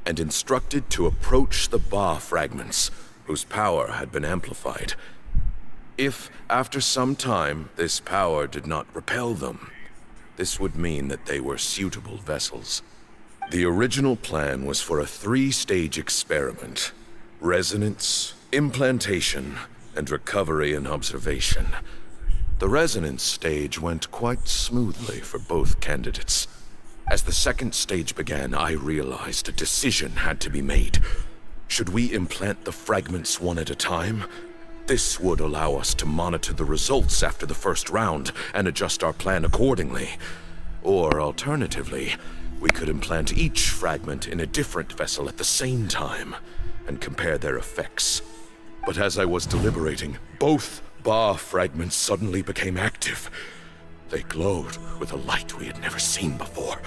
and instructed to approach the Ba fragments, whose power had been amplified. If, after some time, this power did not repel them, this would mean that they were suitable vessels. The original plan was for a 3-stage experiment. Resonance, implantation, and recovery and observation. The resonance stage went quite smoothly for both candidates. As the second stage began, I realized a decision had to be made. Should we implant the fragments one at a time? This would allow us to monitor the results after the first round and adjust our plan accordingly. Or alternatively, we could implant each fragment in a different vessel at the same time and compare their effects. But as I was deliberating, both Ba fragments suddenly became active. They glowed with a light we had never seen before.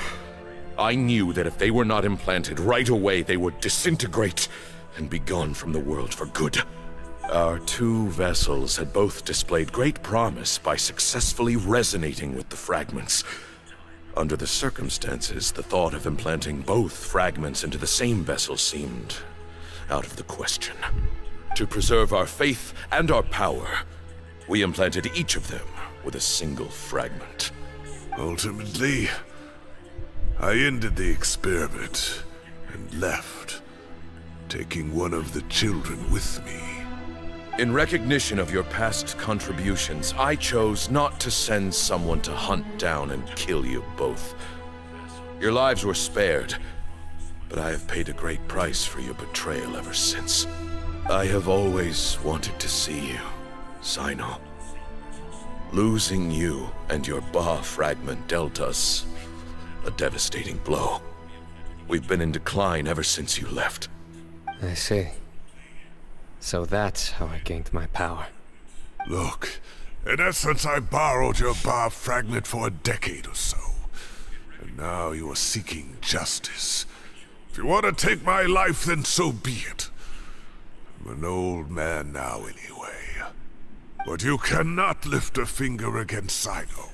I knew that if they were not implanted right away, they would disintegrate and be gone from the world for good. Our 2 vessels had both displayed great promise by successfully resonating with the fragments. Under the circumstances, the thought of implanting both fragments into the same vessel seemed out of the question. To preserve our faith and our power, we implanted each of them with a single fragment. Ultimately, I ended the experiment and left, taking one of the children with me. In recognition of your past contributions, I chose not to send someone to hunt down and kill you both. Your lives were spared, but I have paid a great price for your betrayal ever since. I have always wanted to see you, Sino. Losing you and your Ba fragment dealt us a devastating blow. We've been in decline ever since you left. I see. So that's how I gained my power. Look, in essence, I borrowed your Ba fragment for a decade or so. And now you are seeking justice. If you want to take my life, then so be it. I'm an old man now anyway. But you cannot lift a finger against Sino.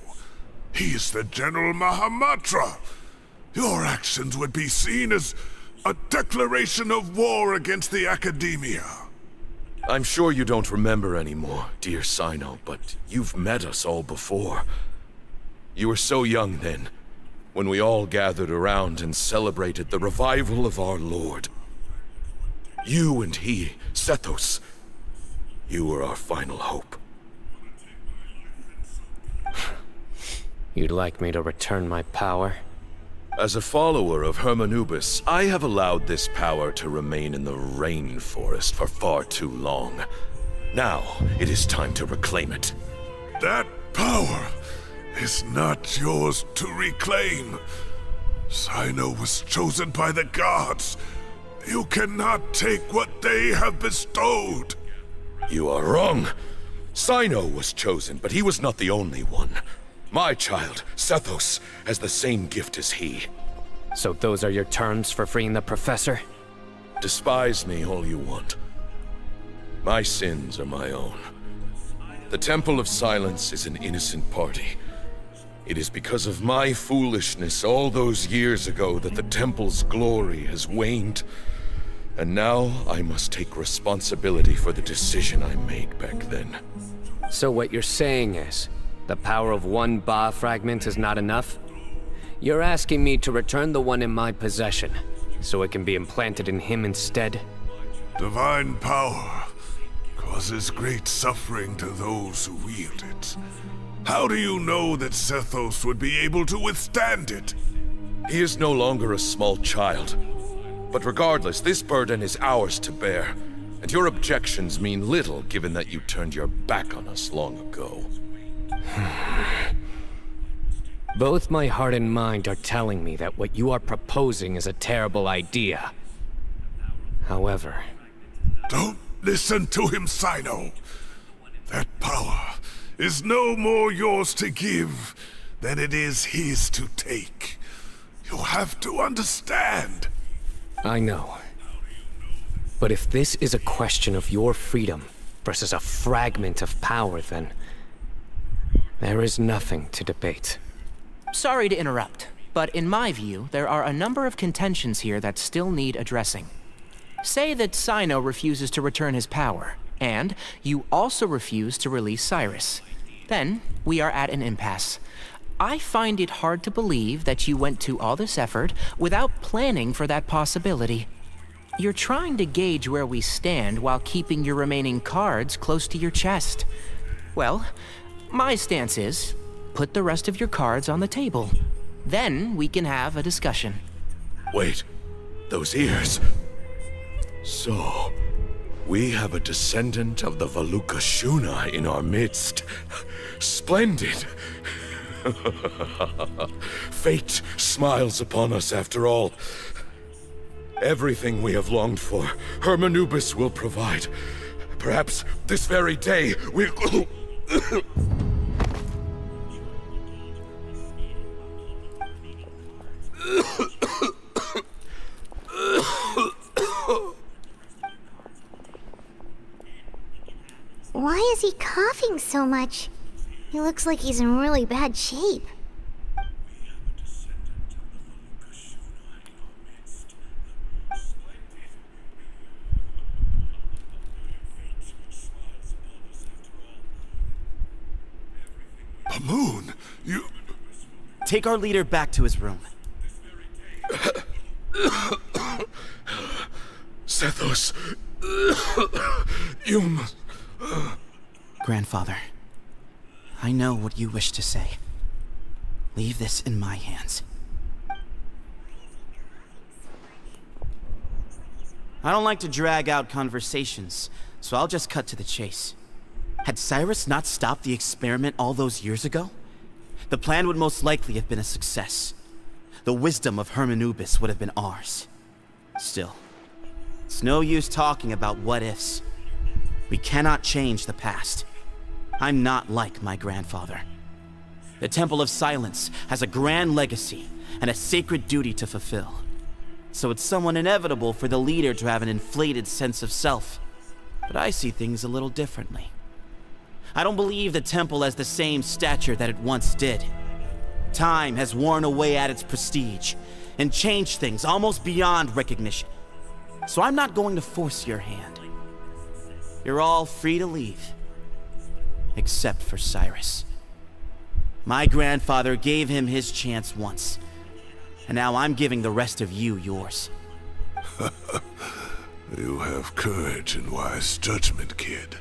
He is the General Mahamatra. Your actions would be seen as a declaration of war against the Academia. I'm sure you don't remember anymore, dear Sino, but you've met us all before. You were so young then, when we all gathered around and celebrated the revival of our Lord. You and he, Sethos, you were our final hope. You'd like me to return my power? As a follower of Hermanubis, I have allowed this power to remain in the rainforest for far too long. Now, it is time to reclaim it. That power is not yours to reclaim. Sino was chosen by the gods. You cannot take what they have bestowed. You are wrong. Sino was chosen, but he was not the only one. My child, Sethos, has the same gift as he. So those are your terms for freeing the professor? Despise me all you want. My sins are my own. The Temple of Silence is an innocent party. It is because of my foolishness all those years ago that the Temple's glory has waned. And now I must take responsibility for the decision I made back then. So what you're saying is, the power of one Ba fragment is not enough? You're asking me to return the one in my possession, so it can be implanted in him instead? Divine power causes great suffering to those who wield it. How do you know that Sethos would be able to withstand it? He is no longer a small child. But regardless, this burden is ours to bear, and your objections mean little given that you turned your back on us long ago. Both my heart and mind are telling me that what you are proposing is a terrible idea. However... Don't listen to him, Sino. That power is no more yours to give than it is his to take. You have to understand. I know. But if this is a question of your freedom versus a fragment of power, then... there is nothing to debate. Sorry to interrupt, but in my view, there are a number of contentions here that still need addressing. Say that Sino refuses to return his power, and you also refuse to release Cyrus. Then, we are at an impasse. I find it hard to believe that you went to all this effort without planning for that possibility. You're trying to gauge where we stand while keeping your remaining cards close to your chest. Well, my stance is, put the rest of your cards on the table. Then we can have a discussion. Wait, those ears. So, we have a descendant of the Valukashuna in our midst. Splendid. Fate smiles upon us after all. Everything we have longed for, Hermanubis will provide. Perhaps this very day we'll... Why is he coughing so much? He looks like he's in really bad shape. Moon, you... Take our leader back to his room. Sethos, you must... Grandfather, I know what you wish to say. Leave this in my hands. I don't like to drag out conversations, so I'll just cut to the chase. Had Cyrus not stopped the experiment all those years ago, the plan would most likely have been a success. The wisdom of Hermanubis would have been ours. Still, it's no use talking about what-ifs. We cannot change the past. I'm not like my grandfather. The Temple of Silence has a grand legacy and a sacred duty to fulfill. So it's somewhat inevitable for the leader to have an inflated sense of self. But I see things a little differently. I don't believe the temple has the same stature that it once did. Time has worn away at its prestige and changed things almost beyond recognition. So I'm not going to force your hand. You're all free to leave. Except for Cyrus. My grandfather gave him his chance once. And now I'm giving the rest of you yours. You have courage and wise judgment, kid.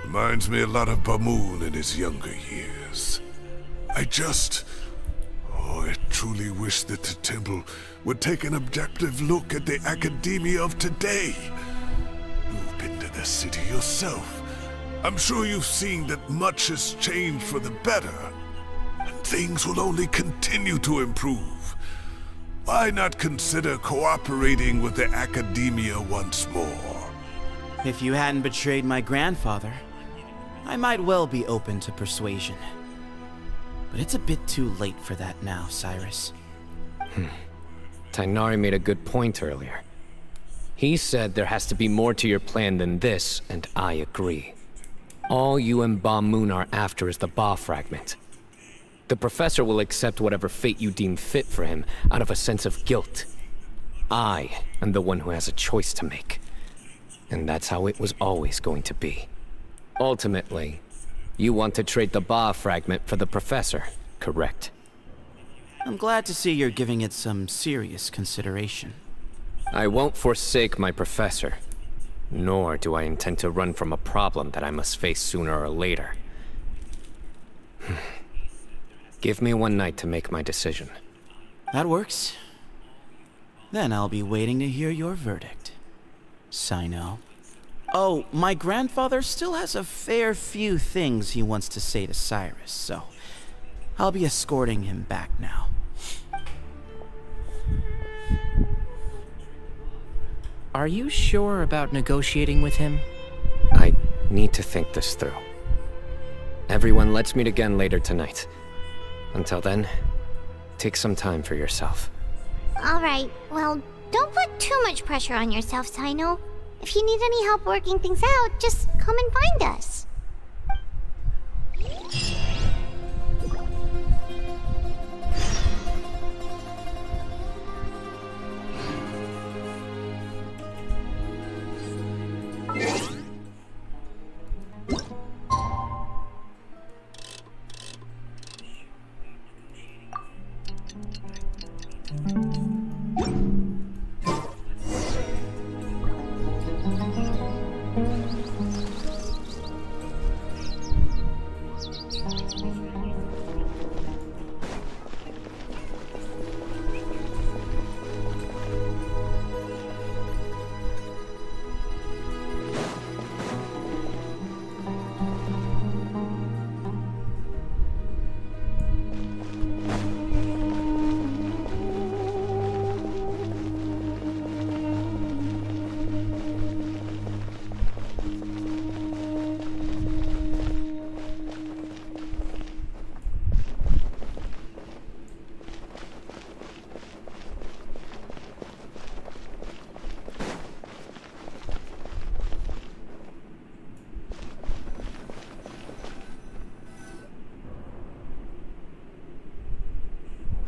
Reminds me a lot of Bamoon in his younger years. I truly wish that the temple would take an objective look at the academia of today. You've been to the city yourself. I'm sure you've seen that much has changed for the better, and things will only continue to improve. Why not consider cooperating with the academia once more? If you hadn't betrayed my grandfather, I might well be open to persuasion. But it's a bit too late for that now, Cyrus. Tainari made a good point earlier. He said there has to be more to your plan than this, and I agree. All you and Ba Moon are after is the Ba fragment. The professor will accept whatever fate you deem fit for him out of a sense of guilt. I am the one who has a choice to make. And that's how it was always going to be. Ultimately, you want to trade the Ba fragment for the professor, correct? I'm glad to see you're giving it some serious consideration. I won't forsake my professor. Nor do I intend to run from a problem that I must face sooner or later. Give me one night to make my decision. That works. Then I'll be waiting to hear your verdict, Sino. Oh, my grandfather still has a fair few things he wants to say to Cyrus, so I'll be escorting him back now. Are you sure about negotiating with him? I need to think this through. Everyone, let's meet again later tonight. Until then, take some time for yourself. Alright, well, don't put too much pressure on yourself, Sino. If you need any help working things out, just come and find us.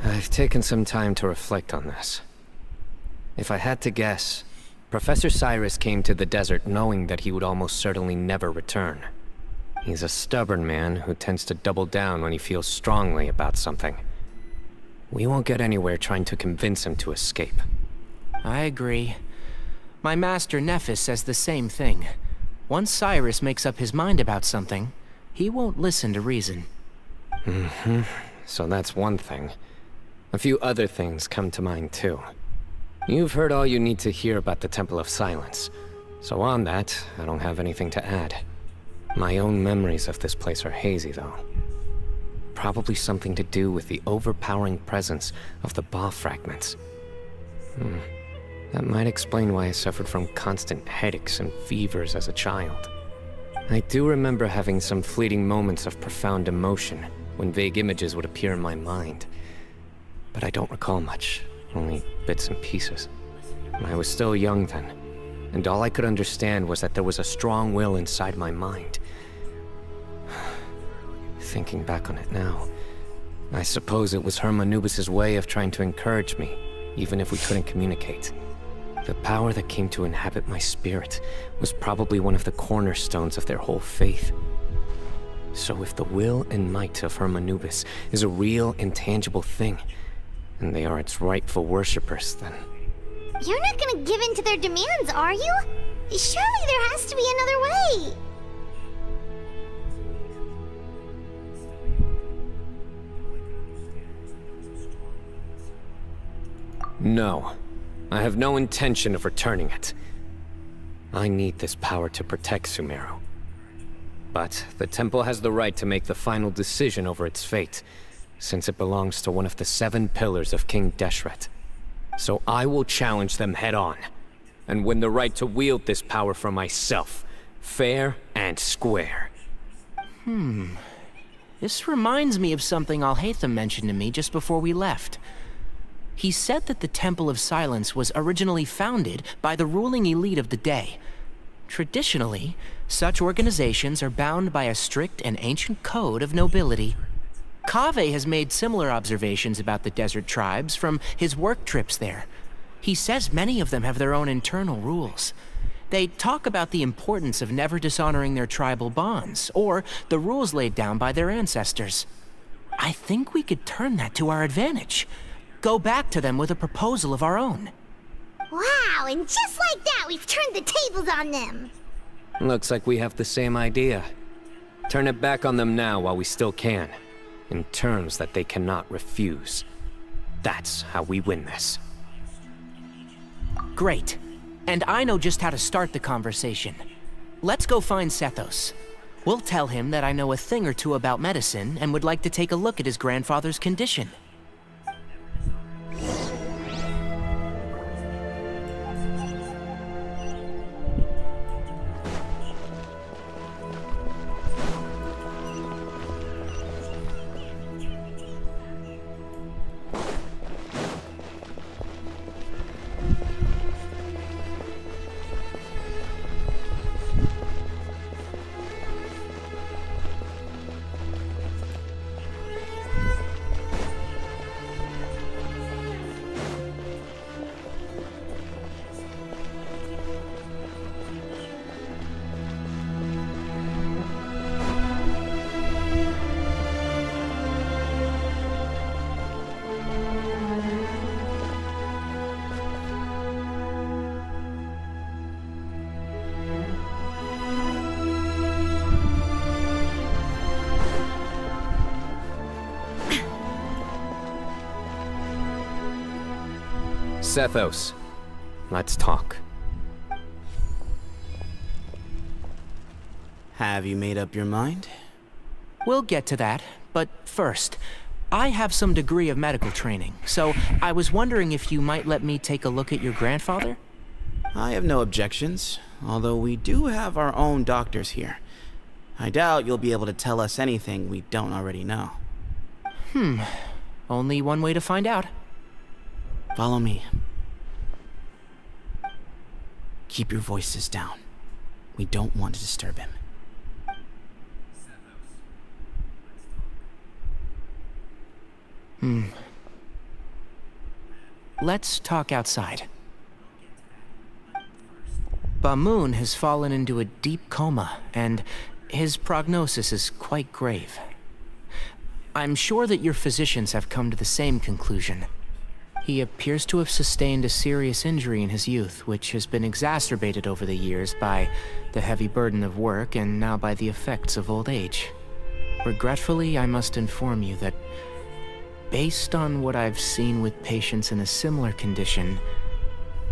I've taken some time to reflect on this. If I had to guess, Professor Cyrus came to the desert knowing that he would almost certainly never return. He's a stubborn man who tends to double down when he feels strongly about something. We won't get anywhere trying to convince him to escape. I agree. My master Nephis says the same thing. Once Cyrus makes up his mind about something, he won't listen to reason. Mm-hmm. So that's one thing. A few other things come to mind too. You've heard all you need to hear about the Temple of Silence. So on that, I don't have anything to add. My own memories of this place are hazy though. Probably something to do with the overpowering presence of the Ba fragments. That might explain why I suffered from constant headaches and fevers as a child. I do remember having some fleeting moments of profound emotion when vague images would appear in my mind. But I don't recall much, only bits and pieces. I was still young then, and all I could understand was that there was a strong will inside my mind. Thinking back on it now, I suppose it was Hermanubis' way of trying to encourage me, even if we couldn't communicate. The power that came to inhabit my spirit was probably one of the cornerstones of their whole faith. So if the will and might of Hermanubis is a real, intangible thing, and they are its rightful worshippers, then... You're not gonna give in to their demands, are you? Surely there has to be another way. No. I have no intention of returning it. I need this power to protect Sumeru. But the temple has the right to make the final decision over its fate, since it belongs to one of the 7 pillars of King Deshret. So I will challenge them head-on, and win the right to wield this power for myself, fair and square. This reminds me of something Alhaitham mentioned to me just before we left. He said that the Temple of Silence was originally founded by the ruling elite of the day. Traditionally, such organizations are bound by a strict and ancient code of nobility. Kaveh has made similar observations about the desert tribes from his work trips there. He says many of them have their own internal rules. They talk about the importance of never dishonoring their tribal bonds, or the rules laid down by their ancestors. I think we could turn that to our advantage. Go back to them with a proposal of our own. Wow, and just like that, we've turned the tables on them. Looks like we have the same idea. Turn it back on them now while we still can, in terms that they cannot refuse. That's how we win this. Great. And I know just how to start the conversation. Let's go find Sethos. We'll tell him that I know a thing or two about medicine and would like to take a look at his grandfather's condition. Sethos, let's talk. Have you made up your mind? We'll get to that, but first, I have some degree of medical training, so I was wondering if you might let me take a look at your grandfather? I have no objections, although we do have our own doctors here. I doubt you'll be able to tell us anything we don't already know. Only one way to find out. Follow me. Keep your voices down. We don't want to disturb him. let's talk outside. Ba-Moon has fallen into a deep coma, and his prognosis is quite grave. I'm sure that your physicians have come to the same conclusion. He appears to have sustained a serious injury in his youth, which has been exacerbated over the years by the heavy burden of work and now by the effects of old age. Regretfully, I must inform you that, based on what I've seen with patients in a similar condition,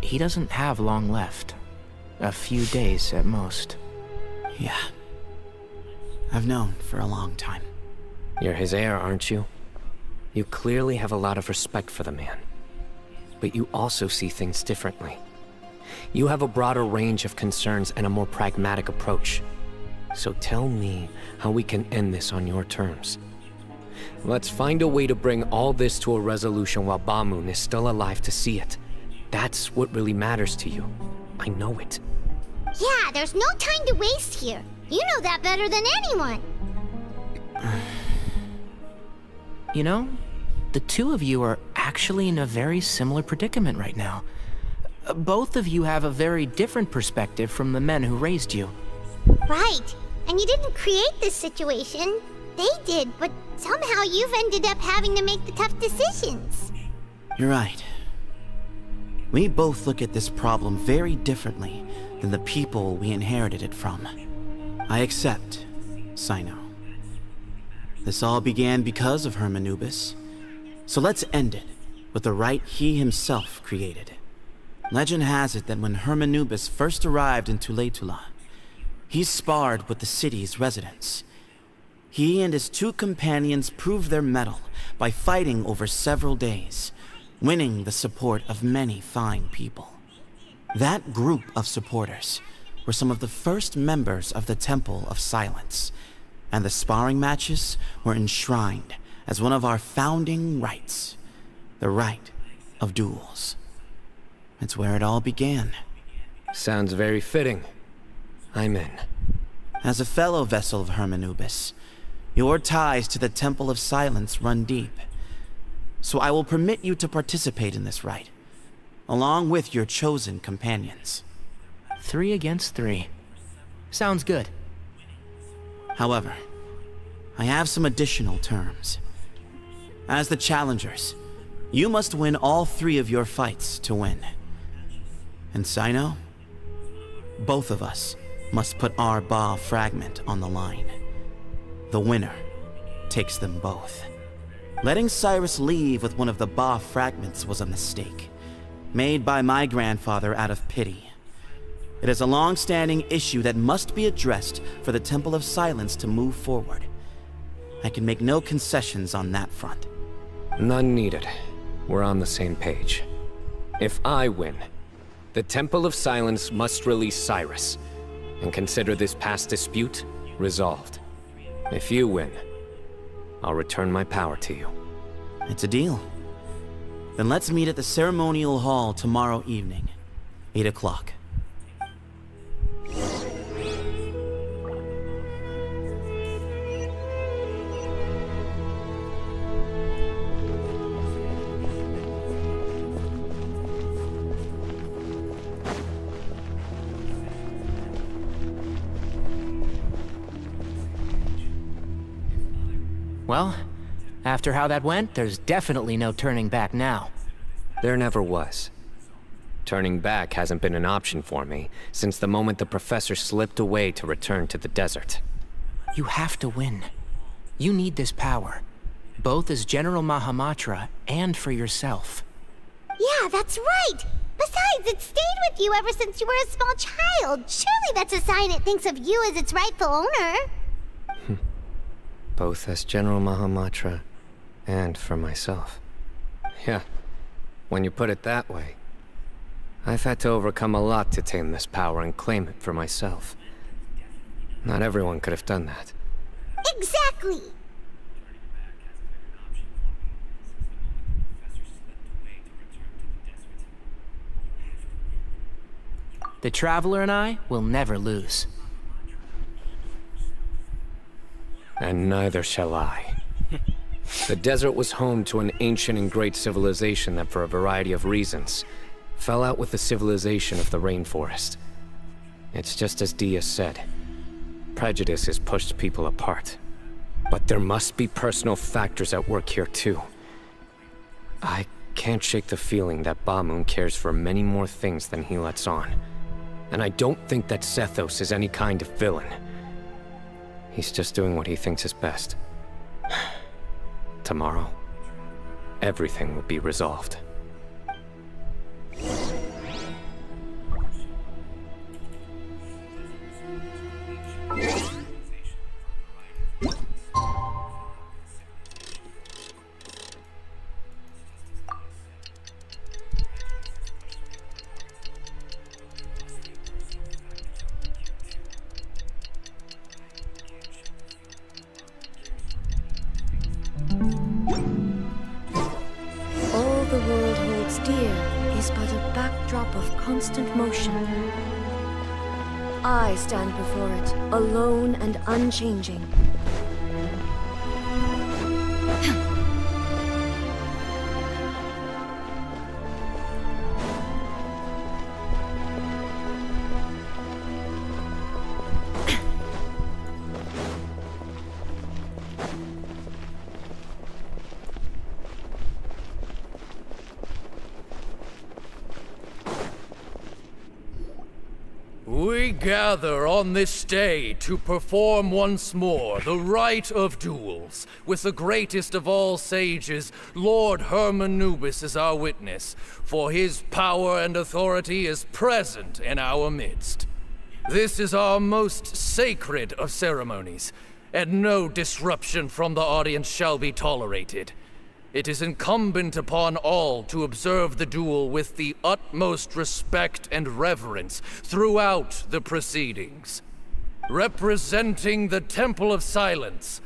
he doesn't have long left. A few days at most. Yeah. I've known for a long time. You're his heir, aren't you? You clearly have a lot of respect for the man. But you also see things differently. You have a broader range of concerns and a more pragmatic approach. So tell me how we can end this on your terms. Let's find a way to bring all this to a resolution while Ba-Moon is still alive to see it. That's what really matters to you. I know it. Yeah, there's no time to waste here. You know that better than anyone. You know, the two of you are actually in a very similar predicament right now. Both of you have a very different perspective from the men who raised you. Right. And you didn't create this situation. They did, but somehow you've ended up having to make the tough decisions. You're right. We both look at this problem very differently than the people we inherited it from. I accept, Sino. This all began because of Hermanubis. So let's end it with the rite he himself created. Legend has it that when Hermanubis first arrived in Tuletula, he sparred with the city's residents. He and his two companions proved their mettle by fighting over several days, winning the support of many fine people. That group of supporters were some of the first members of the Temple of Silence, and the sparring matches were enshrined as one of our founding rites, the rite of duels. It's where it all began. Sounds very fitting. I'm in. As a fellow vessel of Hermanubis, your ties to the Temple of Silence run deep. So I will permit you to participate in this rite, along with your chosen companions. 3 against 3. Sounds good. However, I have some additional terms. As the challengers, you must win all 3 of your fights to win. And Sino, both of us must put our Ba fragment on the line. The winner takes them both. Letting Cyrus leave with one of the Ba fragments was a mistake, made by my grandfather out of pity. It is a long-standing issue that must be addressed for the Temple of Silence to move forward. I can make no concessions on that front. None needed. We're on the same page. If I win, the Temple of Silence must release Cyrus, and consider this past dispute resolved. If you win, I'll return my power to you. It's a deal. Then let's meet at the ceremonial hall tomorrow evening, 8 o'clock. Well, after how that went, there's definitely no turning back now. There never was. Turning back hasn't been an option for me since the moment the professor slipped away to return to the desert. You have to win. You need this power, both as General Mahamatra and for yourself. Yeah, that's right. Besides, it stayed with you ever since you were a small child. Surely that's a sign it thinks of you as its rightful owner. Both as General Mahamatra and for myself. Yeah, when you put it that way. I've had to overcome a lot to tame this power and claim it for myself. Not everyone could have done that. Exactly. The Traveler and I will never lose. And neither shall I. The desert was home to an ancient and great civilization that, for a variety of reasons, fell out with the civilization of the rainforest. It's just as Dia said. Prejudice has pushed people apart. But there must be personal factors at work here too. I can't shake the feeling that Ba Moon cares for many more things than he lets on. And I don't think that Sethos is any kind of villain. He's just doing what he thinks is best. Tomorrow, everything will be resolved. All the world holds dear is but a backdrop of constant motion. I stand before it, alone and unchanging. We gather on this day to perform once more the rite of duels, with the greatest of all sages, Lord Hermanubis, as our witness, for his power and authority is present in our midst. This is our most sacred of ceremonies, and no disruption from the audience shall be tolerated. It is incumbent upon all to observe the duel with the utmost respect and reverence throughout the proceedings. Representing the Temple of Silence,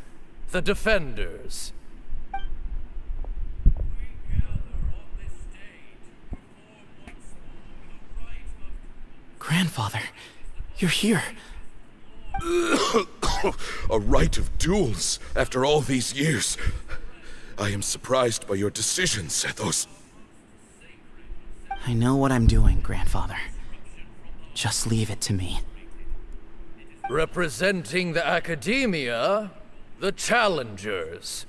the Defenders. Grandfather, you're here. A rite of duels after all these years. I am surprised by your decision, Sethos. I know what I'm doing, Grandfather. Just leave it to me. Representing the Academia, the Challengers.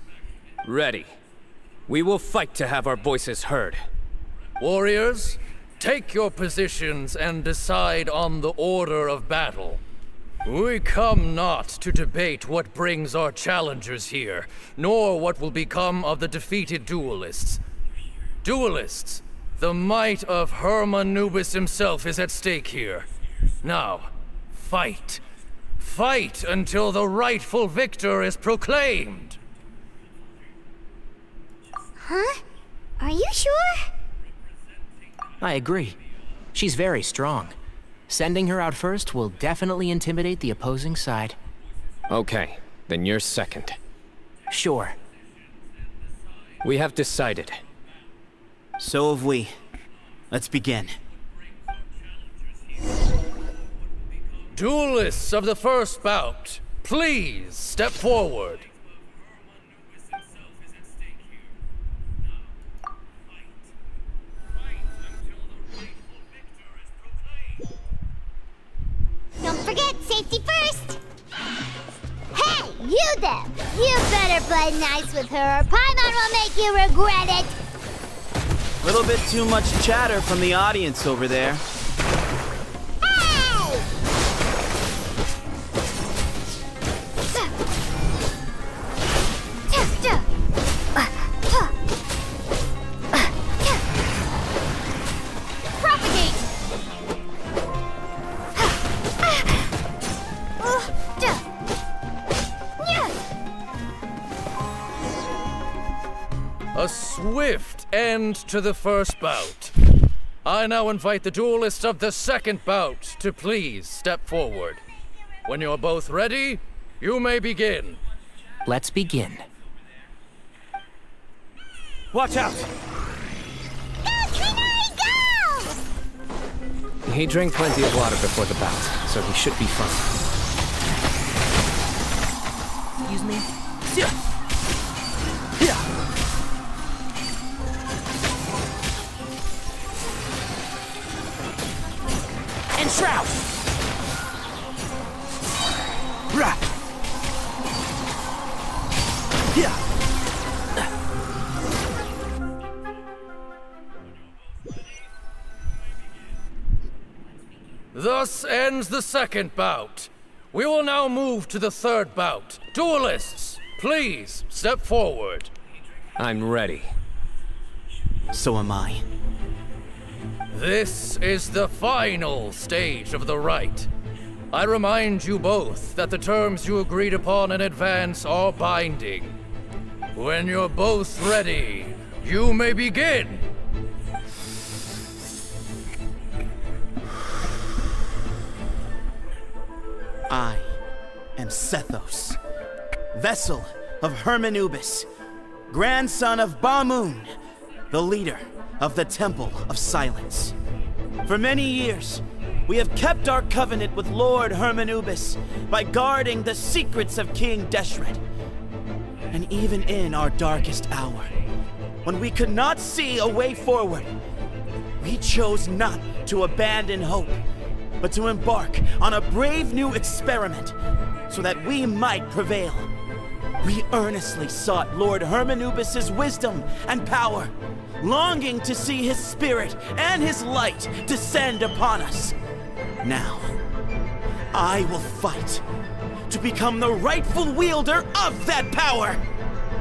Ready. We will fight to have our voices heard. Warriors, take your positions and decide on the order of battle. We come not to debate what brings our challengers here, nor what will become of the defeated duelists. Duelists, the might of Hermanubis himself is at stake here. Now, fight. Fight until the rightful victor is proclaimed. Huh? Are you sure? I agree. She's very strong. Sending her out first will definitely intimidate the opposing side. Okay, then you're second. Sure. We have decided. So have we. Let's begin. Duelists of the first bout, please step forward. Don't forget, safety first! Hey, you there! You better play nice with her or Paimon will make you regret it! Little bit too much chatter from the audience over there. A swift end to the first bout. I now invite the duelists of the second bout to please step forward. When you're both ready, you may begin. Let's begin. Watch out! He drank plenty of water before the bout, so he should be fine. Excuse me? Shroud! Rah! Yeah! Thus ends the second bout. We will now move to the third bout. Duelists, please step forward. I'm ready. So am I. This is the final stage of the rite. I remind you both that the terms you agreed upon in advance are binding. When you're both ready, you may begin. I am Sethos, vessel of Hermanubis, grandson of Bamoon, the leader of the Temple of Silence. For many years, we have kept our covenant with Lord Hermanubis by guarding the secrets of King Deshret. And even in our darkest hour, when we could not see a way forward, we chose not to abandon hope, but to embark on a brave new experiment so that we might prevail. We earnestly sought Lord Hermanubis' wisdom and power, longing to see his spirit and his light descend upon us. Now, I will fight to become the rightful wielder of that power!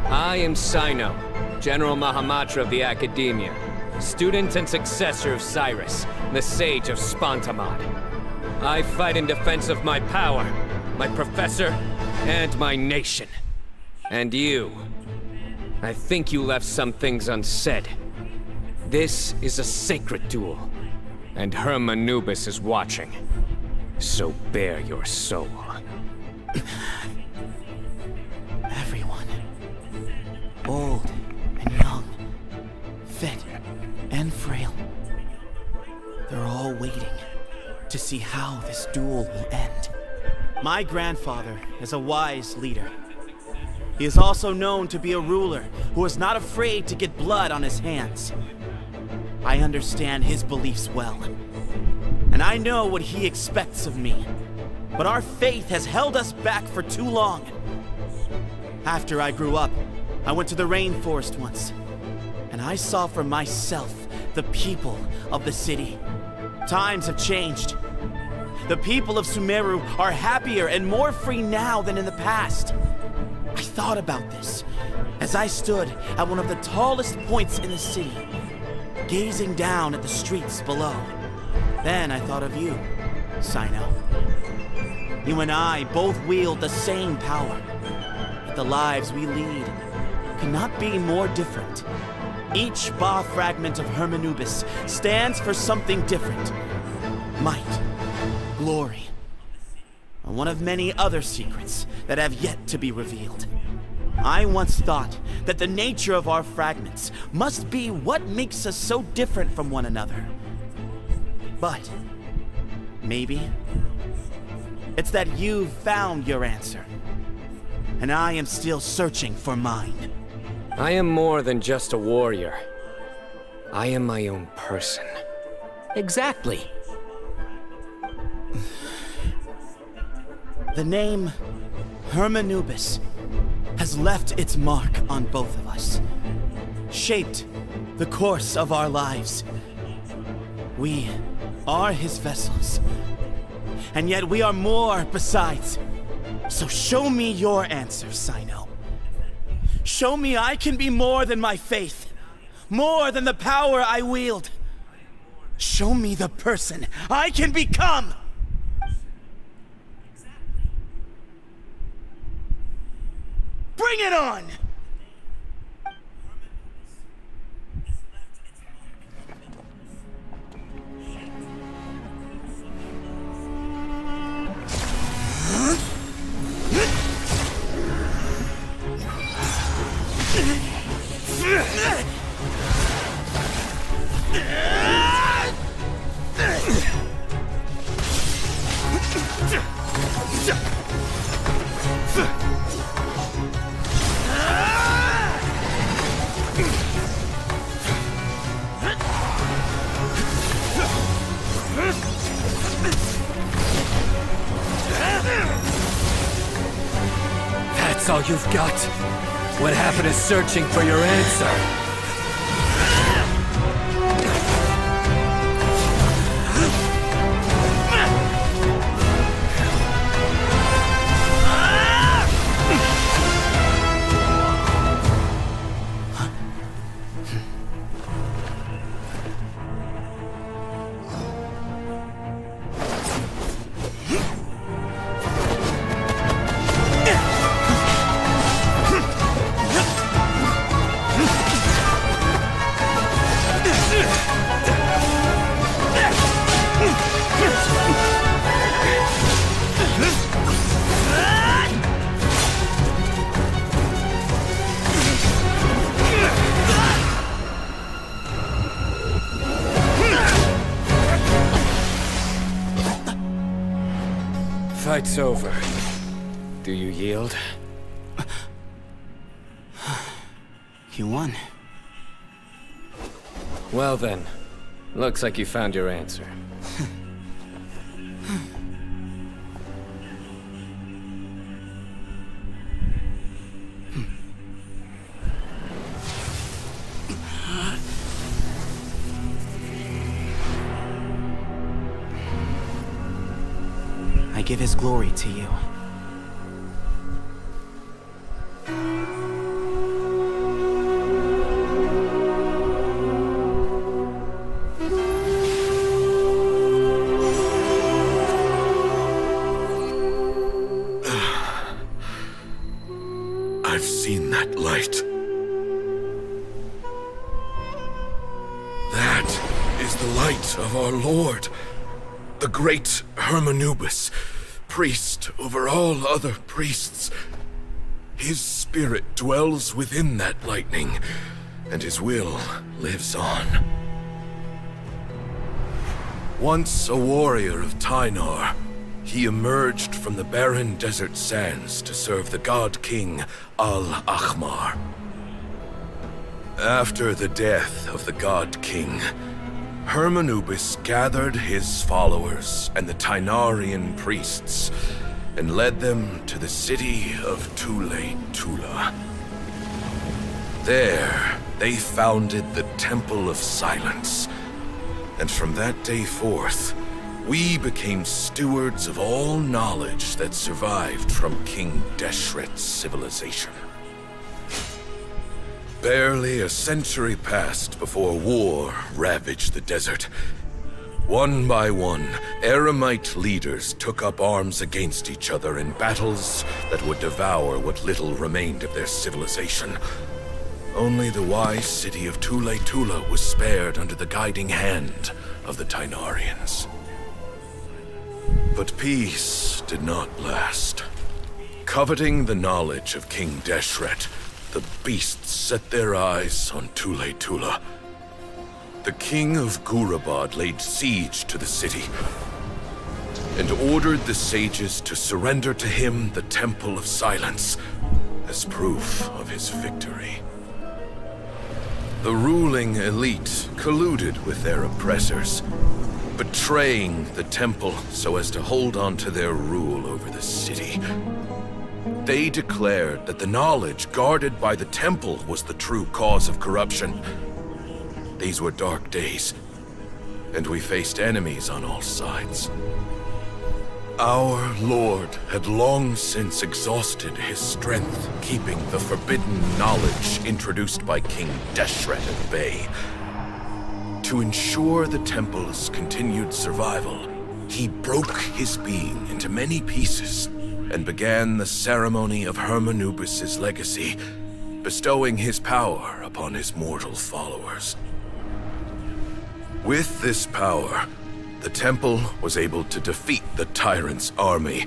I am Sino, General Mahamatra of the Academia, student and successor of Cyrus, the Sage of Spantamad. I fight in defense of my power, my professor, and my nation. And you. I think you left some things unsaid. This is a sacred duel, and Hermanubis is watching. So bare your soul. Everyone, old and young, fit and frail, they're all waiting to see how this duel will end. My grandfather is a wise leader. He is also known to be a ruler who is not afraid to get blood on his hands. I understand his beliefs well, and I know what he expects of me. But our faith has held us back for too long. After I grew up, I went to the rainforest once, and I saw for myself the people of the city. Times have changed. The people of Sumeru are happier and more free now than in the past. I thought about this as I stood at one of the tallest points in the city, gazing down at the streets below. Then I thought of you, Sino. You and I both wield the same power, but the lives we lead cannot be more different. Each Ba fragment of Hermanubis stands for something different. Might, glory, and one of many other secrets that have yet to be revealed. I once thought that the nature of our fragments must be what makes us so different from one another. But maybe it's that you've found your answer, and I am still searching for mine. I am more than just a warrior. I am my own person. Exactly. The name Hermanubis has left its mark on both of us, shaped the course of our lives. We are his vessels, and yet we are more besides. So show me your answer, Sino. Show me I can be more than my faith, more than the power I wield. Show me the person I can become! Bring it on! all you've got? What happened is searching for your answer. Fight's over. Do you yield? You won. Well then, looks like you found your answer. I give his glory to you. I've seen that light. That is the light of our Lord, the great Hermanubis, priest over all other priests. His spirit dwells within that lightning, and his will lives on. Once a warrior of Tynar, he emerged from the barren desert sands to serve the god king Al-Ahmar. After the death of the god king, Hermanubis gathered his followers and the Tynarian priests and led them to the city of Tule-Tula. There, they founded the Temple of Silence, and from that day forth, we became stewards of all knowledge that survived from King Deshret's civilization. Barely a century passed before war ravaged the desert. One by one, Eremite leaders took up arms against each other in battles that would devour what little remained of their civilization. Only the wise city of Tule-Tula was spared under the guiding hand of the Tynarians. But peace did not last. Coveting the knowledge of King Deshret, the beasts set their eyes on Tule-Tula. The king of Gurabad laid siege to the city and ordered the sages to surrender to him the Temple of Silence as proof of his victory. The ruling elite colluded with their oppressors, betraying the temple so as to hold on to their rule over the city. They declared that the knowledge guarded by the temple was the true cause of corruption. These were dark days, and we faced enemies on all sides. Our Lord had long since exhausted his strength, keeping the forbidden knowledge introduced by King Deshret at bay. To ensure the temple's continued survival, he broke his being into many pieces and began the ceremony of Hermanubis' legacy, bestowing his power upon his mortal followers. With this power, the temple was able to defeat the tyrant's army.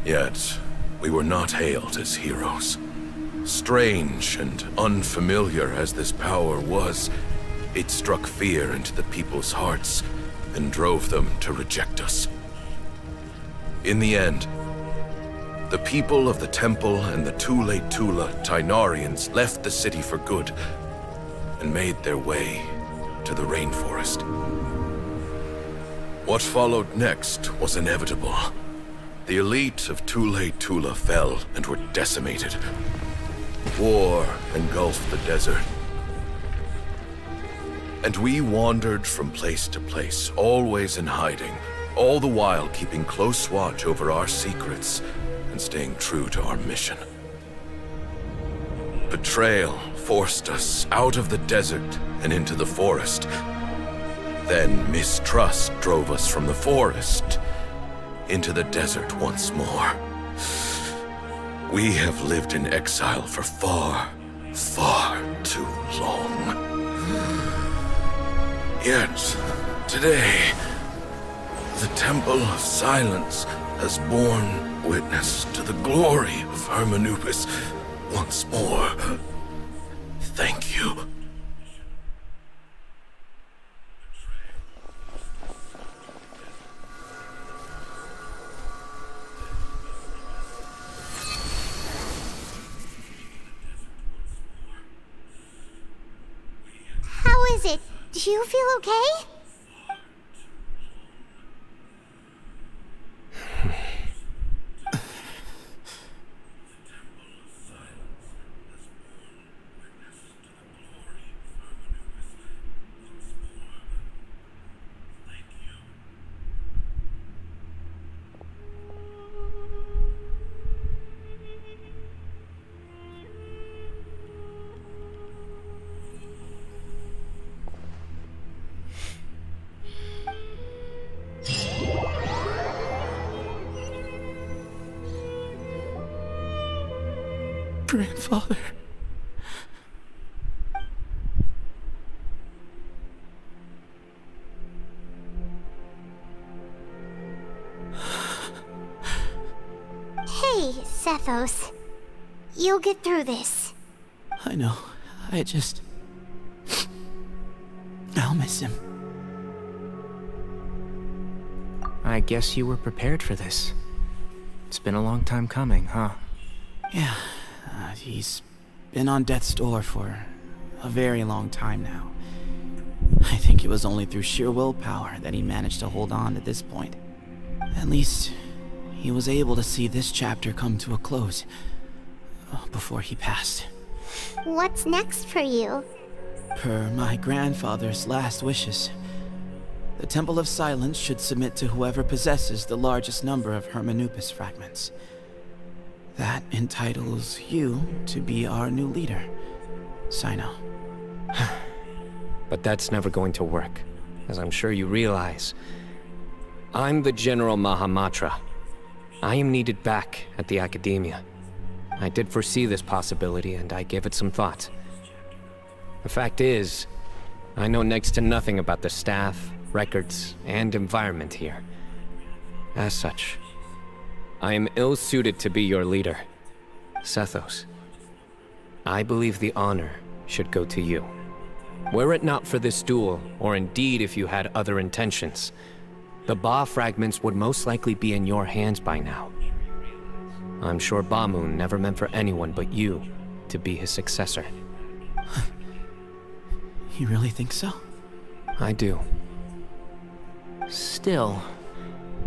Yet, we were not hailed as heroes. Strange and unfamiliar as this power was, it struck fear into the people's hearts and drove them to reject us. In the end, the people of the temple and the Tule-Tula Tynarians left the city for good and made their way to the rainforest. What followed next was inevitable. The elite of Tule Tula fell and were decimated. War engulfed the desert. And we wandered from place to place, always in hiding, all the while keeping close watch over our secrets and staying true to our mission. Betrayal forced us out of the desert and into the forest. Then mistrust drove us from the forest into the desert once more. We have lived in exile for far, far too long. Yet, today, the Temple of Silence has borne witness to the glory of Hermanubis once more. Thank you. How is it? Do you feel okay? Grandfather. Hey, Sethos. You'll get through this. I know. I'll miss him. I guess you were prepared for this. It's been a long time coming, huh? Yeah. He's been on death's door for a very long time now. I think it was only through sheer willpower that he managed to hold on to this point. At least, he was able to see this chapter come to a close before he passed. What's next for you? Per my grandfather's last wishes, the Temple of Silence should submit to whoever possesses the largest number of Hermanubis fragments. That entitles you to be our new leader, Sino. But that's never going to work, as I'm sure you realize. I'm the General Mahamatra. I am needed back at the Academia. I did foresee this possibility, and I gave it some thought. The fact is, I know next to nothing about the staff, records, and environment here. As such, I am ill-suited to be your leader, Sethos. I believe the honor should go to you. Were it not for this duel, or indeed if you had other intentions, the Ba fragments would most likely be in your hands by now. I'm sure Bamoon never meant for anyone but you to be his successor. You really think so? I do. Still,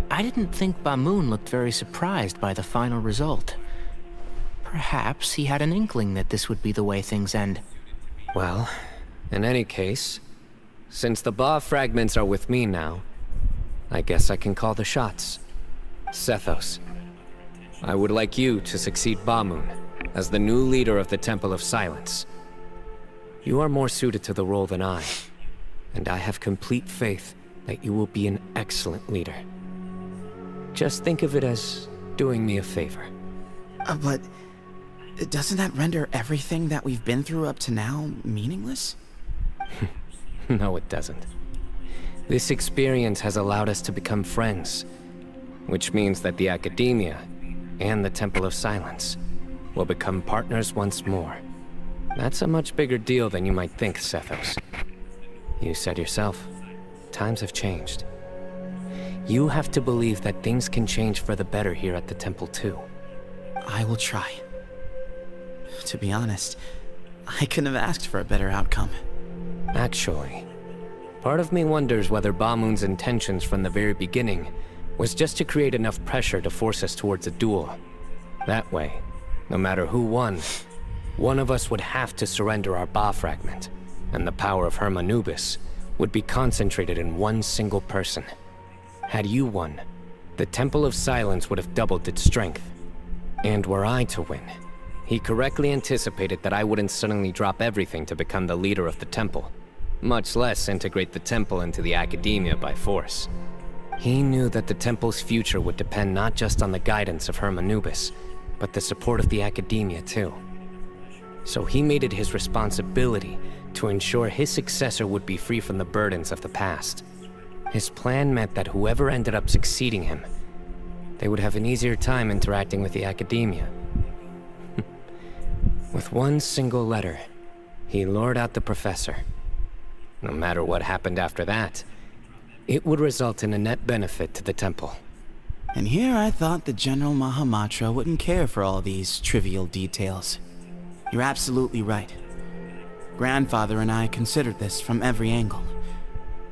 I didn't think Bamoon looked very surprised by the final result. Perhaps he had an inkling that this would be the way things end. Well, in any case, since the Ba fragments are with me now, I guess I can call the shots. Sethos, I would like you to succeed Bamoon as the new leader of the Temple of Silence. You are more suited to the role than I, and I have complete faith that you will be an excellent leader. Just think of it as doing me a favor. But doesn't that render everything that we've been through up to now meaningless? No, it doesn't. This experience has allowed us to become friends, which means that the Academia and the Temple of Silence will become partners once more. That's a much bigger deal than you might think, Sethos. You said yourself, times have changed. You have to believe that things can change for the better here at the temple too. I will try. To be honest, I couldn't have asked for a better outcome. Actually, part of me wonders whether Bamoon's intentions from the very beginning was just to create enough pressure to force us towards a duel. That way, no matter who won, one of us would have to surrender our Ba fragment, and the power of Hermanubis would be concentrated in one single person. Had you won, the Temple of Silence would have doubled its strength. And were I to win, he correctly anticipated that I wouldn't suddenly drop everything to become the leader of the temple, much less integrate the temple into the academia by force. He knew that the temple's future would depend not just on the guidance of Hermanubis, but the support of the academia too. So he made it his responsibility to ensure his successor would be free from the burdens of the past. His plan meant that whoever ended up succeeding him, they would have an easier time interacting with the academia. With one single letter, he lured out the professor. No matter what happened after that, it would result in a net benefit to the temple. And here I thought the General Mahamatra wouldn't care for all these trivial details. You're absolutely right. Grandfather and I considered this from every angle.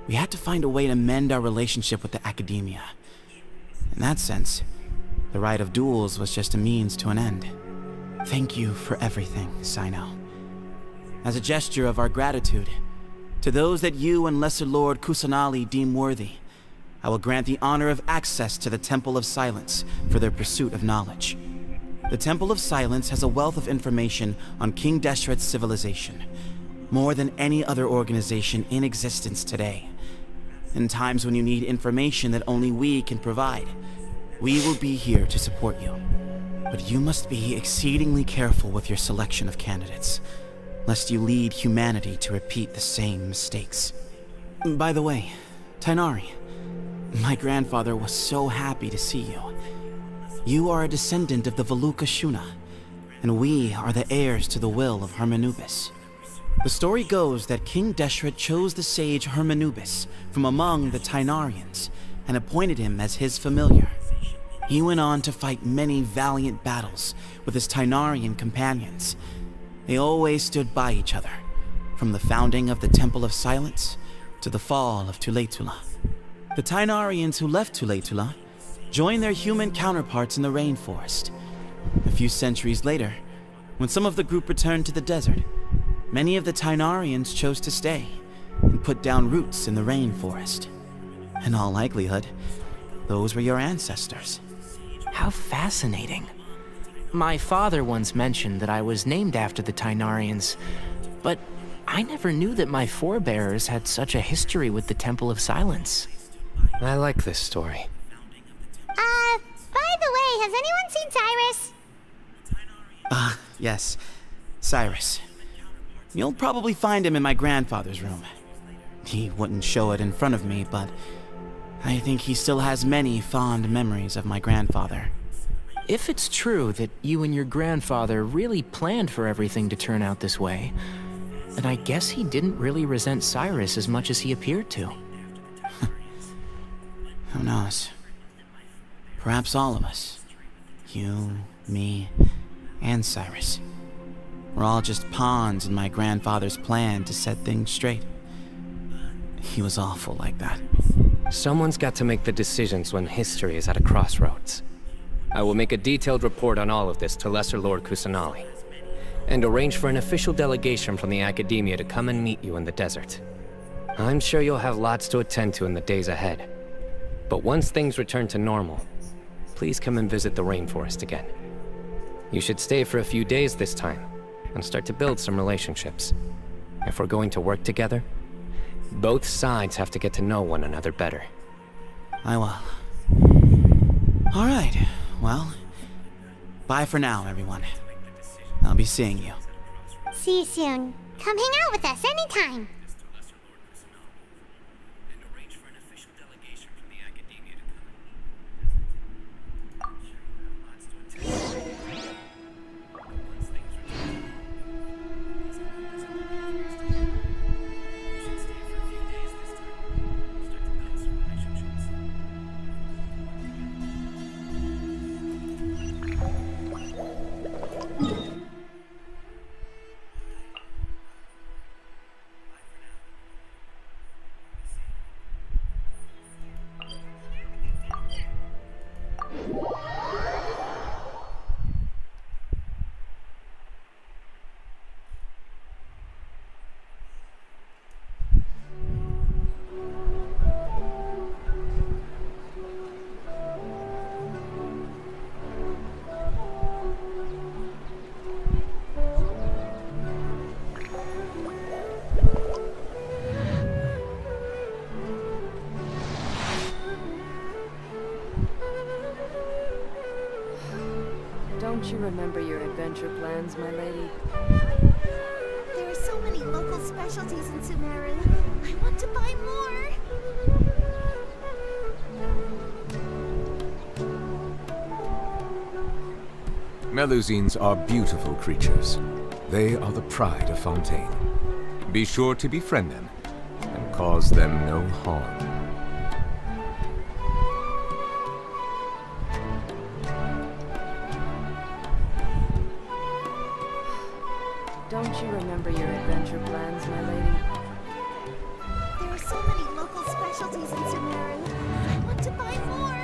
We had to find a way to mend our relationship with the academia. In that sense, the rite of duels was just a means to an end. Thank you for everything, Sino. As a gesture of our gratitude, to those that you and Lesser Lord Kusanali deem worthy, I will grant the honor of access to the Temple of Silence for their pursuit of knowledge. The Temple of Silence has a wealth of information on King Deshret's civilization, more than any other organization in existence today. In times when you need information that only we can provide, we will be here to support you. But you must be exceedingly careful with your selection of candidates, lest you lead humanity to repeat the same mistakes. By the way, Tainari, my grandfather was so happy to see you. You are a descendant of the Veluka Shuna, and we are the heirs to the will of Hermanubis. The story goes that King Deshret chose the sage Hermanubis from among the Tainarians and appointed him as his familiar. He went on to fight many valiant battles with his Tainarian companions. They always stood by each other, from the founding of the Temple of Silence to the fall of Tuletula. The Tainarians who left Tuletula joined their human counterparts in the rainforest. A few centuries later, when some of the group returned to the desert, many of the Tainarians chose to stay and put down roots in the rainforest. In all likelihood, those were your ancestors. How fascinating. My father once mentioned that I was named after the Tainarians, but I never knew that my forebears had such a history with the Temple of Silence. I like this story. By the way, has anyone seen Cyrus? Yes, Cyrus. You'll probably find him in my grandfather's room. He wouldn't show it in front of me, but I think he still has many fond memories of my grandfather. If it's true that you and your grandfather really planned for everything to turn out this way, then I guess he didn't really resent Cyrus as much as he appeared to. Who knows? Perhaps all of us. You, me, and Cyrus. We're all just pawns in my grandfather's plan to set things straight. He was awful like that. Someone's got to make the decisions when history is at a crossroads. I will make a detailed report on all of this to Lesser Lord Kusanali, and arrange for an official delegation from the academia to come and meet you in the desert. I'm sure you'll have lots to attend to in the days ahead. But once things return to normal, please come and visit the rainforest again. You should stay for a few days this time, and start to build some relationships. If we're going to work together, both sides have to get to know one another better. I will. All right, well, bye for now, everyone. I'll be seeing you. See you soon. Come hang out with us anytime. Don't you remember your adventure plans, my lady? There are so many local specialties in Sumeru. I want to buy more. Melusines are beautiful creatures. They are the pride of Fontaine. Be sure to befriend them and cause them no harm. Don't you remember your adventure plans, my lady? There are so many local specialties in Sumeru. I want to buy more.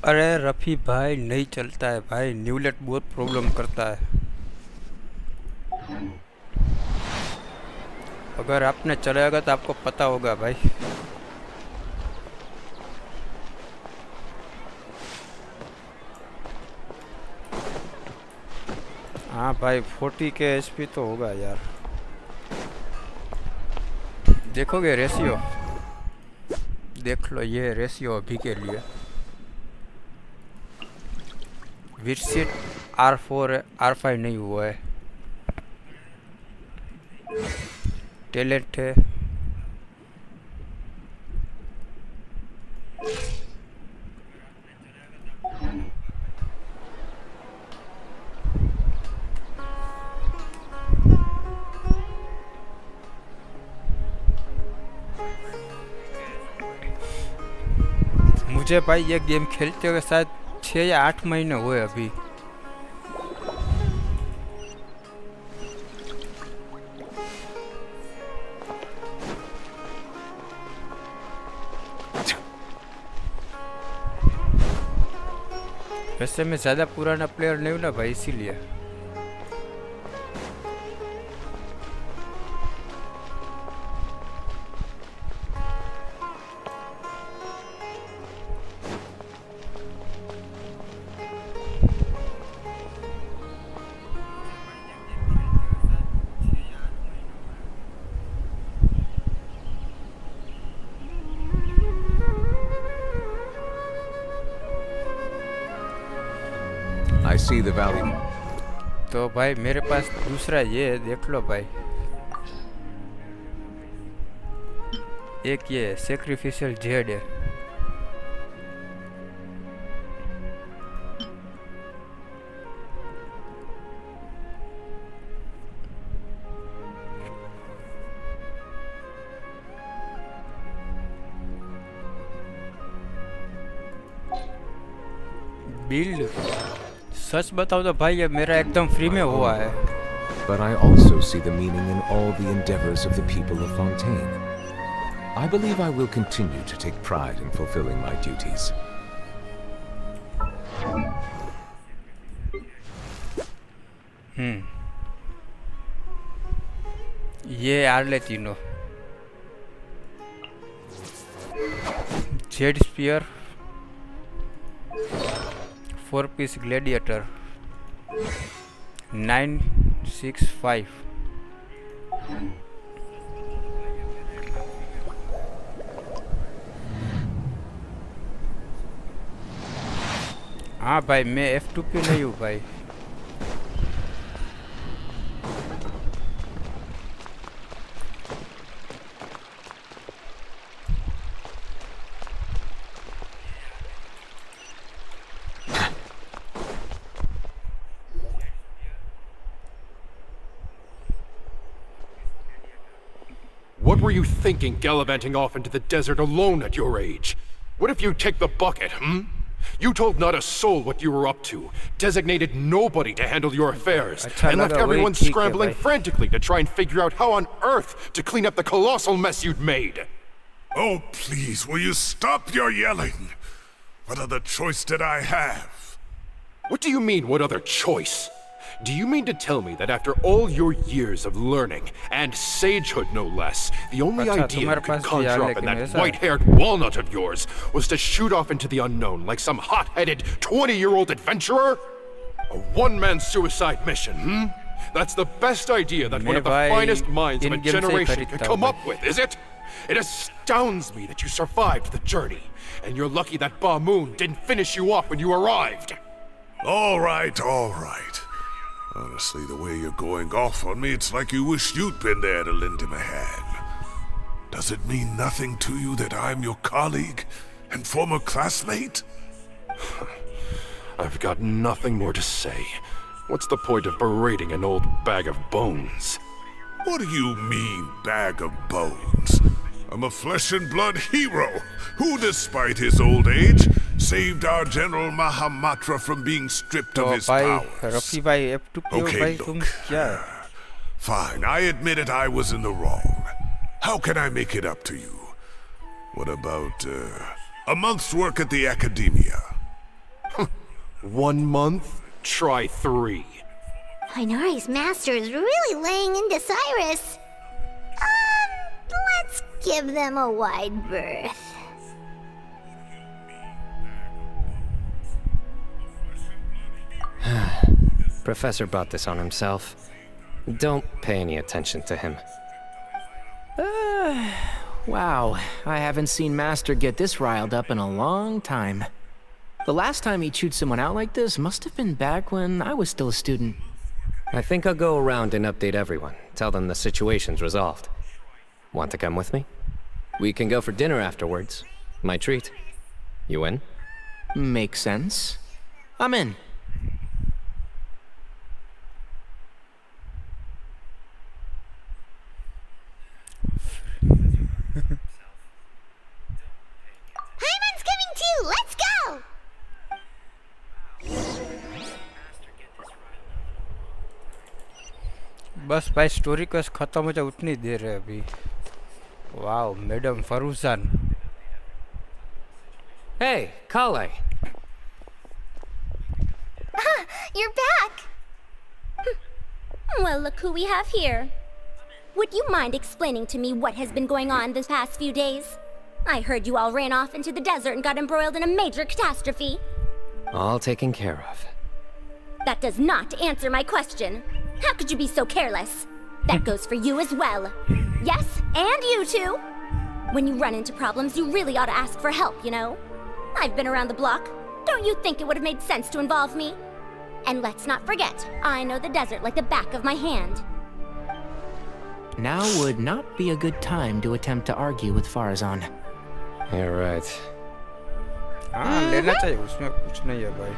अरे रफ़ी भाई नहीं चलता है भाई, न्यूलेट बहुत problem करता है। अगर आपने चलाएगा तो आपको पता होगा भाई। हाँ भाई 40 के एचपी तो होगा यार। देखोगे रेशियो, देख लो ये रेशियो अभी के लिए। विरसिट R4 है, R5 नहीं हुआ है। टैलेंट है, मुझे भाई ये गेम खेलते हुए शायद 6 या 8 महीने हुए अभी। वैसे मैं ज़्यादा पुराना प्लेयर नहीं हूँ ना भाई, इसीलिए। I see the value. तो भाई मेरे पास दूसरा ये है, देख लो भाई। एक ये सैक्रिफिशियल जेड है। बिल्ड सच बताओ तो भाई ये मेरा एकदम फ्री में हुआ है। But I also see the meaning in all the endeavors of the people of Fontaine. I believe I will continue to take pride in fulfilling my duties. ये आर्लेटिनो जेड स्पीयर 4 पीस ग्लैडिएटर 965। हाँ भाई मैं F2 पे नहीं हूँ भाई। were you thinking gallivanting off into the desert alone at your age? What if you take the bucket, You told not a soul what you were up to, designated nobody to handle your affairs, and left everyone scrambling frantically to try and figure out how on earth to clean up the colossal mess you'd made. Oh, please, will you stop your yelling? What other choice did I have? What do you mean, what other choice? Do you mean to tell me that after all your years of learning, and sagehood no less, the only idea you could conjure up in that white-haired walnut of yours was to shoot off into the unknown like some hot-headed 20-year-old adventurer? A one-man suicide mission, That's the best idea that one of the finest minds of a generation could come up with, is it? It astounds me that you survived the journey, and you're lucky that Ba Moon didn't finish you off when you arrived. All right, all right. Honestly, the way you're going off on me, it's like you wish you'd been there to lend him a hand. Does it mean nothing to you that I'm your colleague and former classmate? I've got nothing more to say. What's the point of berating an old bag of bones? What do you mean, bag of bones? I'm a flesh and blood hero who, despite his old age, saved our General Mahamatra from being stripped of his powers. Okay, look. Fine, I admit it, I was in the wrong. How can I make it up to you? What about, a month's work at the Academia? 1 month? Try 3. Inari's master is really laying into Cyrus. Let's give them a wide berth. Professor brought this on himself. Don't pay any attention to him. Wow, I haven't seen Master get this riled up in a long time. The last time he chewed someone out like this must have been back when I was still a student. I think I'll go around and update everyone. Tell them the situation's resolved. Want to come with me? We can go for dinner afterwards. My treat. You in? Makes sense. I'm in. Paimon's coming too! Let's go! बस भाई story quest खत्म हो जाए उतनी देर है अभी wow madam Faruzan Hey, Kale. You're back! Well, look who we have here. Would you mind explaining to me what has been going on this past few days? I heard you all ran off into the desert and got embroiled in a major catastrophe. All taken care of. That does not answer my question. How could you be so careless? That goes for you as well. Yes, and you too. When you run into problems, you really ought to ask for help, you know? I've been around the block. Don't you think it would have made sense to involve me? And let's not forget, I know the desert like the back of my hand. Now would not be a good time to attempt to argue with Farazan. You're right. लेना चाहिए उसमें कुछ नहीं है भाई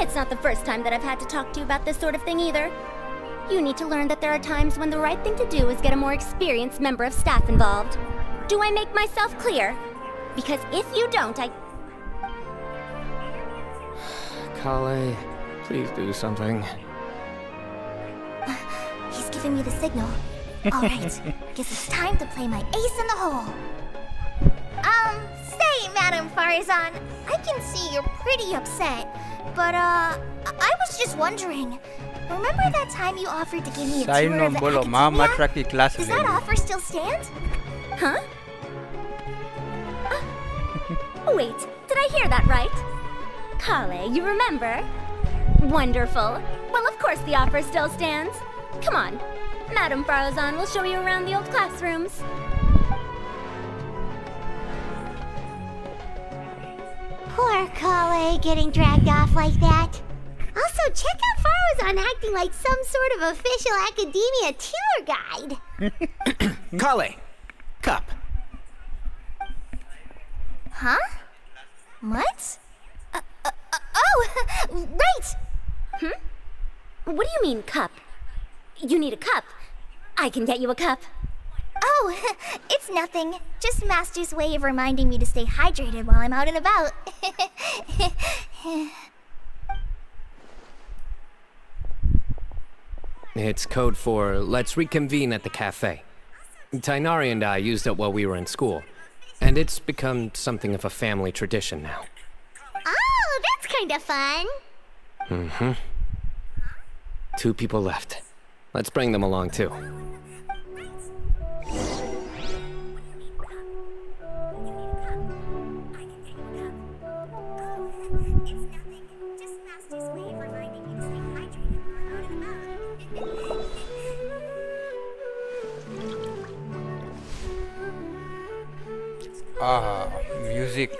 It's not the first time that I've had to talk to you about this sort of thing either. You need to learn that there are times when the right thing to do is get a more experienced member of staff involved. Do I make myself clear? Because if you don't, Kale, please do something. He's giving me the signal. All right, guess it's time to play my ace in the hole. Say, Madam Farazan, I can see you're pretty upset, but I was just wondering. Remember that time you offered to give me a tour of the बोलो महामात्रा की class Does that offer still stand? Huh? Wait, did I hear that right? Kale, you remember? Wonderful. Well, of course the offer still stands. Come on. Madam Farazan will show you around the old classrooms. Poor Kale getting dragged off like that. Also, check out Farazan acting like some sort of official academia tour guide. Kale! Cup. Huh? What? Oh, right! What do you mean, cup? You need a cup. I can get you a cup. Oh, Oh, it's nothing. Just Master's way of reminding me to stay hydrated while I'm out and about. It's code for let's reconvene at the cafe. Tainari and I used it while we were in school, and it's become something of a family tradition now. Oh, that's kind of fun. Mm-hmm. 2 people left. Let's bring them along too. Music.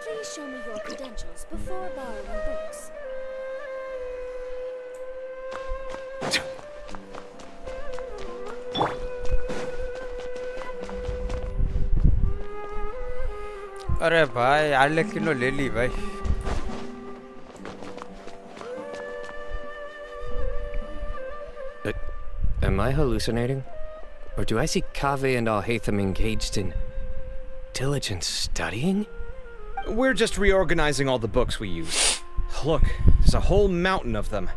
Please show me your credentials before borrowing books. अरे भाई आले kilo ले ली भाई. Am I hallucinating? Or do I see Kaveh and Alhaitham engaged in diligent studying? We're just reorganizing all the books we use. Look, there's a whole mountain of them.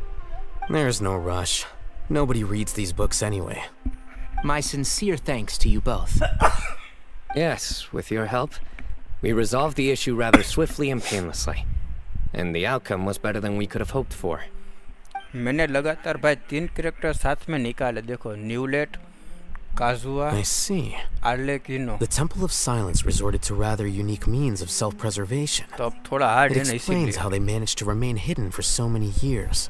There's no rush. Nobody reads these books anyway. My sincere thanks to you both. Yes, with your help, we resolved the issue rather swiftly and painlessly. And the outcome was better than we could have hoped for. मैंने लगातार भाई 3 character साथ में निकाले देखो न्यूलेट काजुआ I see. आर्लेकिनो The Temple of Silence resorted to rather unique means of self-preservation. तो अब थोड़ा हार्ड It है ना explains इसीलिए how they managed to remain hidden for so many years.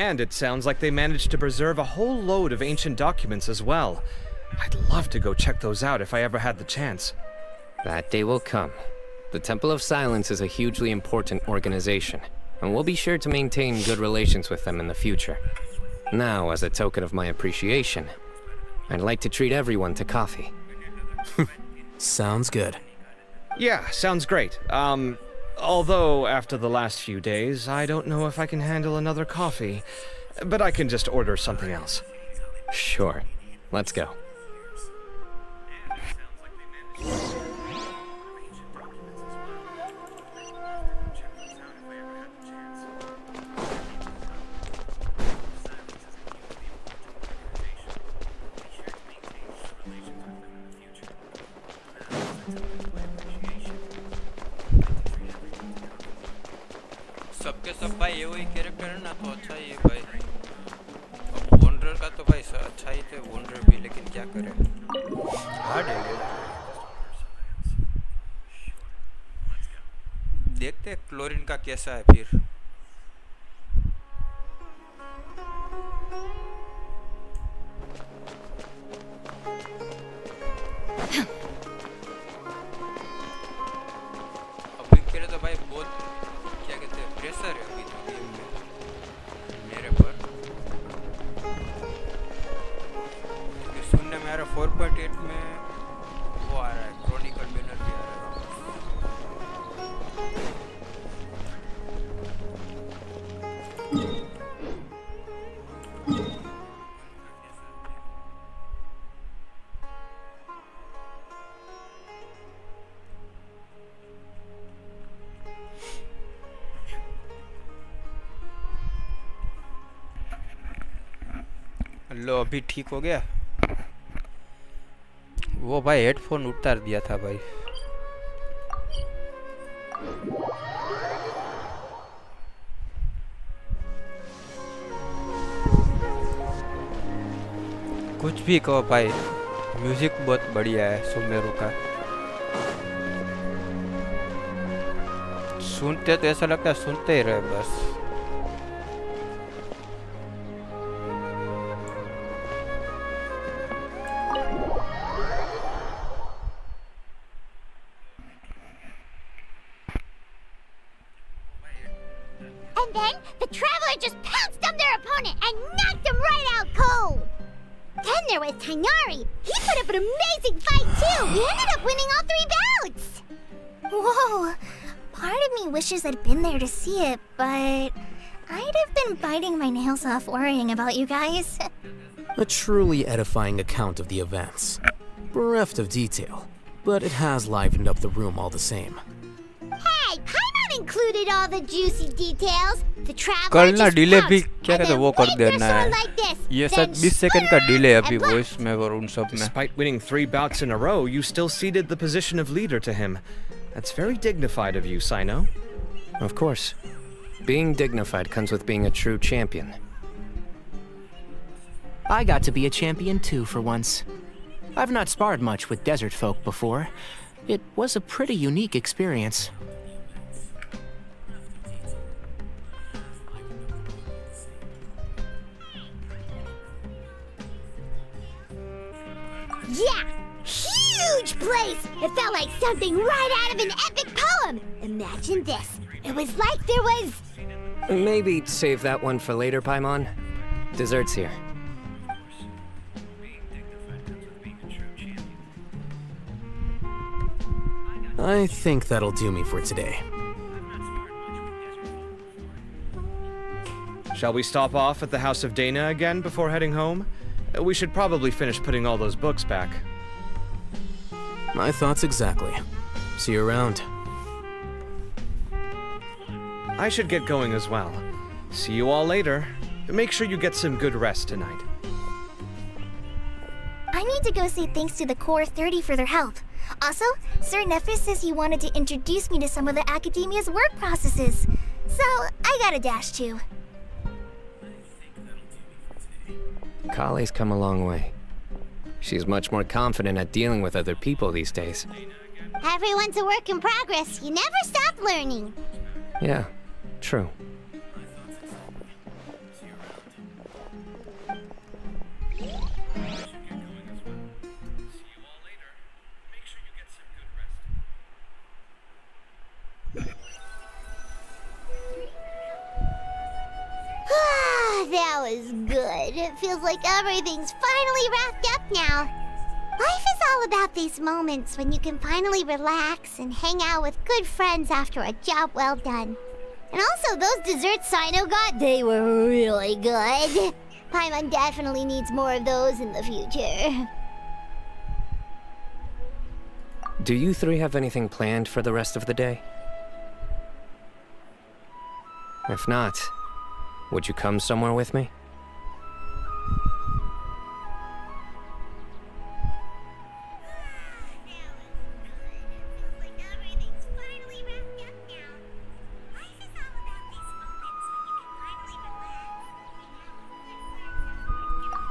And it sounds like they managed to preserve a whole load of ancient documents as well. I'd love to go check those out if I ever had the chance. That day will come. The Temple of Silence is a hugely important organization, and we'll be sure to maintain good relations with them in the future. Now, as a token of my appreciation, I'd like to treat everyone to coffee. Sounds good. Yeah, sounds great. Although after the last few days, I don't know if I can handle another coffee. But I can just order something else. Sure. Let's go. सबके सब भाई ये वही character है ना तो अच्छा ही है भाई. अब वंडर का तो भाई अच्छा ही थे वंडर भी लेकिन क्या करें हार्ड है. देखते हैं क्लोरीन का कैसा है फिर. अभी के लिए तो भाई बहुत क्या कहते हैं प्रेशर है अभी तो गेम में मेरे पर क्योंकि सुनने में आ रहा 4.8 में वो आ रहा है क्रॉनिकल बैनर भी आ रहा है. लो अभी ठीक हो गया. वो भाई हेडफोन उतार दिया था भाई। कुछ भी कहो भाई, म्यूजिक बहुत बढ़िया है सुमेरु का। सुनते तो ऐसा लगता है सुनते ही रहे बस। And then the traveler just pounced on their opponent and knocked him right out cold. Then there was Tainari. He put up an amazing fight too. He ended up winning all 3 bouts. Whoa! Part of me wishes I'd been there to see it, but I'd have been biting my nails off worrying about you guys. A truly edifying account of the events. Bereft of detail, but it has livened up the room all the same. Hey, Paimon included all the juicy details. The traveler कल ना just delay भी pounced क्या and कहते then वो कर waved their देना sword है। like this. ये Then सब 20 सेकंड का डिले है अभी and वॉइस में और उन सब में। Despite winning 3 bouts in a row, you still ceded the position of leader to him. That's very dignified of you, Sino. Of course. Being dignified comes with being a true champion. I got to be a champion too for once. I've not sparred much with desert folk before. It was a pretty unique experience. Yeah, huge place. It felt like something right out of an epic poem. Imagine this. It was like there was... Maybe save that one for later, Paimon. Dessert's here. I think that'll do me for today. Shall we stop off at the House of Dana again before heading home? We should probably finish putting all those books back. My thoughts exactly. See you around. I should get going as well. See you all later. Make sure you get some good rest tonight. I need to go say thanks to the Core 30 for their help. Also, Sir Nephis says he wanted to introduce me to some of the Academia's work processes. So, I gotta dash too. Kale's come a long way. She's much more confident at dealing with other people these days. Everyone's a work in progress. You never stop learning. Yeah, true. That was good. It feels like everything's finally wrapped up now. Life is all about these moments when you can finally relax and hang out with good friends after a job well done. And also, those desserts Sino got, they were really good. Paimon definitely needs more of those in the future. Do you 3 have anything planned for the rest of the day? If not, would you come somewhere with me?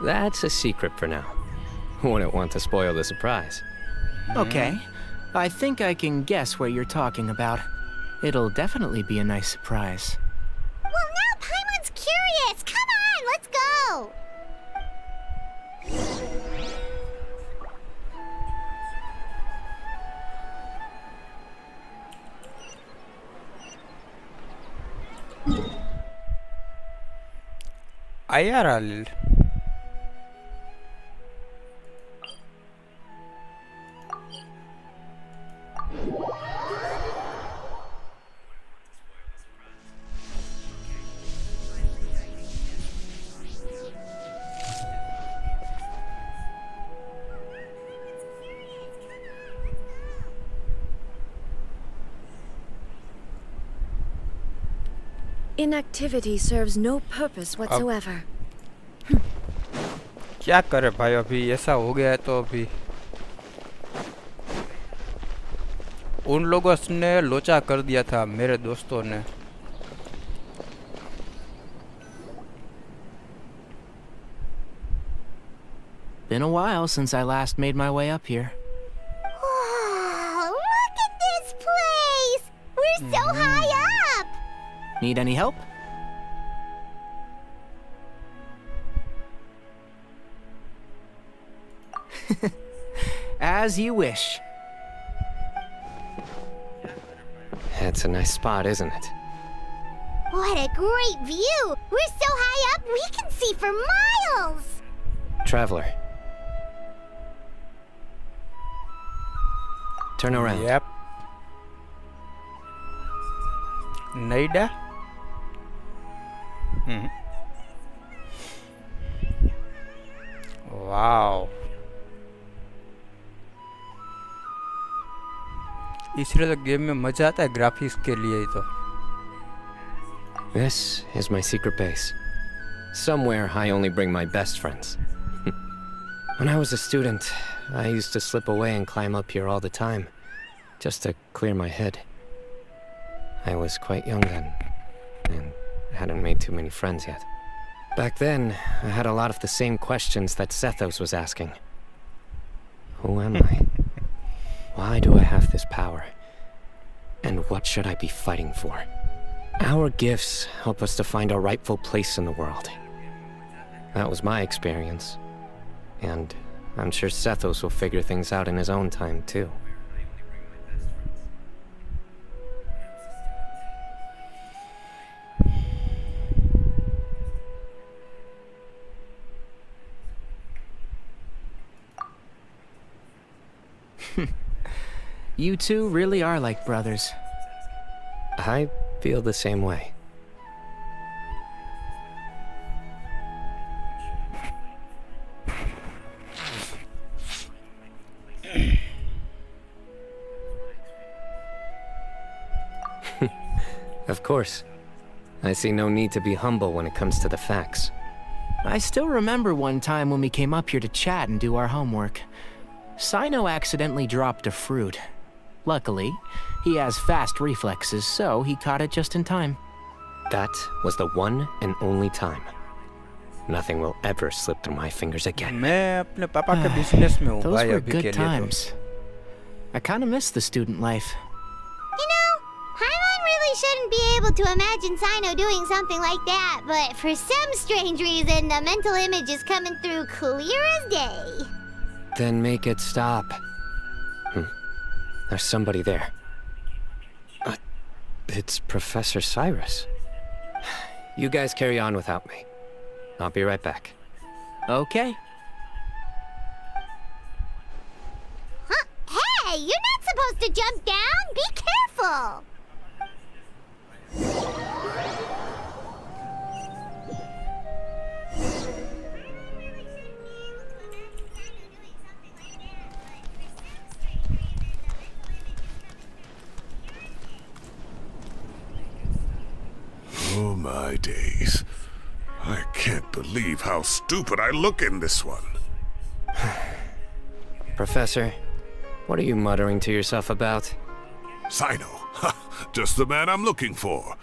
That's a secret for now. Wouldn't want to spoil the surprise. Okay. I think I can guess what you're talking about. It'll definitely be a nice surprise. Well, now Paimon's curious. Come on, let's go. IRL. Inactivity serves no purpose whatsoever. क्या करे भाई, अभी ऐसा हो गया है तो अभी उन लोगों ने लोचा कर दिया था मेरे दोस्तों ने। Been a while since I last made my way up here. Wow, look at this place! We're so high up! Need any help? As you wish. It's a nice spot, isn't it? What a great view! We're so high up, we can see for miles! Traveler. Turn around. Yep. Naida? Wow. इसलिए तो game में मजा आता है graphics के लिए ही तो। This is my secret base. Somewhere I only bring my best friends. When I was a student, I used to slip away and climb up here all the time, just to clear my head. I was quite young then, and hadn't made too many friends yet. Back then, I had a lot of the same questions that Sethos was asking. Who am I? Why do I have this power? And what should I be fighting for? Our gifts help us to find our rightful place in the world. That was my experience. And I'm sure Sethos will figure things out in his own time, too. You two really are like brothers. I feel the same way. Of course. I see no need to be humble when it comes to the facts. I still remember one time when we came up here to chat and do our homework. Sino accidentally dropped a fruit. Luckily, he has fast reflexes, so he caught it just in time. That was the one and only time. Nothing will ever slip through my fingers again. मैं अपने पापा के business में हूँ Those भाई were अभी के good लिए तो। times. I kind of miss the student life. You know, Paimon really shouldn't be able to imagine Sino doing something like that, but for some strange reason, the mental image is coming through clear as day. Then make it stop. There's somebody there. It's Professor Cyrus. You guys carry on without me. I'll be right back. Okay. Huh? Hey, you're not supposed to jump down! Be careful! Oh my days. I can't believe how stupid I look in this one. Professor, what are you muttering to yourself about? Sino. Just the man I'm looking for.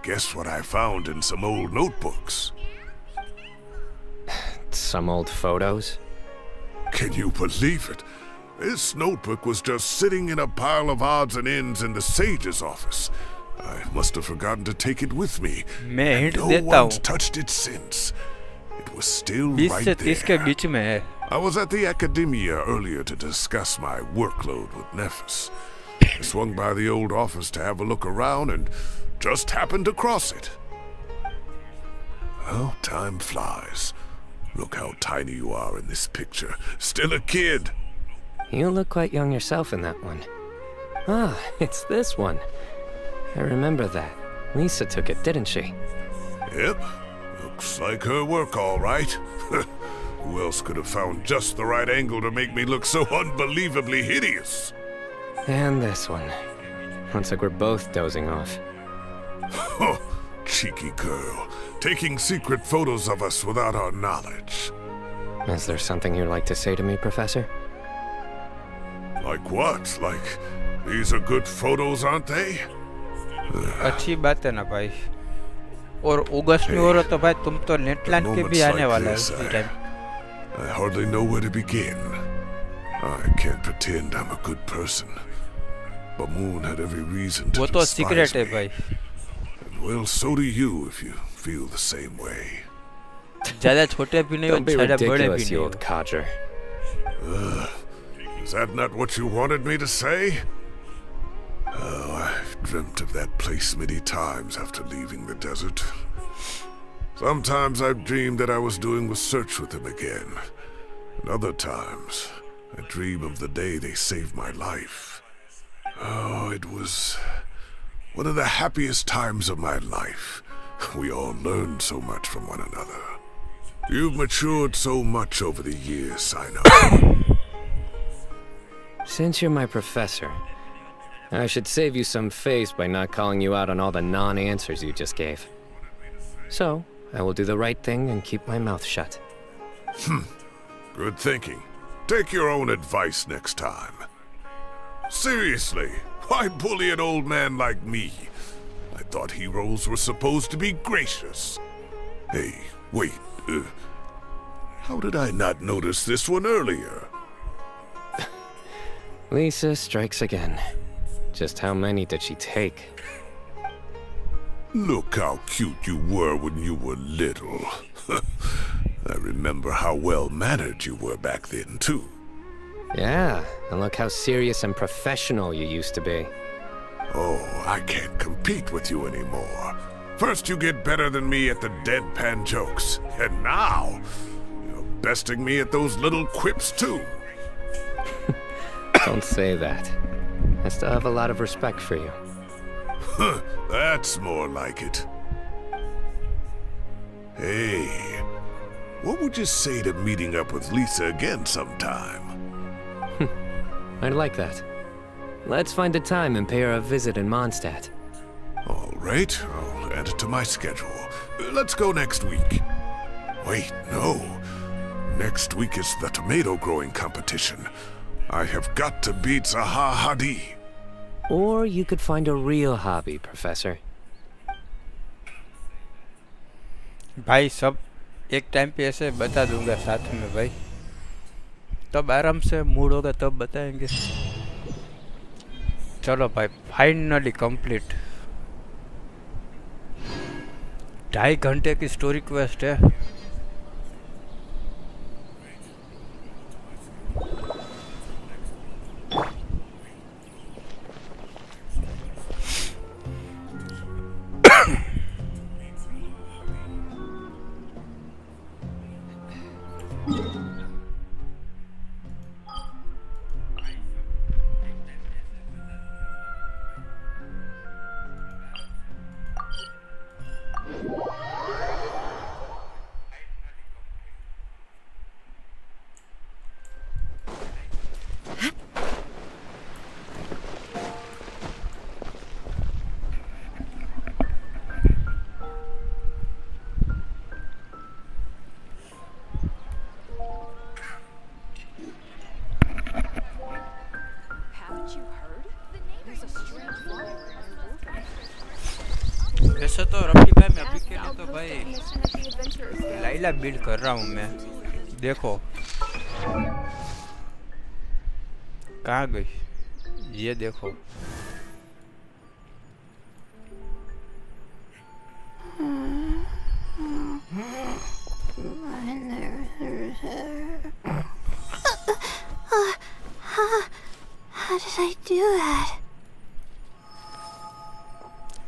Guess what I found in some old notebooks? Some old photos? Can you believe it? This notebook was just sitting in a pile of odds and ends in the sage's office. I must have forgotten to take it with me. And no one's touched it since. It was still right there. I was at the academia earlier to discuss my workload with Nephis. I swung by the old office to have a look around and just happened to cross it. Well, time flies. Look how tiny you are in this picture. Still a kid. You look quite young yourself in that one. Ah, it's this one. I remember that. Lisa took it, didn't she? Yep. Looks like her work, all right. Who else could have found just the right angle to make me look so unbelievably hideous? And this one. Looks like we're both dozing off. Oh, cheeky girl. Taking secret photos of us without our knowledge. Is there something you'd like to say to me, Professor? Like what? Like, These are good photos, aren't they? अच्छी बात है ना भाई। और अगस्त में हो रहा तो भाई तुम तो नेटलैंड के भी आने वाला है उसी time. I hardly know where to begin. I can't pretend I'm a good person. But Moon had every reason to वो तो despise सीक्रेट है me. भाई। And well, so do you if you feel the same way. ज़्यादा छोटे भी नहीं हो, Don't be ज़्यादा बड़े भी ridiculous, नहीं you हो। old codger. Is that not what you wanted me to say? Oh, I've dreamt of that place many times after leaving the desert. Sometimes I've dreamed that I was doing a search with him again. And other times, I dream of the day they saved my life. Oh, it was one of the happiest times of my life. We all learned so much from one another. You've matured so much over the years, I know. Since you're my professor, I should save you some face by not calling you out on all the non-answers you just gave. So, I will do the right thing and keep my mouth shut. Good thinking. Take your own advice next time. Seriously, why bully an old man like me? I thought heroes were supposed to be gracious. Hey, wait, how did I not notice this one earlier? Lisa strikes again. Just how many did she take? Look how cute you were when you were little. I remember how well-mannered you were back then, too. Yeah, and look how serious and professional you used to be. Oh, I can't compete with you anymore. First you get better than me at the deadpan jokes, and now you're besting me at those little quips too. Don't say that. I still have a lot of respect for you. That's more like it. Hey, what would you say to meeting up with Lisa again sometime? I'd like that. Let's find a time and pay her a visit in Mondstadt. All right, I'll add it to my schedule. Let's go next week. Wait, no. Next week is the tomato growing competition. I have got to beat Zaha Hadi. Or you could find a real hobby, Professor. भाई सब एक time पे ऐसे बता दूंगा साथ में भाई, तब आराम से मूड होगा तब बताएंगे। चलो भाई, फाइनली कंप्लीट। 2.5 घंटे की स्टोरी क्वेस्ट है। वैसे तो रफी भाई मैं अभी के लिए तो भाई लाइला बिल्ड कर रहा हूँ मैं। देखो कहाँ गई, ये देखो। How did I do that?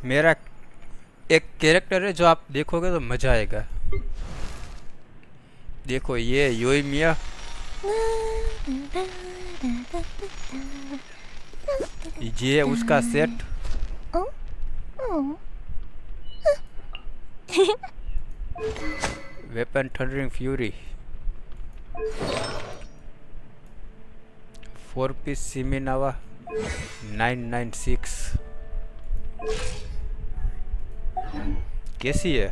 मेरा एक कैरेक्टर है जो आप देखोगे तो मजा आएगा। देखो ये योई मिया, ये है उसका set. Weapon thundering fury, 4 piece सिमिनावा 996। कैसी है?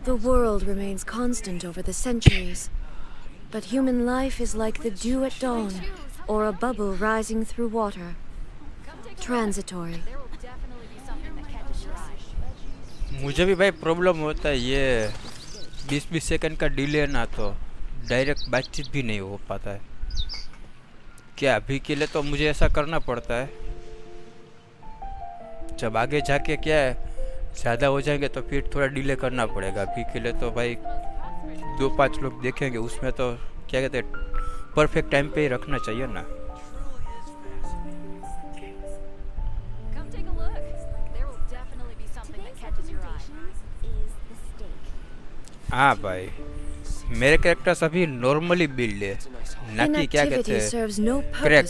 The world remains constant over the centuries, but human life is like the dew at dawn, or a bubble rising through water. Transitory. मुझे भी भाई प्रॉब्लम होता है ये 20-20 सेकंड का डिले ना तो डायरेक्ट बातचीत भी नहीं हो पाता है क्या अभी के लिए तो मुझे ऐसा करना पड़ता है जब आगे जाके क्या है ज़्यादा हो जाएंगे तो फिर थोड़ा डिले करना पड़ेगा अभी के लिए तो भाई 2-5 लोग देखेंगे उसमें तो क्या कहते हैं परफेक्ट टाइम पे ही रखना चाहिए ना हाँ भाई मेरे कैरेक्टर सभी नॉर्मली बिल्ड है ना कि क्या कहते हैं क्रैक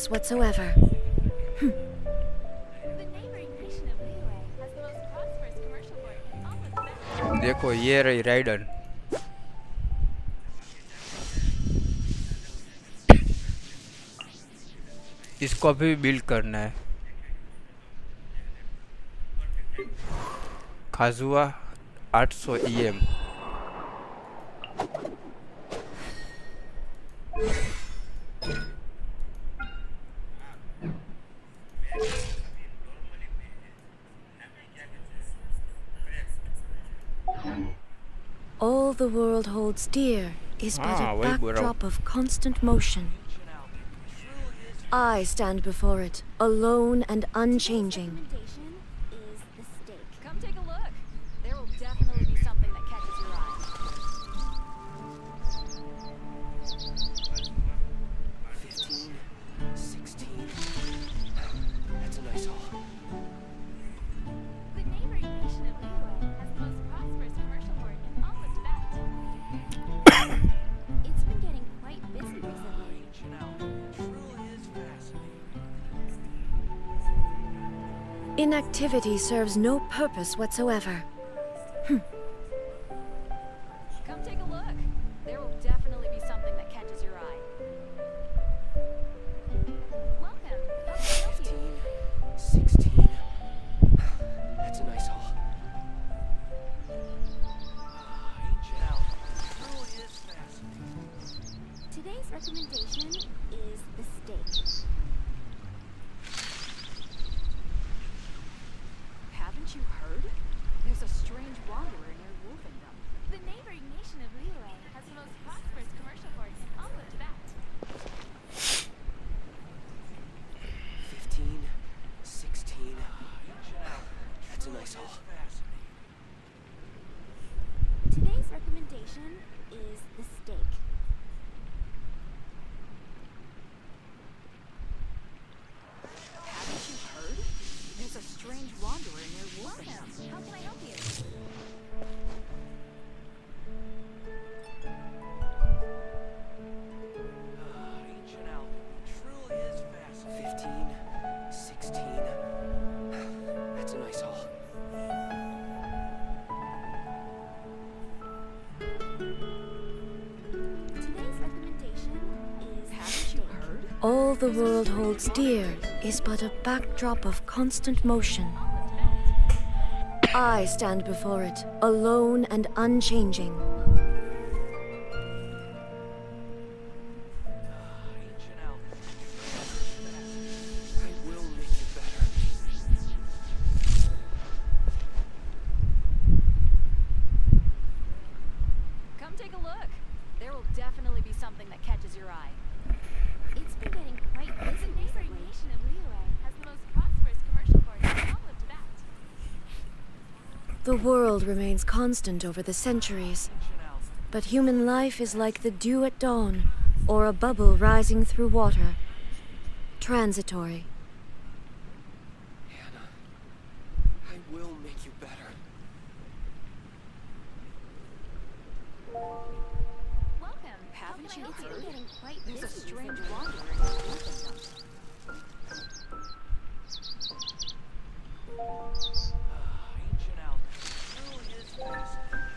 देखो ये रही राइडन इसको अभी बिल्ड करना है खाजुआ 800 EM All the world holds dear is but a backdrop of constant motion. I stand before it, alone and unchanging. Come take a look. There will definitely be something that catches your eye. 15, 16. That's a nice haul. The neighboring nation of Liyue has the most prosperous commercial port in all of Tibet. It's been getting quite busy recently. Inactivity serves no purpose whatsoever. Come take a look. There will definitely be something that catches your eye. Welcome. How can I help you? 16. That's a nice haul. Today's recommendation is the steak. Haven't you heard? There's a strange wanderer near Wolfendom. The neighboring nation of Liyue has the most prosperous commercial port in all of Tibet. 15, 16. That's a nice haul. Today's recommendation is the steak. Haven't you heard? There's a strange wanderer near Wolfendom. How can I help you? Ancient Alpha truly is fascinating. 15, 16. That's a nice haul. Today's recommendation is Haven't you heard? All the world holds dear is but a backdrop of constant motion. I stand before it, alone and unchanging. I will make you better. Come take a look. There will definitely be something that catches your eye. It's been getting quite busy The neighboring recently. nation of Liyue has the most prosperous commercial port in all of Tibet. The world remains constant over the centuries, but human life is like the dew at dawn, or a bubble rising through water. Transitory. Hannah, I will make you better. Welcome. Haven't you It's been heard? getting quite There's a busy strange recently. wanderer near Wolfendom. Ancient Alpha truly is fascinating.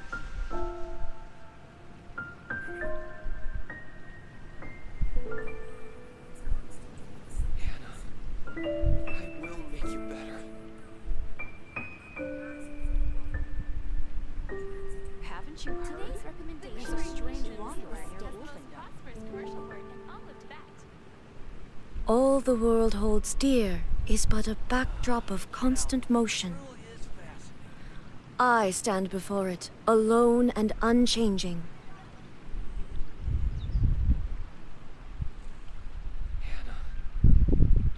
Hannah, I will make you better. Haven't Haven't you heard? Today's recommendation is a strange wanderer in your wolfendom. Prosperous commercial port in all of Tibet. All the world holds dear is but a backdrop of constant motion. I stand before it, alone and unchanging.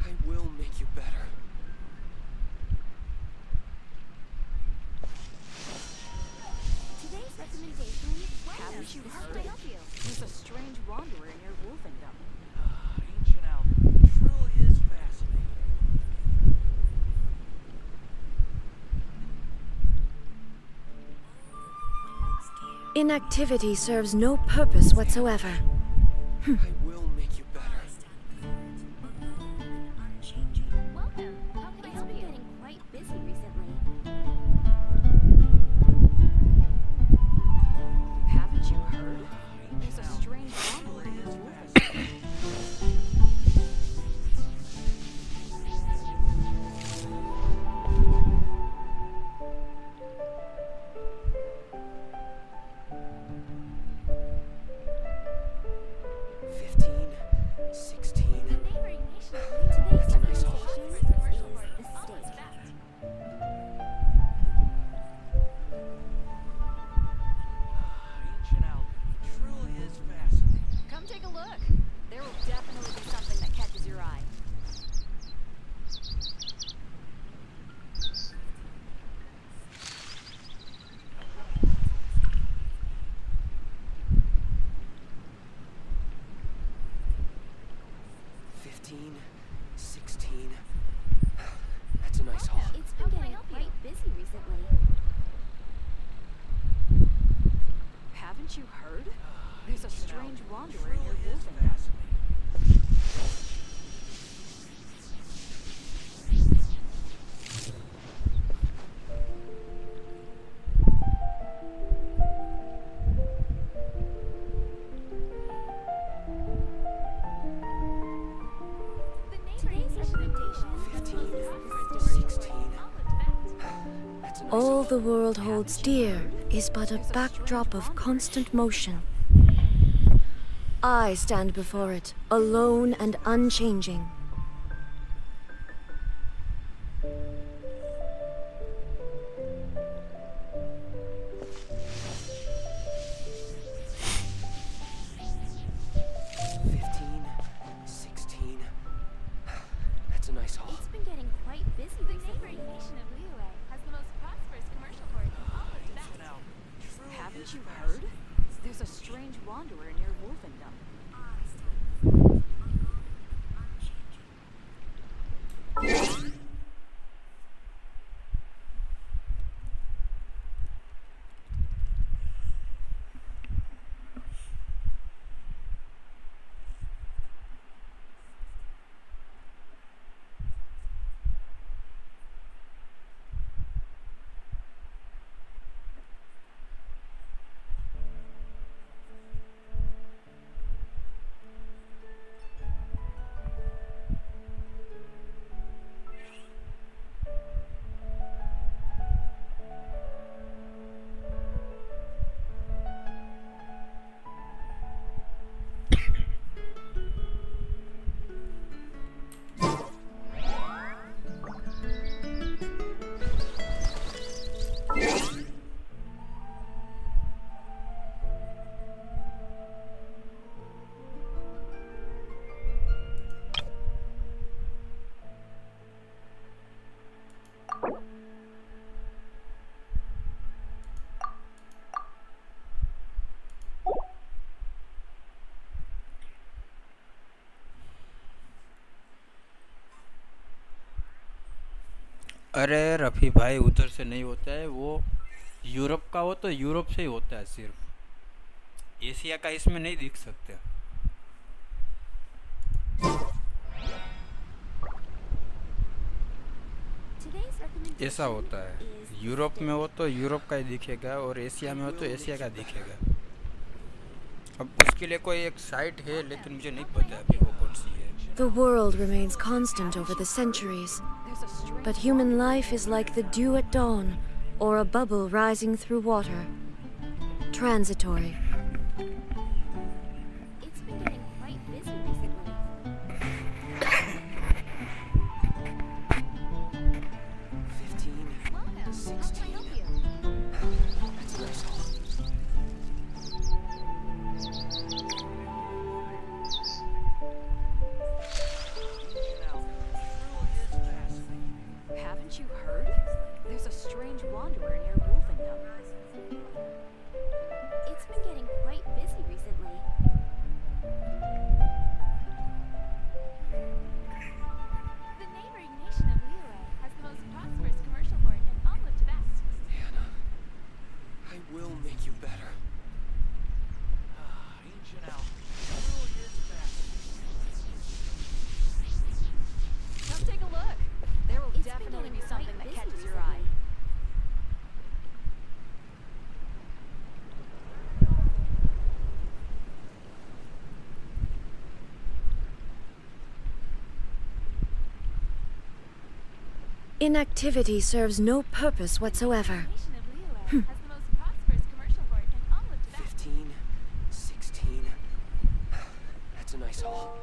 I will make you better. Today's recommendation, haven't you heard? There's a strange wanderer in your wolfendom. Ancient Albion truly is fascinating. Inactivity serves no purpose whatsoever. I will make you better. Welcome. How can I help you? It's been getting quite busy recently. Haven't you heard? There's a strange wanderer in your wolfendom. Ancient Albion truly is fascinating. Come take a look. There will definitely be something that catches your eye. That's a nice haul. It's been getting quite busy recently. Haven't you heard? There's a strange wanderer in your wolfendom. All the world holds dear is but a backdrop of constant motion. I stand before it, alone and unchanging. That's a nice haul. It's been getting quite busy recently. The neighboring nation of Liyue has the most prosperous commercial port in all of Tibet. Haven't you heard? There's a strange wanderer in your wolfendom. अरे रफ़ी भाई उधर से नहीं होता है, वो Europe का हो तो यूरोप से ही होता है, सिर्फ एशिया का इसमें नहीं दिख सकते। ऐसा होता है, यूरोप में हो तो यूरोप का ही दिखेगा और एशिया में हो तो एशिया का दिखेगा। अब उसके लिए कोई एक साइट है, लेकिन मुझे नहीं पता अभी वो कौन सी है। The world remains constant over the centuries, but human life is like the dew at dawn, or a bubble rising through water. transitory. It's been getting quite busy recently. 15, 16. That's a nice haul. Haven't you heard? There's a strange wanderer near Wolfendom. It's been getting quite busy recently. The neighboring nation of Liyue has the most prosperous commercial port in all of Tibet. Hannah, I will make you better. Come take a look. There will It's been definitely getting be something quite that busy catches your recently. eye. Inactivity serves no purpose whatsoever. Nation of Liyue has the most prosperous commercial port in all of Tibet. 15, 16. That's a nice haul.